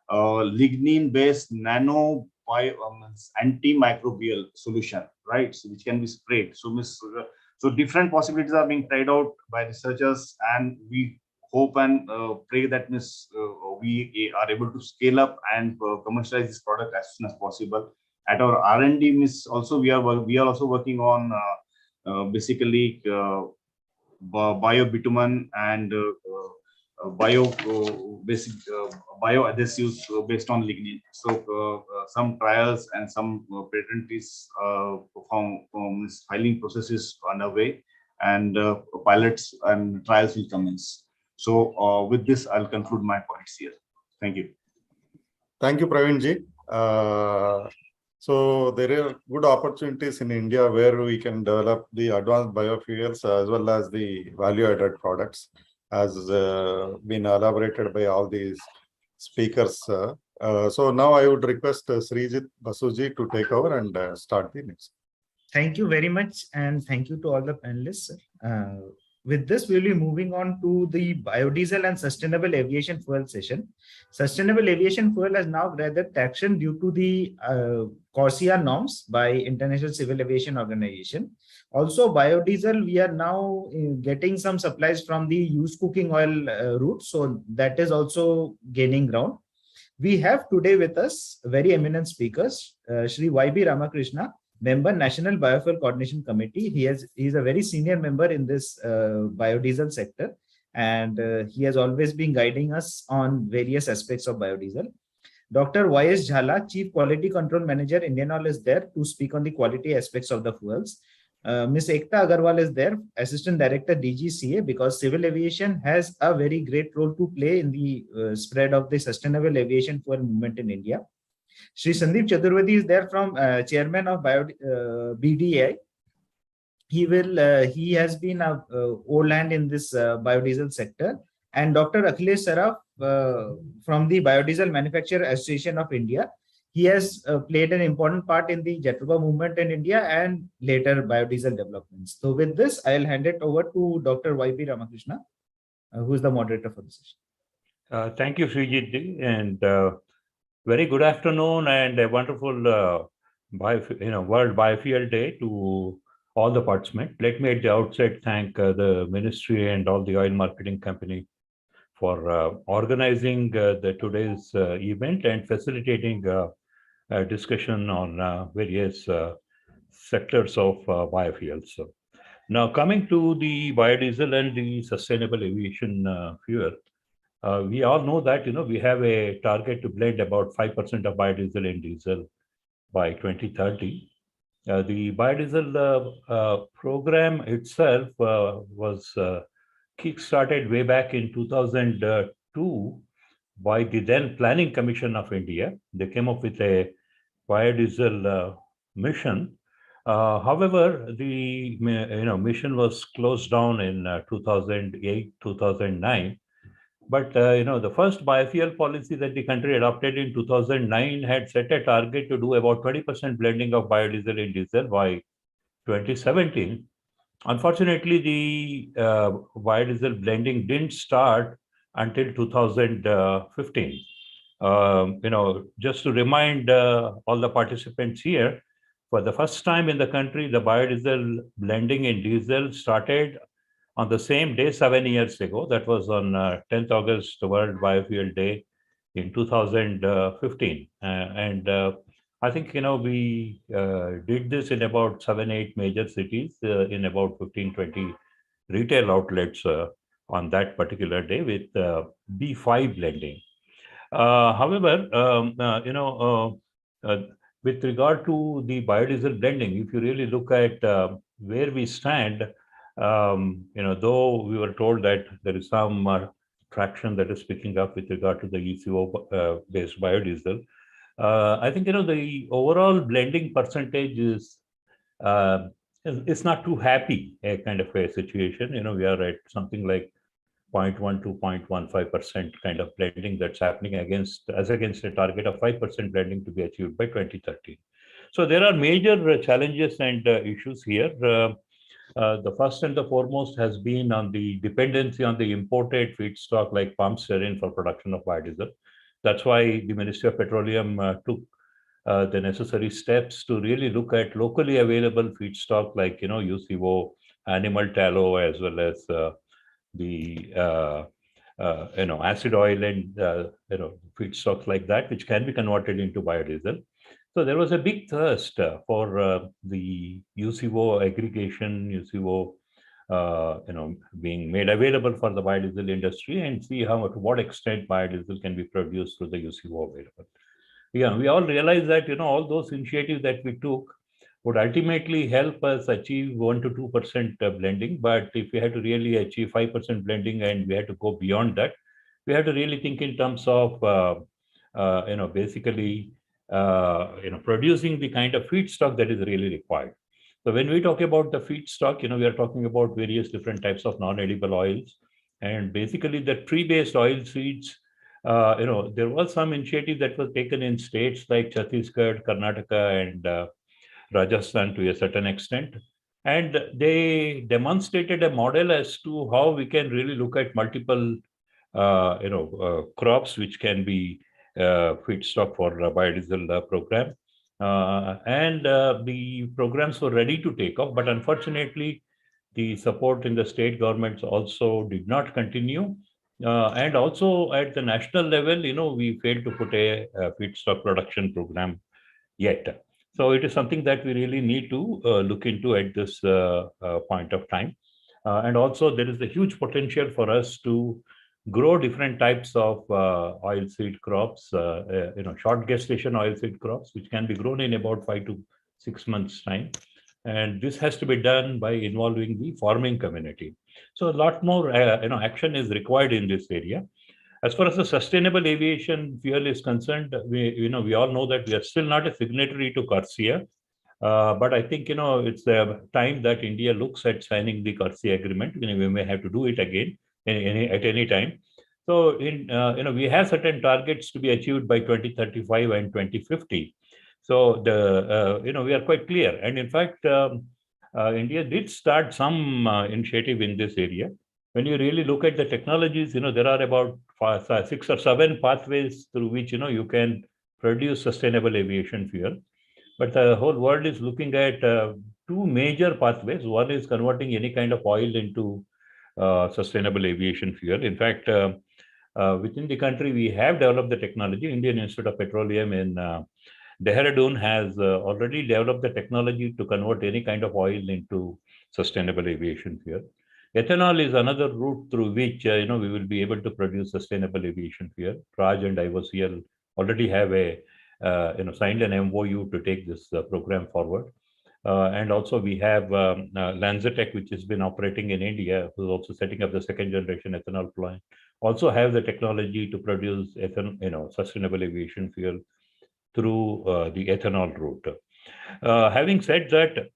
lignin-based nano antimicrobial solution, right? So which can be sprayed. So different possibilities are being tried out by researchers, and we hope and pray that we are able to scale up and commercialize this product as soon as possible. At our R&D, also we are also working on basically biobitumen and bioadhesives based on lignin. So some trials and some patent is from filing processes underway, and pilots and trials will commence. So with this, I'll conclude my points here. Thank you. Thank you, Praveen ji. So there are good opportunities in India where we can develop the advanced biofuels as well as the value-added products, as been elaborated by all these speakers. So now I would request Srijit Basuji to take over and start the next. Thank you very much, and thank you to all the panelists. With this, we'll be moving on to the biodiesel and sustainable aviation fuel session. Sustainable aviation fuel has now gathered traction due to the CORSIA norms by International Civil Aviation Organization. Also, biodiesel, we are now getting some supplies from the used cooking oil route, so that is also gaining ground. We have today with us very eminent speakers, Shri YB Ramakrishna, member, National Biofuel Coordination Committee. He is a very senior member in this biodiesel sector, and he has always been guiding us on various aspects of biodiesel. Dr. Y.S. Jhala, Chief Quality Control Manager, Indian Oil, is there to speak on the quality aspects of the fuels. Ms. Ekta Agarwal is there, Assistant Director, DGCA, because civil aviation has a very great role to play in the spread of the sustainable aviation fuel movement in India. Shri Sandeep Chaturvedi is there from Chairman of BDI. He has been a old hand in this biodiesel sector. And Dr. Akhilesh Saraf from the Biodiesel Manufacturer Association of India. He has played an important part in the Jatruba movement in India and later biodiesel developments. So with this, I'll hand it over to Dr. YP Ramakrishna, who is the moderator for the session. Thank you, Srijit, and very good afternoon and a wonderful World Biofuel Day to all the participants. Let me at the outset thank the ministry and all the oil marketing company for organizing today's event and facilitating a discussion on various sectors of biofuels. Now, coming to the biodiesel and the sustainable aviation fuel, we all know that we have a target to blend about 5% of biodiesel in diesel by 2030. The biodiesel program itself was kick-started way back in 2002 by the then Planning Commission of India. They came up with a biodiesel mission. However, the mission was closed down in 2008, 2009. But the first biofuel policy that the country adopted in 2009 had set a target to do about 20% blending of biodiesel in diesel by 2017. Unfortunately, the biodiesel blending didn't start until 2015. Just to remind all the participants here, for the first time in the country, the biodiesel blending in diesel started on the same day 7 years ago. That was on 10th August, World Biofuel Day in 2015. I think, we did this in about 7-8 major cities in about 15-20 retail outlets on that particular day with B5 blending. However, with regard to the biodiesel blending, if you really look at where we stand, though we were told that there is some traction that is picking up with regard to the ECO-based biodiesel, I think the overall blending percentage is not too happy a kind of a situation. We are at something like 0.1 to 0.15% kind of blending that's happening against a target of 5% blending to be achieved by 2030. So there are major challenges and issues here. The first and the foremost has been on the dependency on the imported feedstock like palm stearin for production of biodiesel. That's why the Ministry of Petroleum took the necessary steps to really look at locally available feedstock like UCO, animal tallow, as well as the acid oil and feedstocks like that, which can be converted into biodiesel. So there was a big thirst for the UCO aggregation, UCO being made available for the biodiesel industry, and see to what extent biodiesel can be produced through the UCO available. Yeah, we all realize that all those initiatives that we took would ultimately help us achieve 1 to 2% blending. But if we had to really achieve 5% blending and we had to go beyond that, we have to really think in terms of basically producing the kind of feedstock that is really required. So when we talk about the feedstock, we are talking about various different types of non-edible oils, and basically the tree-based oil seeds. There was some initiative that was taken in states like Chhattisgarh, Karnataka, and Rajasthan to a certain extent, and they demonstrated a model as to how we can really look at multiple crops which can be feedstock for a biodiesel program, and the programs were ready to take off, but unfortunately the support in the state governments also did not continue, and also at the national level we failed to put a feedstock production program yet. So it is something that we really need to look into at this point of time. And also there is a huge potential for us to grow different types of oilseed crops, short gestation oilseed crops, which can be grown in about 5 to 6 months' time. And this has to be done by involving the farming community. So a lot more action is required in this area. As far as the sustainable aviation fuel is concerned, we all know that we are still not a signatory to CORSIA, but I think it's the time that India looks at signing the CORSIA agreement. We may have to do it again at any time. So we have certain targets to be achieved by 2035 and 2050. So we are quite clear, and in fact, India did start some initiative in this area. When you really look at the technologies, there are about 6 or 7 pathways through which you can produce sustainable aviation fuel. But the whole world is looking at 2 major pathways. One is converting any kind of oil into sustainable aviation fuel. In fact, within the country, we have developed the technology. Indian Institute of Petroleum in Dehradun has already developed the technology to convert any kind of oil into sustainable aviation fuel. Ethanol is another route through which we will be able to produce sustainable aviation fuel. Raj and IOCL already have a signed an MOU to take this program forward. And also we have Lanzatech, which has been operating in India, who's also setting up the second generation ethanol plant. Also have the technology to produce sustainable aviation fuel through the ethanol route. Having said that,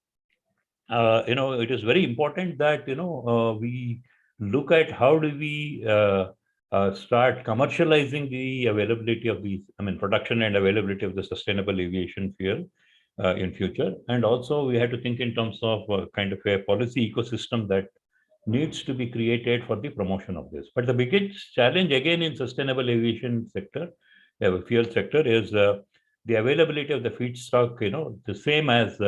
it is very important that we look at how do we start commercializing the availability of these, production and availability of the sustainable aviation fuel in future. And also we have to think in terms of kind of a policy ecosystem that needs to be created for the promotion of this. But the biggest challenge again in sustainable aviation sector, fuel sector, is the availability of the feedstock, the same as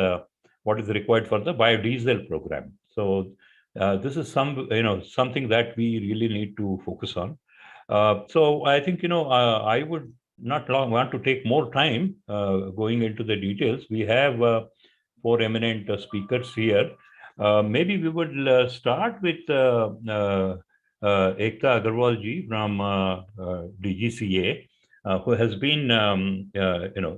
what is required for the biodiesel program. So this is something that we really need to focus on. So I think, I would not want to take more time going into the details. We have 4 eminent speakers here. Maybe we would start with Ekta Agarwal ji from DGCA, who has been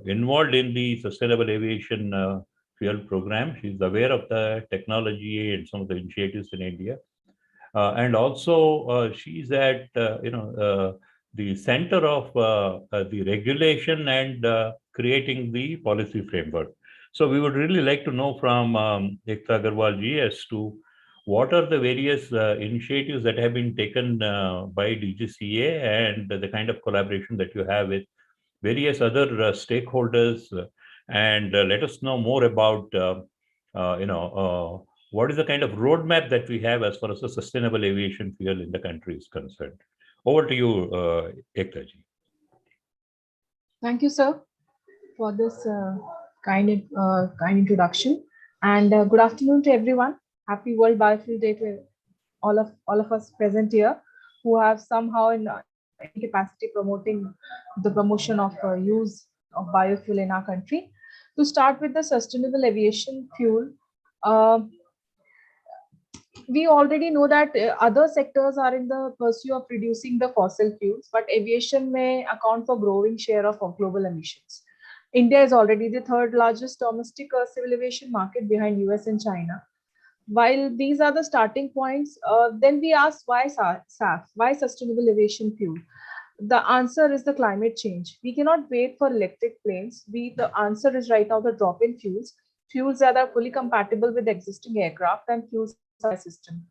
involved in the sustainable aviation fuel program. She's aware of the technology and some of the initiatives in India, and also she's at the center of the regulation and creating the policy framework. So we would really like to know from Ekta Agarwal ji as to what are the various initiatives that have been taken by DGCA and the kind of collaboration that you have with various other stakeholders, and let us know more about what is the kind of roadmap that we have as far as the sustainable aviation fuel in the country is concerned. Over to you, Ekta ji. Thank you, sir, for this kind introduction, and good afternoon to everyone. Happy World Biofuel Day to all of us present here, who have somehow in any capacity promoting the promotion of use of biofuel in our country. To start with the sustainable aviation fuel, we already know that other sectors are in the pursuit of reducing the fossil fuels, but aviation may account for growing share of global emissions. India is already the 3rd largest domestic civil aviation market behind US and China. While these are the starting points, then we ask why SAF, why sustainable aviation fuel? The answer is the climate change. We cannot wait for electric planes. The answer is right now the drop-in fuels that are fully compatible with existing aircraft and fuel supply system.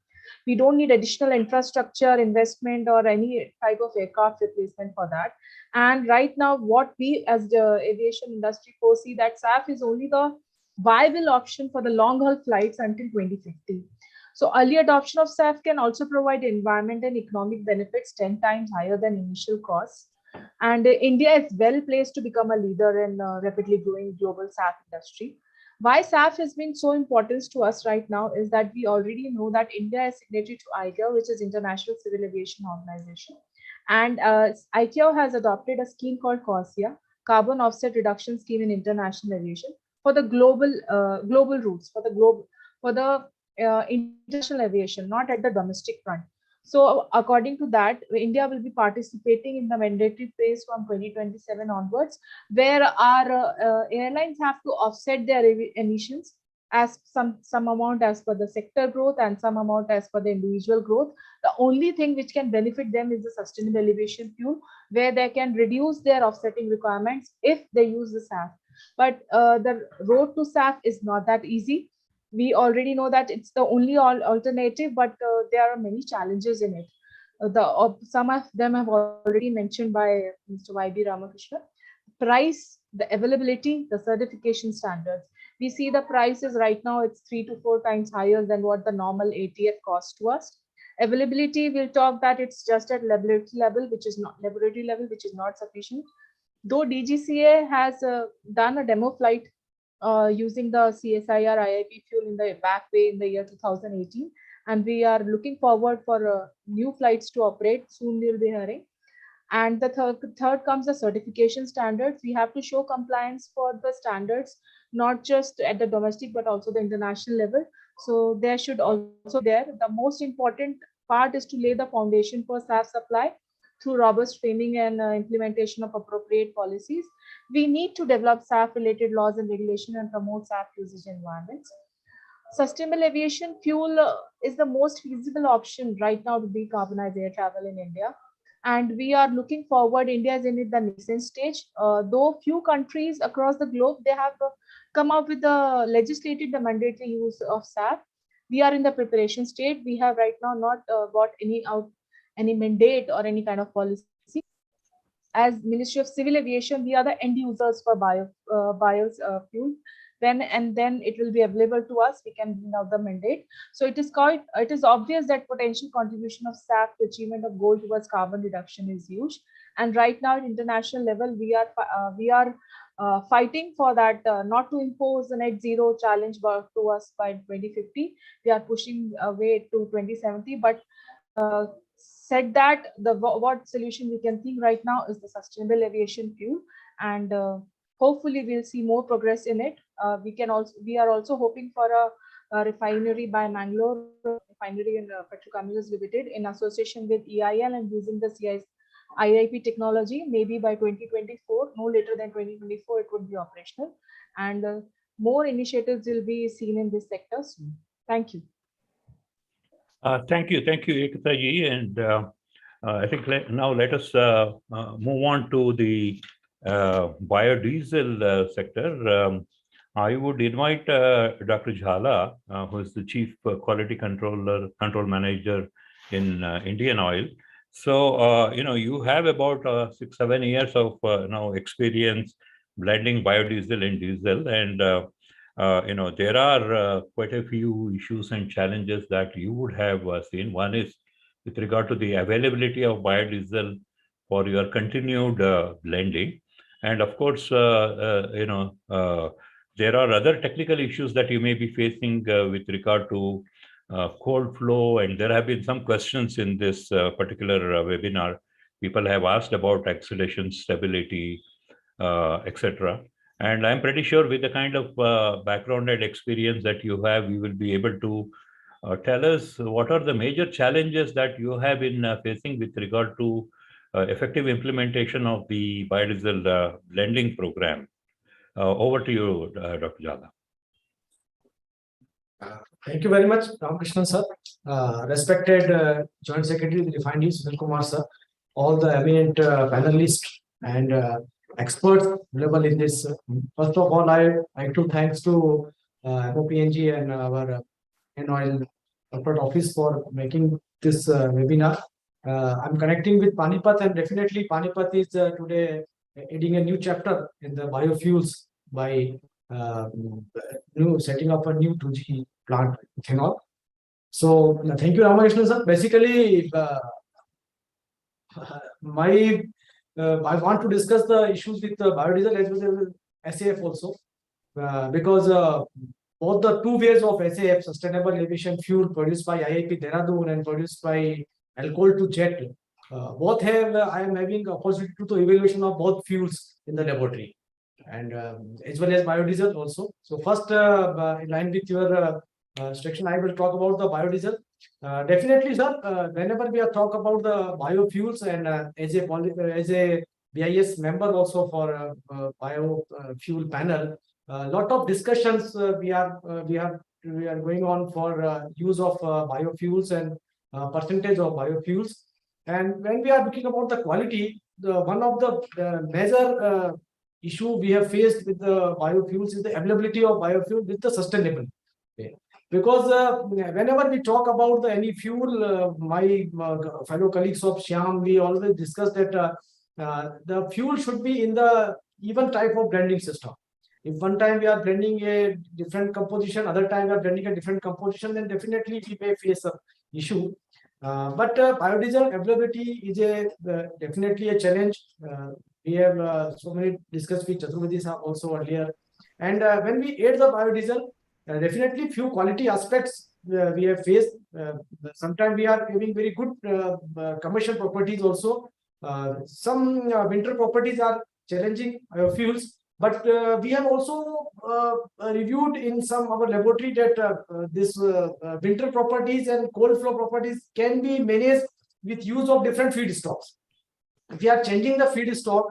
We don't need additional infrastructure investment or any type of aircraft replacement for that. And right now, what we as the aviation industry foresee that SAF is only the viable option for the long-haul flights until 2050. So early adoption of SAF can also provide environment and economic benefits 10 times higher than initial costs. And India is well placed to become a leader in rapidly growing global SAF industry. Why SAF has been so important to us right now is that we already know that India is signatory to ICAO, which is International Civil Aviation Organization. And ICAO has adopted a scheme called CORSIA, Carbon Offset Reduction Scheme in International Aviation, for the global routes, for the international aviation, not at the domestic front. So according to that, India will be participating in the mandatory phase from 2027 onwards, where our airlines have to offset their emissions as some amount as per the sector growth and some amount as per the individual growth. The only thing which can benefit them is the sustainable aviation fuel, where they can reduce their offsetting requirements if they use the SAF. But the road to SAF is not that easy. We already know that it's the only alternative, but there are many challenges in it. Some of them have already mentioned by Mr. Y.B. Ramakrishna. Price, the availability, the certification standards. We see the prices right now, it's 3 to 4 times higher than what the normal ATF costs to us. Availability, we'll talk that it's just at laboratory level, which is not sufficient. Though DGCA has done a demo flight using the CSIR IIP fuel in the back way in the year 2018, and we are looking forward for new flights to operate. Soon we'll be hearing. And the third comes the certification standards. We have to show compliance for the standards, not just at the domestic, but also the international level. So there should also be there. The most important part is to lay the foundation for SAF supply through robust framing and implementation of appropriate policies. We need to develop SAF related laws and regulation and promote SAF usage environments. Sustainable aviation fuel is the most feasible option right now to decarbonize air travel in India. And we are looking forward. India is in the nascent stage. Though few countries across the globe, they have come up with the legislated the mandatory use of SAF. We are in the preparation state. We have right now not got any mandate or any kind of policy. As Ministry of Civil Aviation, we are the end users for biofuel. Then it will be available to us. We can bring out the mandate. So it is obvious that potential contribution of SAF to achievement of goal towards carbon reduction is huge. And right now at international level, we are fighting for that, not to impose the net zero challenge to us by 2050. We are pushing away to 2070, but said that, what solution we can think right now is the sustainable aviation fuel, and hopefully we'll see more progress in it. We are also hoping for a refinery by Manure Refinery and Petrochemicals Limited in association with EIL and using the IIP technology. Maybe by 2024, no later than 2024, it would be operational, and more initiatives will be seen in this sector soon. Thank you. Thank you, Ekta ji. And I think now let us move on to the biodiesel sector. I would invite Dr. Jhala, who is the Chief Quality Control Manager in Indian Oil. So, you have about 6-7 years of now experience blending biodiesel and diesel, and there are quite a few issues and challenges that you would have seen. One is with regard to the availability of biodiesel for your continued blending. And of course, there are other technical issues that you may be facing with regard to cold flow. And there have been some questions in this particular webinar. People have asked about acceleration, stability, etc. And I'm pretty sure with the kind of background and experience that you have, you will be able to tell us what are the major challenges that you have been facing with regard to effective implementation of the biodiesel blending program. Over to you, Dr. Jhala. Thank you very much, Ramakrishnan sir. Respected Joint Secretary of the Refinery, Sunil Kumar sir, all the eminent panelists and experts available in this. First of all, I like to thanks to MOPNG and our oil corporate office for making this webinar. I'm connecting with Panipat, and definitely Panipat is today adding a new chapter in the biofuels by setting up a new 2G plant ethanol. So thank you, Ramakrishnan sir. Basically, I want to discuss the issues with biodiesel as well as SAF also, because both the two ways of SAF, sustainable aviation fuel, produced by IIP Dehradun and produced by alcohol to jet, both have, I am having opportunity to evaluation of both fuels in the laboratory, and as well as biodiesel also. So first, in line with your section, I will talk about the biodiesel. Definitely, sir, whenever we are talk about the biofuels, and as a BIS member also for biofuel panel, a lot of discussions we are going on for use of biofuels and percentage of biofuels. And when we are looking about the quality, one of the major issue we have faced with the biofuels is the availability of biofuel with the sustainable. Because whenever we talk about any fuel, my fellow colleagues of Shyam, we always discuss that the fuel should be in the even type of blending system. If one time we are blending a different composition, other time we are blending a different composition, then definitely we may face an issue. But biodiesel availability is definitely a challenge. We have so many discussed with Chaturvedi also earlier. And when we add the biodiesel, definitely few quality aspects we have faced. Sometimes we are having very good commercial properties also, Some winter properties are challenging fuels, but we have also reviewed in some our laboratory that this winter properties and cold flow properties can be managed with use of different feedstocks. If we are changing the feedstock,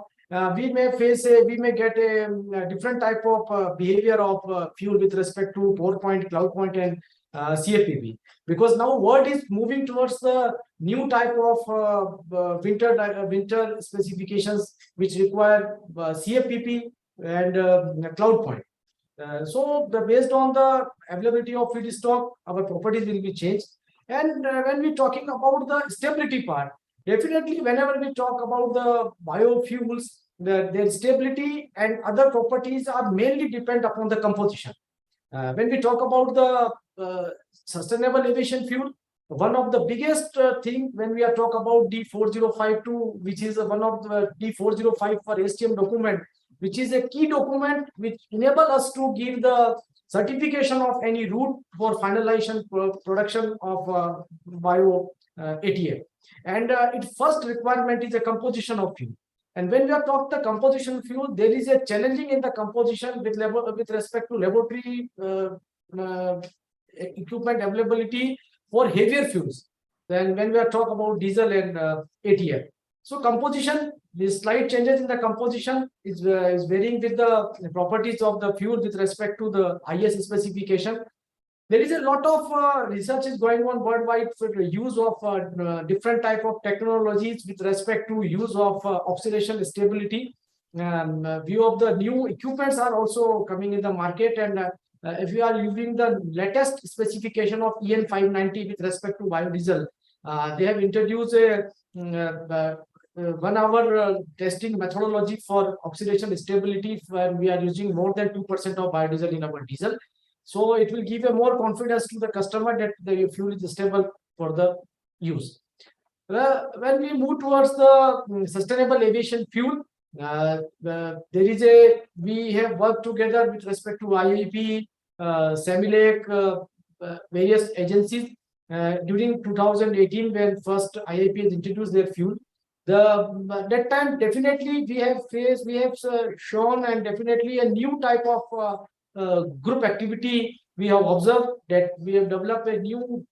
we may get a different type of behavior of fuel with respect to pour point, cloud point, and CFPB, because now world is moving towards the new type of winter specifications which require CFPP and cloud point. So based on the availability of feedstock, our properties will be changed. And when we're talking about the stability part, definitely whenever we talk about the biofuels, their stability and other properties are mainly depend upon the composition. When we talk about the sustainable aviation fuel, one of the biggest thing when we are talk about D4052, which is one of the D405 for STM document, which is a key document which enable us to give the certification of any route for finalization production of bio ATF. And its first requirement is a composition of fuel. And when we are talking the composition fuel, there is a challenging in the composition with respect to laboratory equipment availability for heavier fuels than when we are talking about diesel and ATF. So composition, the slight changes in the composition is varying with the properties of the fuel with respect to the IS specification. There is a lot of research is going on worldwide for the use of different type of technologies with respect to use of oxidation stability. View of the new equipments are also coming in the market, and if you are using the latest specification of EN 590 with respect to biodiesel, they have introduced a 1 hour testing methodology for oxidation stability when we are using more than 2% of biodiesel in our diesel. So it will give a more confidence to the customer that the fuel is stable for the use. When we move towards the sustainable aviation fuel, we have worked together with respect to IAP, SEMILAC, various agencies during 2018 when first IAP has introduced their fuel. That time definitely we have shown and definitely a new type of group activity we have observed, that we have developed a new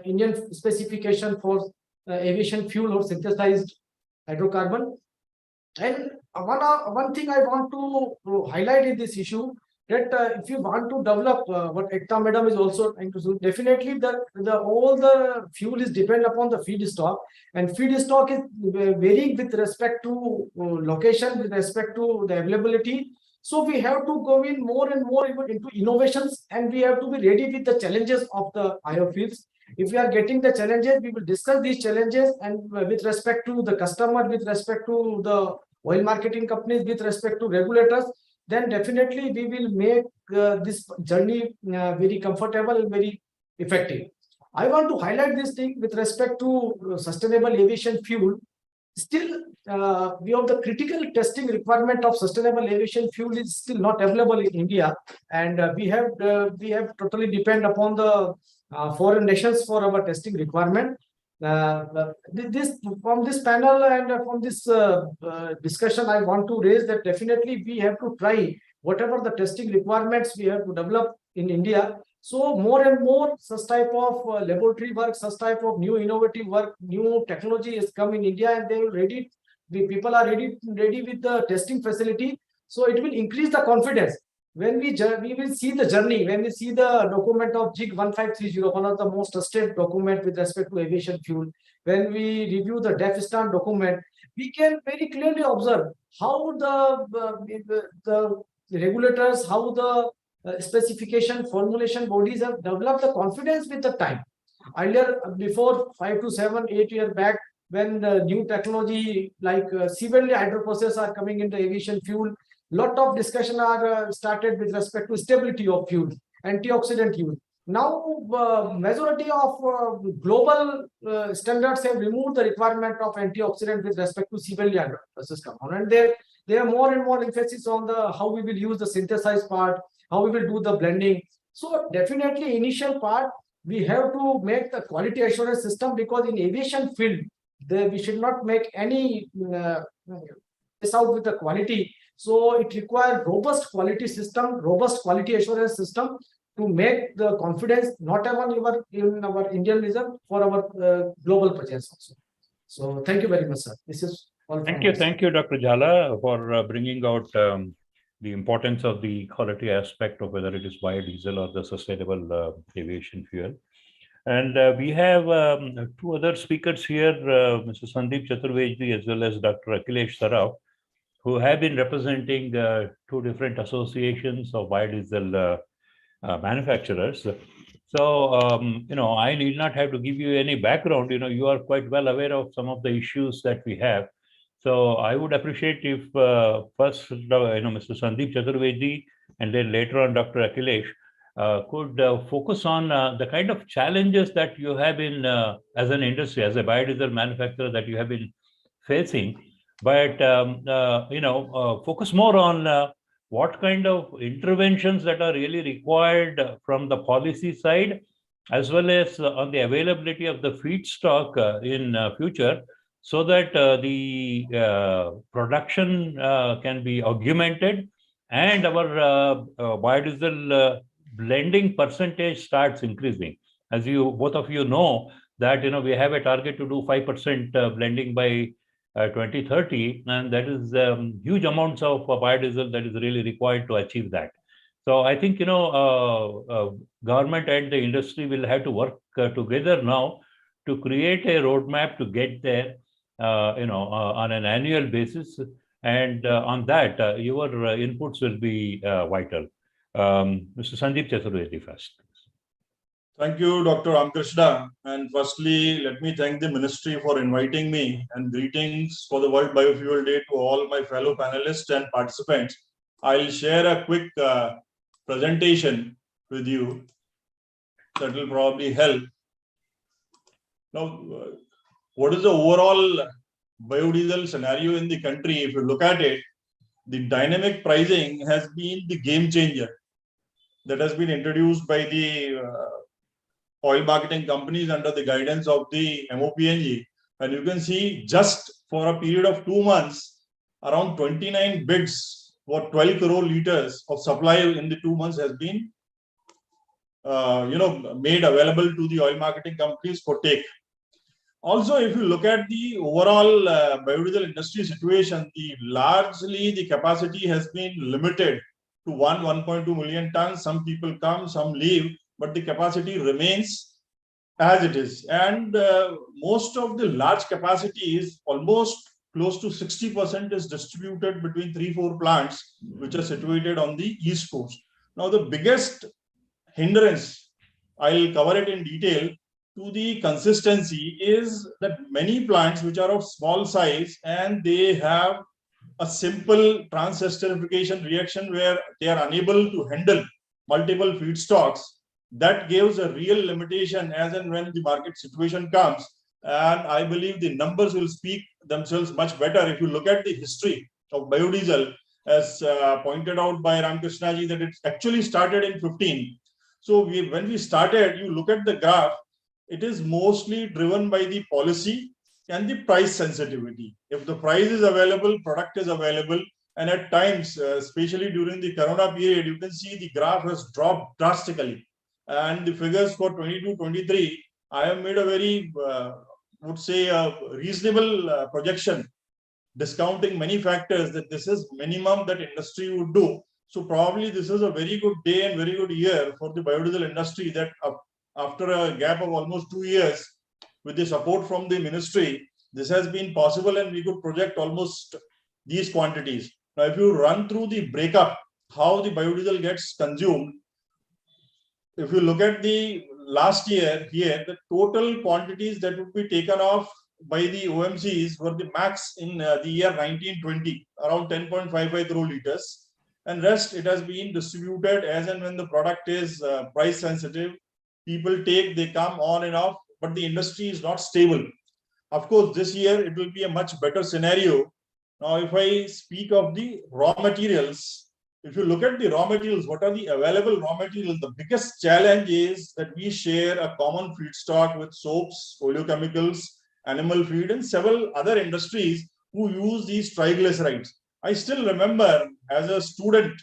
Indian specification for aviation fuel or synthesized hydrocarbon. And one thing I want to highlight in this issue, that if you want to develop what Ekta Madam is also trying to do, definitely all the fuel is depend upon the feedstock, and feedstock is varying with respect to location, with respect to the availability. So we have to go in more and more into innovations, and we have to be ready with the challenges of the biofuels. If we are getting the challenges, we will discuss these challenges, and with respect to the customer, with respect to the oil marketing companies, with respect to regulators, then definitely we will make this journey very comfortable and very effective. I want to highlight this thing with respect to sustainable aviation fuel. Still, we have the critical testing requirement of sustainable aviation fuel is still not available in India, and we have totally depend upon the foreign nations for our testing requirement. From this panel and from this discussion, I want to raise that definitely we have to try whatever the testing requirements we have to develop in India. So more and more such type of laboratory work, such type of new innovative work, new technology is come in India, and they are ready. People are ready with the testing facility. So it will increase the confidence. When we will see the journey, when we see the document of JIG 1530, one of the most trusted document with respect to aviation fuel, when we review the DEFSTAN document, we can very clearly observe how the regulators, how the specification formulation bodies have developed the confidence with the time. Earlier, before 5 to 7, 8 years back, when the new technology like seaweed hydroprocess are coming into aviation fuel, lot of discussion are started with respect to stability of fuel, antioxidant use. Now, majority of global standards have removed the requirement of antioxidant with respect to seaweed hydroprocess compound, and there are more and more emphasis on the how we will use the synthesized part, how we will do the blending. So definitely initial part, we have to make the quality assurance system, because in aviation field, we should not make any miss out with the quality. So it requires robust quality system, robust quality assurance system to make the confidence not even in our Indian region, for our global presence also. So thank you very much, sir. This is all. Thank you, Dr. Jhala, for bringing out the importance of the quality aspect of whether it is biodiesel or the sustainable aviation fuel. And we have two other speakers here, Mr. Sandeep Chaturvedi as well as Dr. Akhilesh Saraf, who have been representing two different associations of biodiesel manufacturers. So, I need not have to give you any background. You are quite well aware of some of the issues that we have. So I would appreciate if first, Mr. Sandeep Chaturvedi and then later on Dr. Akhilesh could focus on the kind of challenges that you have been, as an industry, as a biodiesel manufacturer, that you have been facing. But, focus more on what kind of interventions that are really required from the policy side, as well as on the availability of the feedstock in future, so that the production can be augmented and our biodiesel blending percentage starts increasing. As both of you know, that we have a target to do 5% blending by 2030, and that is huge amounts of biodiesel that is really required to achieve that. So I think government and the industry will have to work together now to create a roadmap to get there, on an annual basis, and on that your inputs will be vital. Mr. Sandeep Chaturvedi first. Thank you, Dr. Ramkrishna. And firstly, let me thank the ministry for inviting me, and greetings for the World Biofuel Day to all my fellow panelists and participants. I'll share a quick presentation with you that will probably help. Now, what is the overall biodiesel scenario in the country? If you look at it, the dynamic pricing has been the game changer that has been introduced by the oil marketing companies under the guidance of the MOPNG. And you can see just for a period of 2 months, around 29 bids for 12 crore liters of supply in the 2 months has been made available to the oil marketing companies for take. Also, if you look at the overall biodiesel industry situation, largely the capacity has been limited to 1.2 million tons. Some people come, some leave, but the capacity remains as it is. And most of the large capacity is almost close to 60% is distributed between 3-4 plants, which are situated on the East Coast. Now, the biggest hindrance, I'll cover it in detail, to the consistency is that many plants which are of small size and they have a simple trans-esterification reaction where they are unable to handle multiple feedstocks, that gives a real limitation as and when the market situation comes. And I believe the numbers will speak themselves much better. If you look at the history of biodiesel, as pointed out by Ramkrishna ji, that it actually started in 15. So when we started, you look at the graph, it is mostly driven by the policy and the price sensitivity. If the price is available, product is available. And at times, especially during the Corona period, you can see the graph has dropped drastically. And the figures for 22-23, I have made a very, would say, a reasonable projection, discounting many factors, that this is minimum that industry would do. So probably this is a very good day and very good year for the biodiesel industry, that after a gap of almost 2 years, with the support from the ministry, this has been possible and we could project almost these quantities. Now, if you run through the breakup, how the biodiesel gets consumed, if you look at the last year here, the total quantities that would be taken off by the OMCs were the max in the year 1920, around 10.55 crore liters. And rest, it has been distributed as and when the product is price sensitive. People take, they come on and off, but the industry is not stable. Of course, this year it will be a much better scenario. Now, if I speak of the raw materials, if you look at the raw materials, what are the available raw materials? The biggest challenge is that we share a common feedstock with soaps, oleochemicals, animal feed, and several other industries who use these triglycerides. I still remember as a student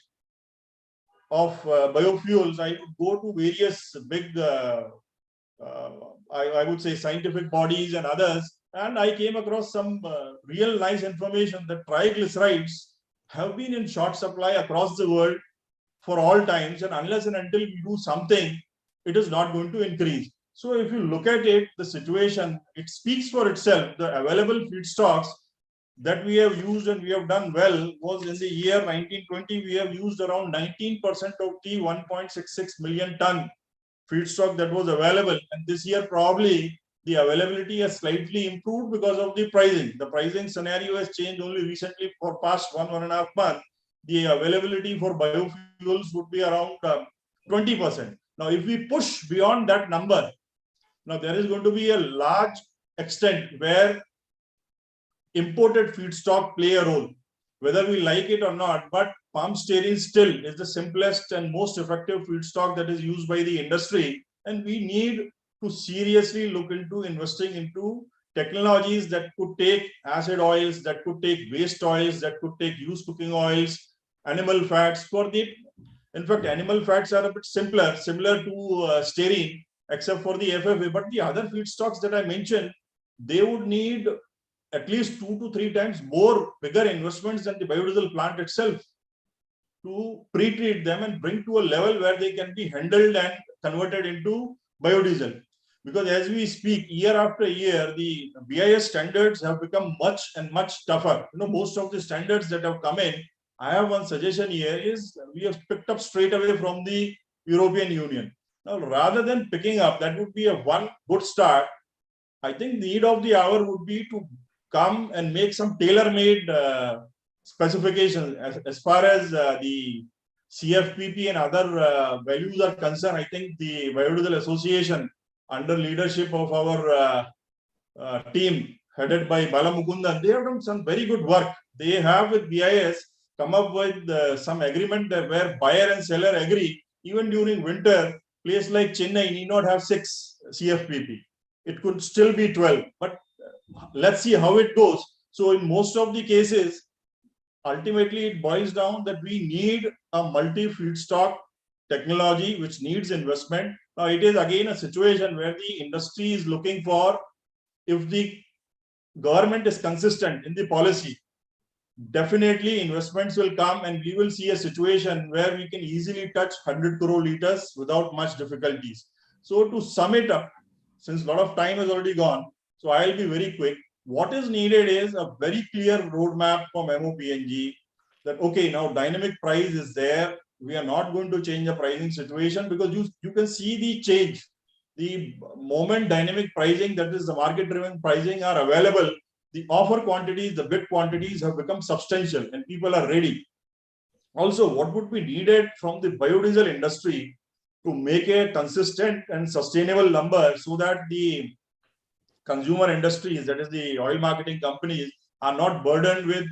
of biofuels, I would go to various big, I would say, scientific bodies and others, and I came across some real nice information that triglycerides have been in short supply across the world for all times, and unless and until we do something, it is not going to increase. So if you look at it, the situation, it speaks for itself. The available feedstocks that we have used and we have done well was in the year 1920, we have used around 19% of the 1.66 million ton feedstock that was available. And this year, probably the availability has slightly improved because of the pricing. The pricing scenario has changed only recently for past 1.5 months. The availability for biofuels would be around 20%. Now, if we push beyond that number, now there is going to be a large extent where imported feedstock play a role, whether we like it or not. But palm stearin still is the simplest and most effective feedstock that is used by the industry, and we need to seriously look into investing into technologies that could take acid oils, that could take waste oils, that could take used cooking oils, animal fats. For the, in fact, animal fats are a bit simpler, similar to stearin, except for the FFA. But the other feedstocks that I mentioned, they would need at least 2 to 3 times more bigger investments than the biodiesel plant itself to pre-treat them and bring to a level where they can be handled and converted into biodiesel. Because as we speak, year after year, the BIS standards have become much and much tougher. You know, most of the standards that have come in, I have one suggestion here is we have picked up straight away from the European Union. Now, rather than picking up, that would be a one good start. I think the need of the hour would be to come and make some tailor-made specifications as far as the CFPP and other values are concerned. I think the Biodiesel Association, under leadership of our team headed by Bala Mukundan, they have done some very good work. They have with BIS come up with some agreement where buyer and seller agree. Even during winter, place like Chennai need not have 6 CFPP. It could still be 12, but let's see how it goes. So in most of the cases, ultimately it boils down that we need a multi-feedstock technology which needs investment. Now it is again a situation where the industry is looking for, if the government is consistent in the policy, definitely investments will come and we will see a situation where we can easily touch 100 crore liters without much difficulties. So to sum it up, since a lot of time has already gone, so I'll be very quick. What is needed is a very clear roadmap from MOPNG that, okay, now dynamic price is there. We are not going to change the pricing situation because you can see the change. The moment dynamic pricing, that is the market-driven pricing, are available, the offer quantities, the bid quantities have become substantial and people are ready. Also, what would be needed from the biodiesel industry to make a consistent and sustainable number so that the consumer industries, that is the oil marketing companies, are not burdened with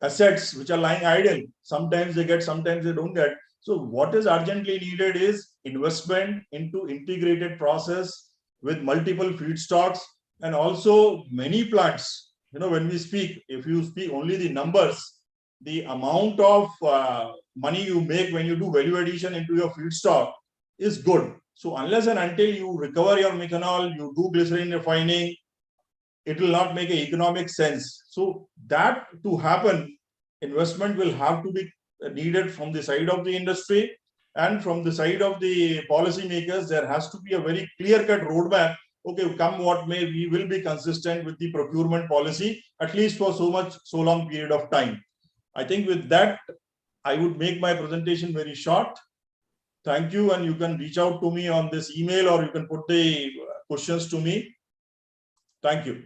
assets which are lying idle. Sometimes they get, sometimes they don't get. So what is urgently needed is investment into integrated process with multiple feedstocks and also many plants. You know, when we speak, if you speak only the numbers, the amount of money you make when you do value addition into your feedstock is good. So unless and until you recover your methanol, you do glycerin refining, it will not make an economic sense. So that to happen, investment will have to be needed from the side of the industry and from the side of the policymakers. There has to be a very clear-cut roadmap. Okay, come what may, we will be consistent with the procurement policy, at least for so long period of time. I think with that, I would make my presentation very short. Thank you, and you can reach out to me on this email or you can put the questions to me. Thank you.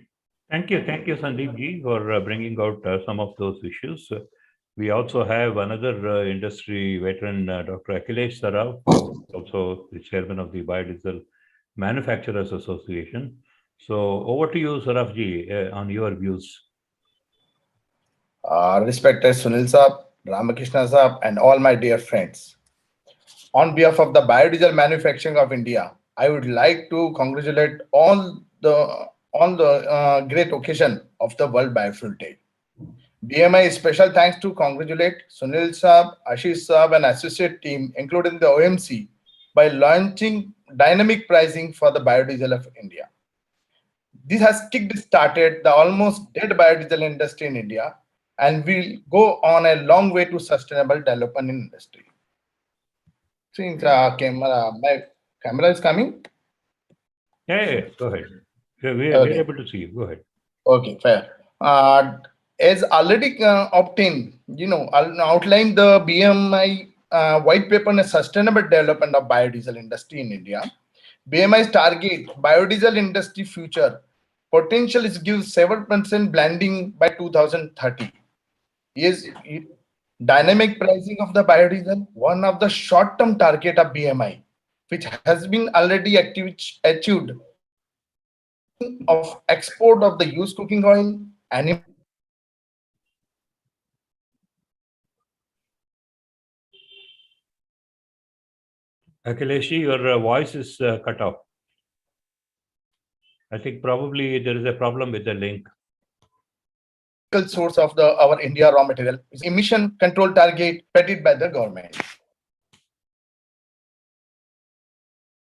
Thank you, Sandeep ji, for bringing out some of those issues. We also have another industry veteran, Dr. Akhilesh Saraf, also the chairman of the Biodiesel Manufacturers Association. So over to you, Saraf ji, on your views. Respected Sunil Saab, Ramakrishna Saab, and all my dear friends. On behalf of the Biodiesel Manufacturing of India, I would like to congratulate all the great occasion of the World Biofuel Day. BMI special thanks to congratulate Sunil Saab, Ashish Saab, and associate team, including the OMC, by launching dynamic pricing for the biodiesel of India. This has started the almost dead biodiesel industry in India and will go on a long way to sustainable development in industry. Since my camera is coming. Yeah, go ahead. We're able to see you. Go ahead. Okay, fair. As already obtained, outlined the BMI white paper on a sustainable development of biodiesel industry in India. BMI's target biodiesel industry future potential is give 7% blending by 2030. Is dynamic pricing of the biodiesel one of the short-term target of BMI, which has been already achieved of export of the used cooking oil and Akhilesh, your voice is cut off. I think probably there is a problem with the link. source of our India raw material is emission control target set by the government.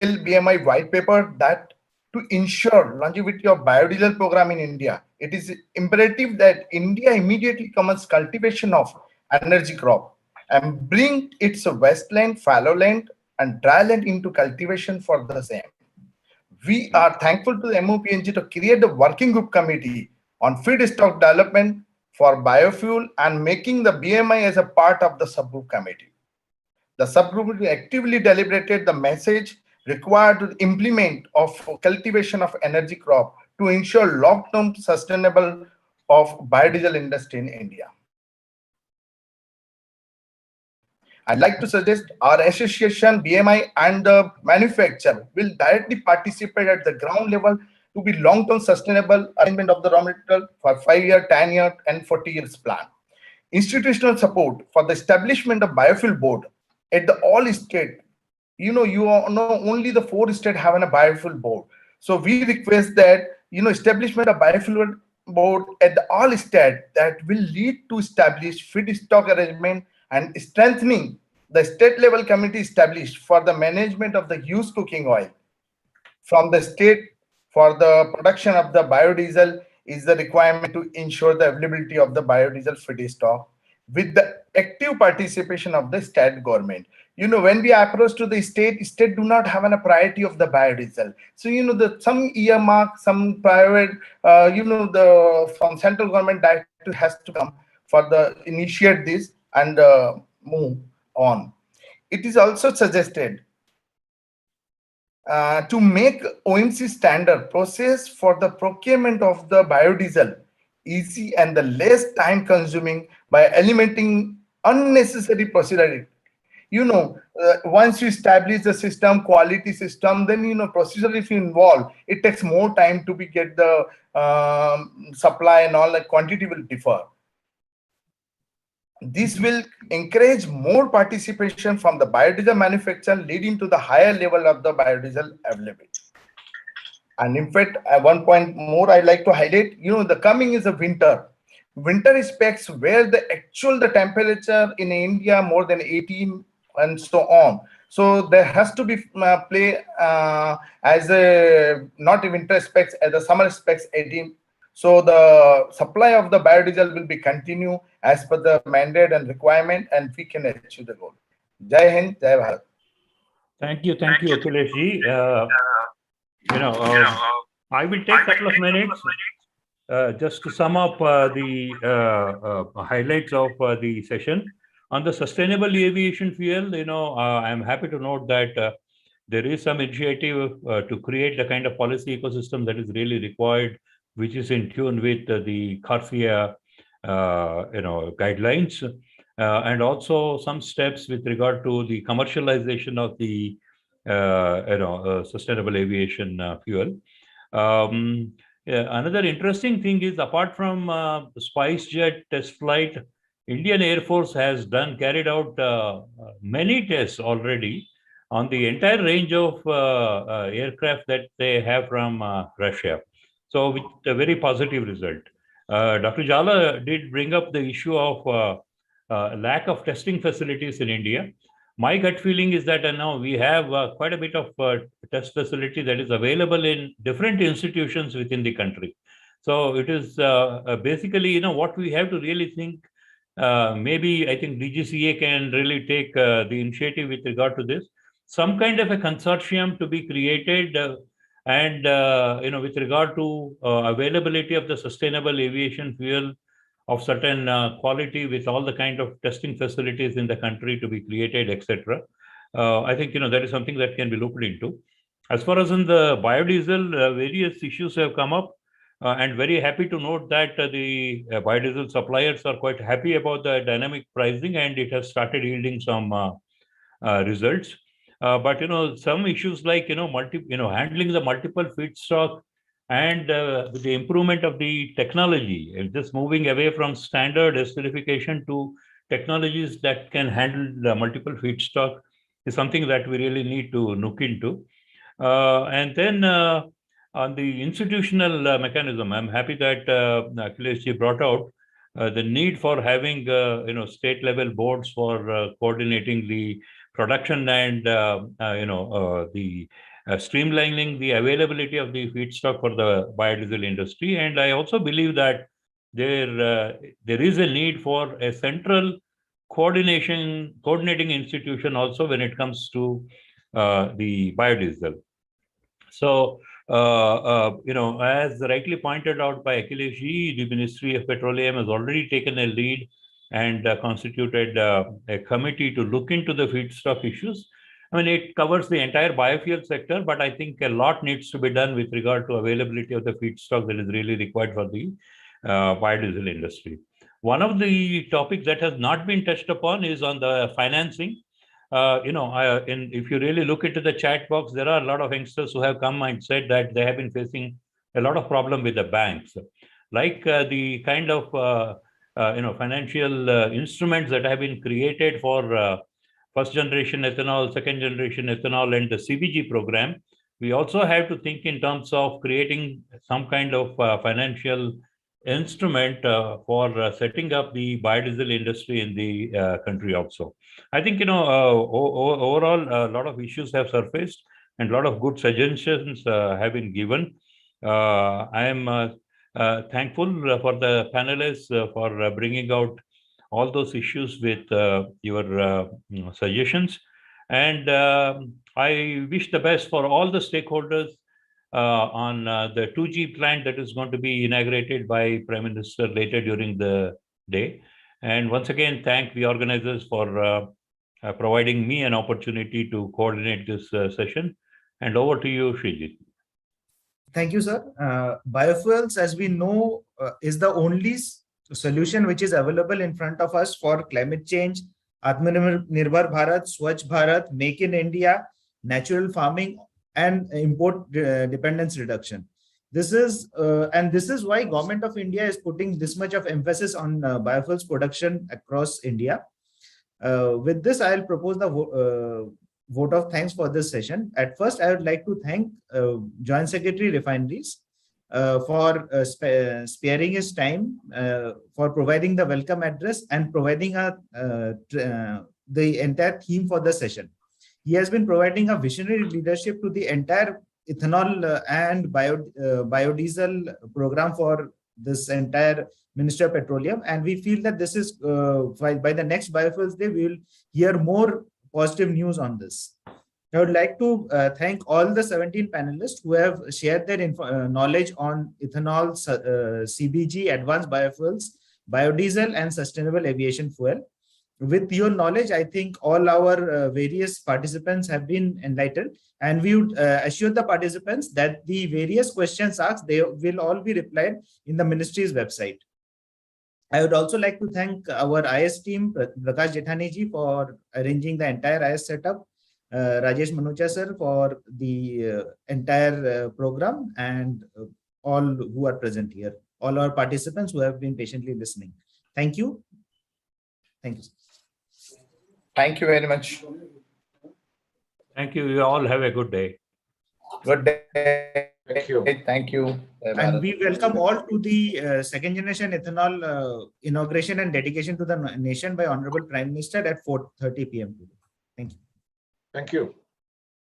BMI white paper that to ensure longevity of biodiesel program in India, it is imperative that India immediately commence cultivation of energy crop and bring its wasteland, fallow land, and dry land into cultivation for the same. We are thankful to the MOPNG to create the working group committee on feedstock development for biofuel and making the BMI as a part of the subgroup committee. The subgroup actively deliberated the message required to implement of cultivation of energy crop to ensure long-term sustainable of biodiesel industry in India. I'd like to suggest our association BMI and the manufacturer will directly participate at the ground level to be long-term sustainable arrangement of the raw material for 5-year, 10-year, and 40 years plan. Institutional support for the establishment of biofuel board at the all state. Only the 4 states have a biofuel board. So we request that, establishment of biofuel board at the all state that will lead to establish feedstock arrangement and strengthening the state level committee established for the management of the used cooking oil from the state for the production of the biodiesel is the requirement to ensure the availability of the biodiesel feedstock with the active participation of the state government. When we approach to the state do not have a priority of the biodiesel. So, some earmark, some private, from central government that has to come for the initiate this and move on. It is also suggested to make OMC standard process for the procurement of the biodiesel easy and the less time consuming by eliminating unnecessary procedure. Once you establish the system, quality system, then procedure if you involve, it takes more time to get the supply and all, the quantity will differ. This will encourage more participation from the biodiesel manufacturer, leading to the higher level of the biodiesel availability. And in fact, one point more I'd like to highlight, the coming is a winter. Winter specs where the temperature in India more than 18 and so on. So there has to be play as a not winter specs as the summer specs 18. So the supply of the biodiesel will be continue as per the mandate and requirement, and we can achieve the goal. Jai Hind, Jai Bharat. Thank you, Akhilesh ji. I will take a couple of minutes just to sum up the highlights of the session. On the sustainable aviation fuel, I'm happy to note that there is some initiative to create the kind of policy ecosystem that is really required, which is in tune with the CARFIA, guidelines, and also some steps with regard to the commercialization of the, sustainable aviation fuel. Another interesting thing is, apart from SpiceJet test flight, Indian Air Force has carried out many tests already on the entire range of aircraft that they have from Russia. So with a very positive result. Dr. Jala did bring up the issue of lack of testing facilities in India. My gut feeling is that now we have quite a bit of test facility that is available in different institutions within the country. So it is basically, what we have to really think. Maybe I think DGCA can really take the initiative with regard to this. Some kind of a consortium to be created, and with regard to availability of the sustainable aviation fuel of certain quality, with all the kind of testing facilities in the country to be created, etc. I think that is something that can be looked into. As far as in the biodiesel, various issues have come up. And very happy to note that the biodiesel suppliers are quite happy about the dynamic pricing, and it has started yielding some results. But some issues like handling the multiple feedstock and with the improvement of the technology, and just moving away from standard esterification to technologies that can handle the multiple feedstock is something that we really need to look into. And then on the institutional mechanism, I'm happy that Akhilesh brought out the need for having state level boards for coordinating the production and the streamlining the availability of the feedstock for the biodiesel industry. And I also believe that there is a need for a central coordinating institution also when it comes to the biodiesel. So, as rightly pointed out by Akhilesh, the Ministry of Petroleum has already taken a lead and constituted a committee to look into the feedstock issues. I mean, it covers the entire biofuel sector, but I think a lot needs to be done with regard to availability of the feedstock that is really required for the biodiesel industry. One of the topics that has not been touched upon is on the financing. If you really look into the chat box, there are a lot of youngsters who have come and said that they have been facing a lot of problem with the banks, like the kind of financial instruments that have been created for first generation ethanol, second generation ethanol, and the Cbg program. We also have to think in terms of creating some kind of financial instrument for setting up the biodiesel industry in the country also. I think, overall, a lot of issues have surfaced and a lot of good suggestions have been given. I am thankful for the panelists for bringing out all those issues with your suggestions. And I wish the best for all the stakeholders on the 2G plant that is going to be inaugurated by Prime Minister later during the day. And once again, thank the organizers for providing me an opportunity to coordinate this session. And over to you, Srijit. Thank you, sir. Biofuels, as we know, is the only solution which is available in front of us for climate change, Atmanirbhar Bharat, Swachh Bharat, Make in India, natural farming, and import dependence reduction. This is why Government of India is putting this much of emphasis on biofuels production across India. With this, I'll propose the vote of thanks for this session. At first, I would like to thank Joint Secretary Refineries for sparing his time, for providing the welcome address and providing the entire theme for the session. He has been providing a visionary leadership to the entire ethanol and biodiesel program for this entire Ministry of Petroleum. And we feel that this is, by the next Biofuels Day, we will hear more positive news on this. I would like to thank all the 17 panelists who have shared their knowledge on ethanol, CBG, advanced biofuels, biodiesel, and sustainable aviation fuel. With your knowledge, I think all our various participants have been enlightened, and we would assure the participants that the various questions asked, they will all be replied in the ministry's website. I would also like to thank our IS team, Prakash Jethani ji, for arranging the entire IS setup, Rajesh Manocha sir for the entire program, and all who are present here, all our participants who have been patiently listening. Thank you. Thank you. Thank you very much. Thank you. You all have a good day. Good day. Thank you. Thank you. And we welcome all to the second generation ethanol inauguration and dedication to the nation by Honorable Prime Minister at 4:30 p.m. today. Thank you. Thank you.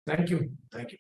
Thank you. Thank you.